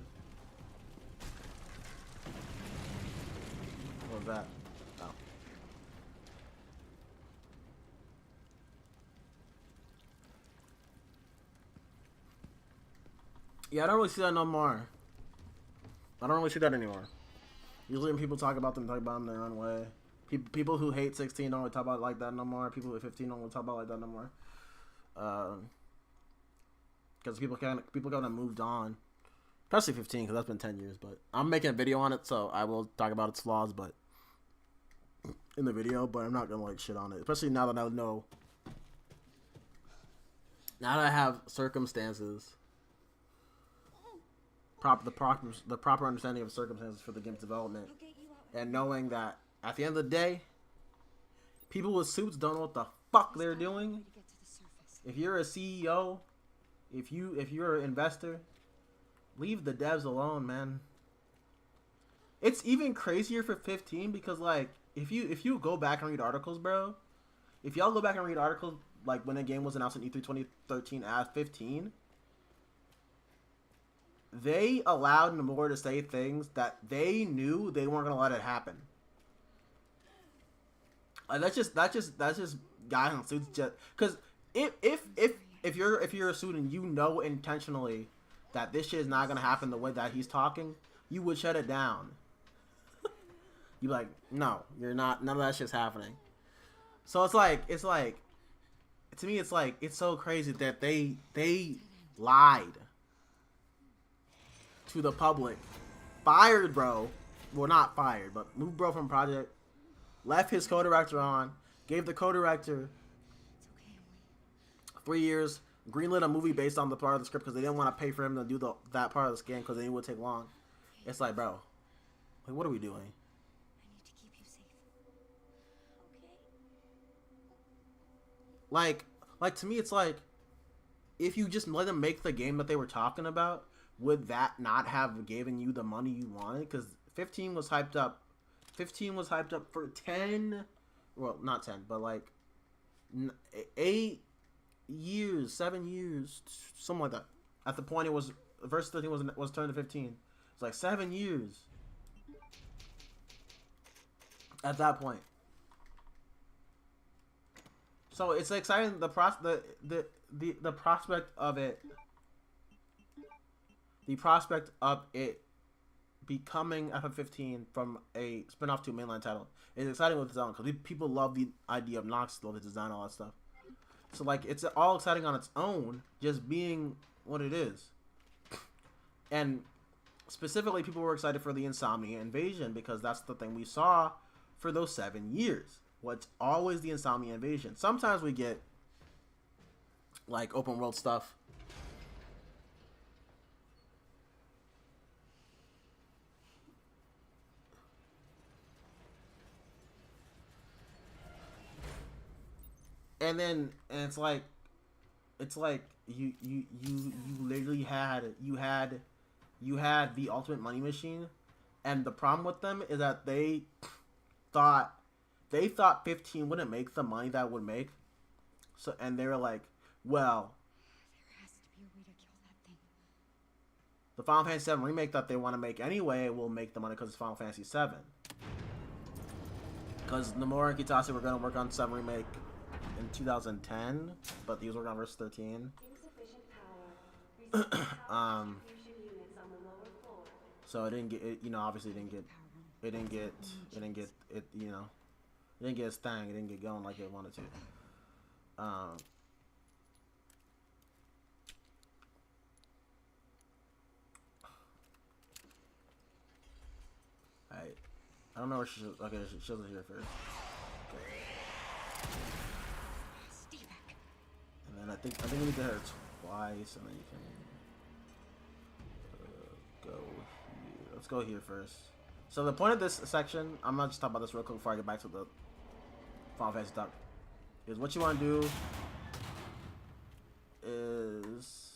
What was that? Oh. Yeah, I don't really see that no more. I don't really see that anymore. Usually when people talk about them their own way. People who hate 16 don't really talk about it like that no more. People who hate 15 don't really talk about it like that no more. Because people kind of moved on. Especially 15, because that's been 10 years. But I'm making a video on it, so I will talk about its flaws, but in the video. But I'm not gonna like shit on it, especially now that I know. Now that I have circumstances. The proper understanding of circumstances for the game's development, and knowing that at the end of the day, People with suits don't know what the fuck they're There's gotta be a doing. way to get to the surface. If you're a CEO, if you're an investor, leave the devs alone, man. It's even crazier for 15 because like if you go back and read articles, bro, if y'all go back and read articles like when the game was announced in E3 2013 as 15, they allowed Nomura to say things that they knew they weren't gonna let it happen. Like that's just guys in suits just because if you're a student, you know intentionally that this shit is not gonna happen the way that he's talking, you would shut it down. You be like, no, you're not. None of that shit's happening. So it's like to me, it's like it's so crazy that they lied to the public, fired bro, well not fired, but moved bro from project, left his co-director on, gave the co-director 3 years, greenlit a movie based on the part of the script because they didn't want to pay for him to do that part of the scan because they knew it would take long. It's like, bro, like what are we doing? I need to keep you safe. Okay. Like to me, it's like if you just let them make the game that they were talking about, would that not have given you the money you wanted? Because 15 was hyped up. 15 was hyped up for 10, well, not 10, but like 8 years, 7 years, something like that. At the point it was verse 13 was turned to 15. It's like 7 years. At that point. So it's exciting the prospect of it. The prospect of it becoming FF15 from a spin-off to a mainline title is exciting with its own because people love the idea of Nox, love the design, all that stuff. So like it's all exciting on its own, just being what it is. And specifically, people were excited for the Insomnia invasion because that's the thing we saw for those 7 years. What's always the Insomnia invasion. Sometimes we get like open world stuff. And it's like you literally had the ultimate money machine, and the problem with them is that they thought 15 wouldn't make the money that it would make. So and they were like, well, There has to be a way to kill that thing. the Final Fantasy VII remake that they want to make anyway will make the money because it's Final Fantasy VII. Because Nomura and Kitase were going to work on 7 remake in 2010, but he was working on verse 13. So it didn't get it, obviously it didn't get its thing, it didn't get going like it wanted to. Alright. I don't know where she should, okay, she'll here first. Okay. Stay back. And then I think we need to hit her twice, and then you can go here. Let's go here first. So the point of this section, I'm gonna just talk about this real quick before I get back to the Final Fantasy talk. Is what you want to do is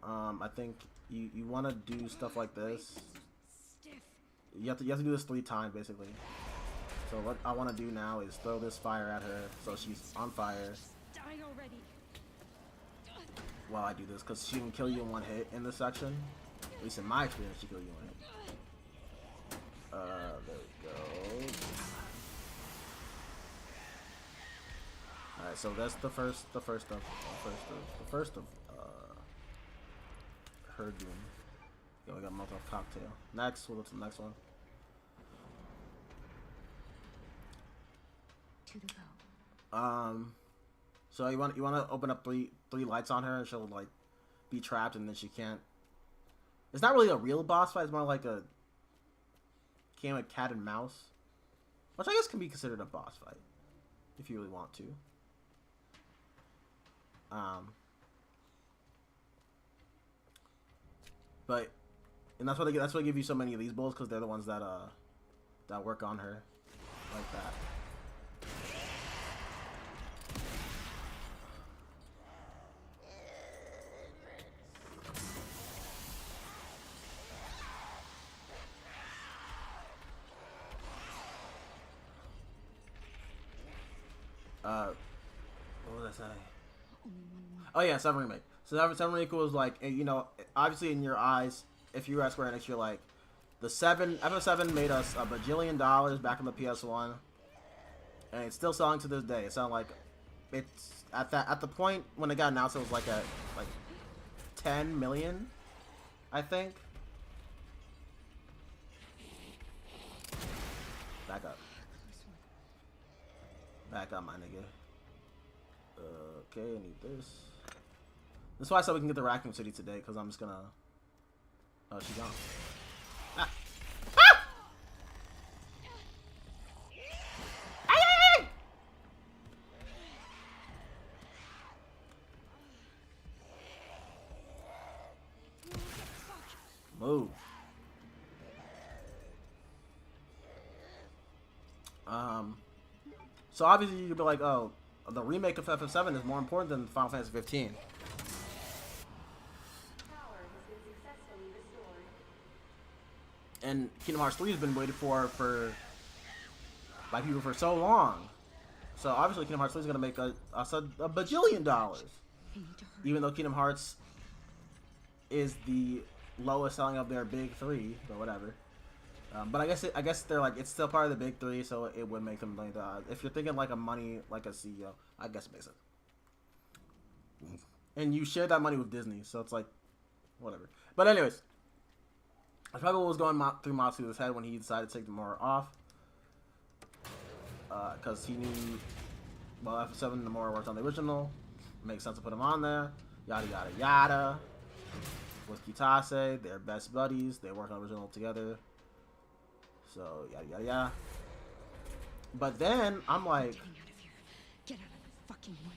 I think you want to do stuff like this. Stiff. You have to do this 3 times basically. So what I want to do now is throw this fire at her so she's on fire Die already. while I do this, because she can kill you in 1 hit in this section. At least in my experience, she can kill you in 1 hit. There we go. Alright, so that's the first of her doom. Okay, we got Molotov cocktail. Next, we'll go to the next one. 2 to go. So you want to open up three lights on her, and she'll like be trapped, and then she can't. It's not really a real boss fight. It's more like a game of cat and mouse, which I guess can be considered a boss fight if you really want to. And that's why they give you so many of these bulls, because they're the ones that work on her. like that. What was I saying? Oh yeah, Seven Remake. So Seven Remake was like, you know, obviously in your eyes, if you were at Square Enix, you're like, the FF7 made us a bajillion dollars back on the PS1, and it's still selling to this day. It sounded like it's at the point when it got announced, it was like at like 10 million, I think. Back up. Back up, my nigga. Okay, I need this. That's why I said we can get the Requiem City today, because I'm just gonna... Oh, she gone. Ah. Ah! Move. So obviously you could be like, oh, the remake of FF7 is more important than Final Fantasy 15. Power has been successfully restored. And Kingdom Hearts 3 has been waited for by people for so long. So obviously Kingdom Hearts 3 is going to make a bajillion dollars. Even though Kingdom Hearts is the lowest selling of their big three, but whatever. But I guess they're like, it's still part of the big three, so it would make them $1 million. If you're thinking like a money, like a CEO, I guess it makes sense. And you share that money with Disney, so it's like, whatever. But anyways, that's probably what was going through Matsuda's head when he decided to take the Nomura off. Because he knew, well, FF7 Nomura worked on the original. Makes sense to put him on there. Yada, yada, yada. With Kitase, they're best buddies. They work on the original together. So, yada, yada, yada. But then, I'm like... Get out of my fucking way.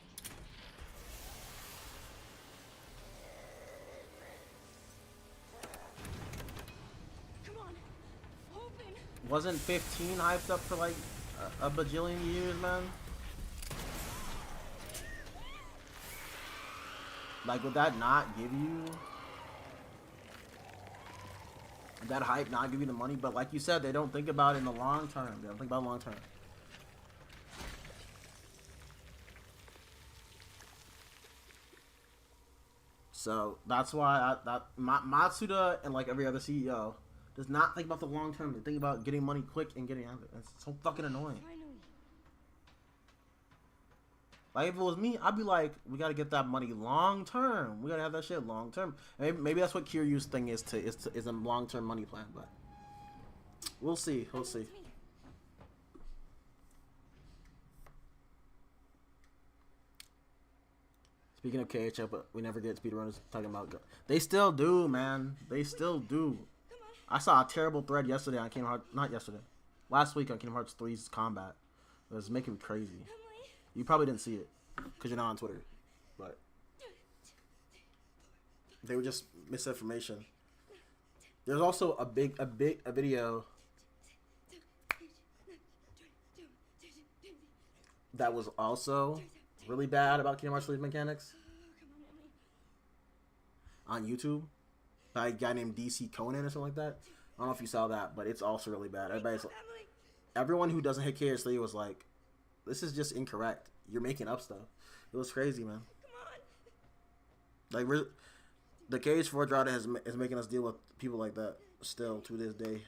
Come on. Open. Wasn't 15 hyped up for like a bajillion years, man? Like, would that not give you... that hype not give you the money? But like you said, they don't think about it in the long term. They don't think about long term. So that's why Matsuda and like every other CEO does not think about the long term. They think about getting money quick and getting out of it. It's so fucking annoying. Finally. Like if it was me, I'd be like, we gotta get that money long term. We gotta have that shit long term. Maybe that's what Kiryu's thing is a long term money plan. But we'll see. We'll see. Speaking of KHL, but we never get speedrunners talking about. They still do, man. They still do. I saw a terrible thread yesterday on Kingdom Hearts. Not yesterday. Last week on Kingdom Hearts 3's combat. It was making me crazy. You probably didn't see it because you're not on Twitter, but they were just misinformation. There's also a video that was also really bad about Kingdom Hearts 3's mechanics on YouTube by a guy named DC Conan or something like that. I don't know if you saw that, but it's also really bad. Everyone who doesn't hit KH3 was like, this is just incorrect. You're making up stuff. It was crazy, man. Like, the KH4 drought is making us deal with people like that still to this day.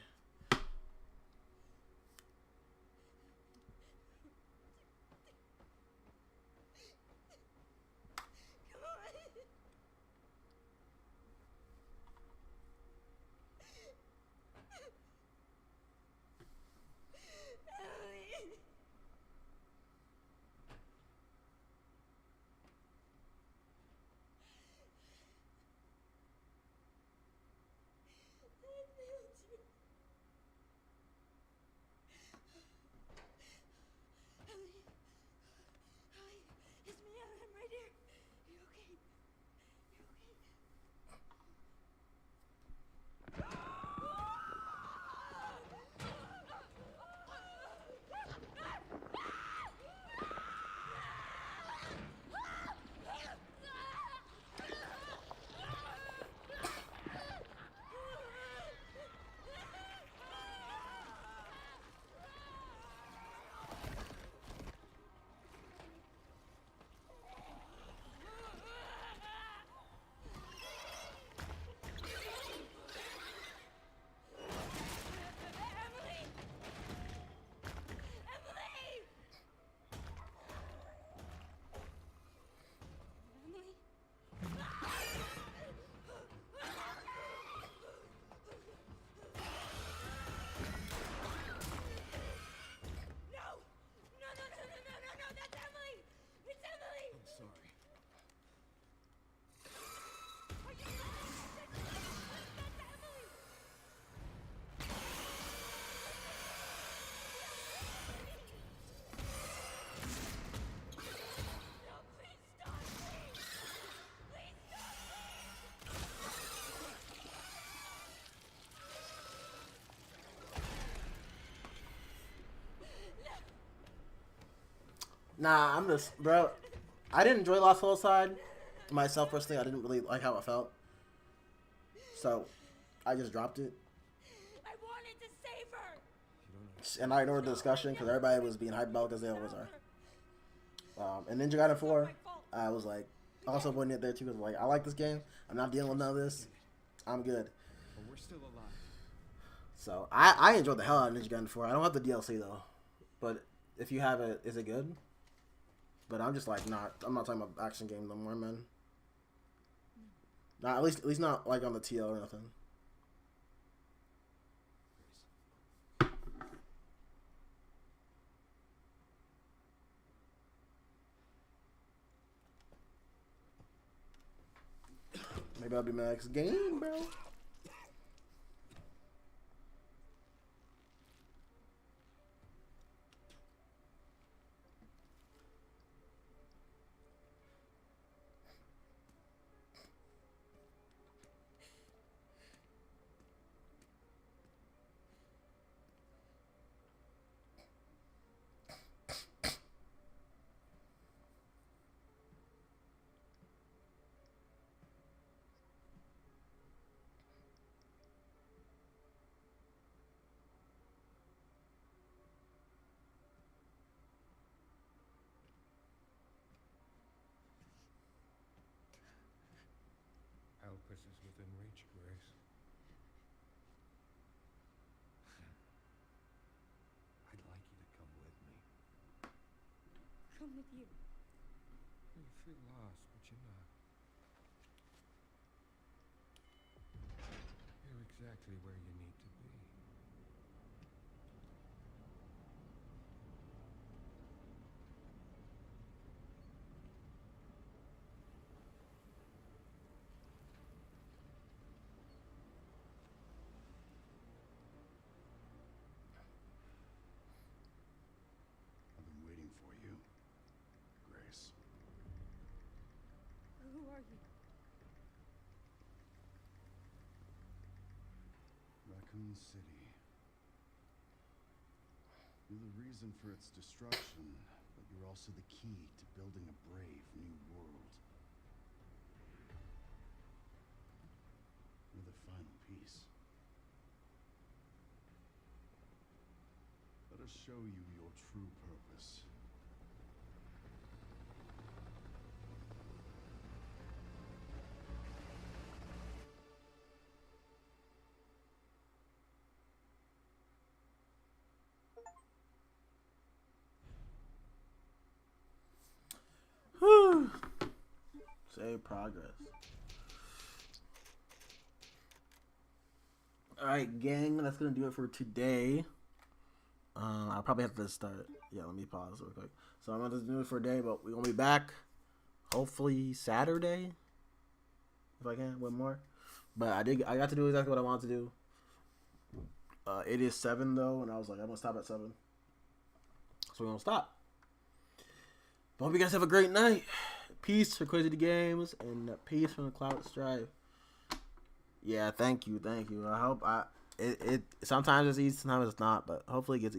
Nah, I'm just, bro. I didn't enjoy Lost Soul Side myself personally. I didn't really like how it felt, so I just dropped it. I wanted to save her. And I ignored the discussion because everybody was being hyped about because they always are. And Ninja Gaiden 4, I was like, also putting it there too because like I like this game. I'm not dealing with none of this. I'm good. But we're still alive. So I enjoyed the hell out of Ninja Gaiden 4. I don't have the DLC though, but if you have it, is it good? But I'm just like not. I'm not talking about action game no more, man. Not at least not like on the TL or nothing. Maybe I'll be my next game, bro. Alpus is within reach, Grace. I'd like you to come with me. Come with you. You feel lost, but you're not. You're exactly where you need to be. I've been waiting for you, Grace. Who are you? Raccoon City. You're the reason for its destruction, but you're also the key to building a brave new world. You're the final piece. Let us show you your true purpose. Whew. Save progress. Alright, gang, that's gonna do it for today. I'll probably have to start. Yeah, let me pause real quick. So I'm gonna do it for a day, but we're gonna be back hopefully Saturday. If I can, with more. But I got to do exactly what I wanted to do. It is 7 though, and I was like, I'm gonna stop at 7. So we're gonna stop. But hope you guys have a great night. Peace for Crazy Games and peace from the Cloud Strive. Yeah, thank you. I hope it sometimes it's easy, sometimes it's not, but hopefully it gets easy.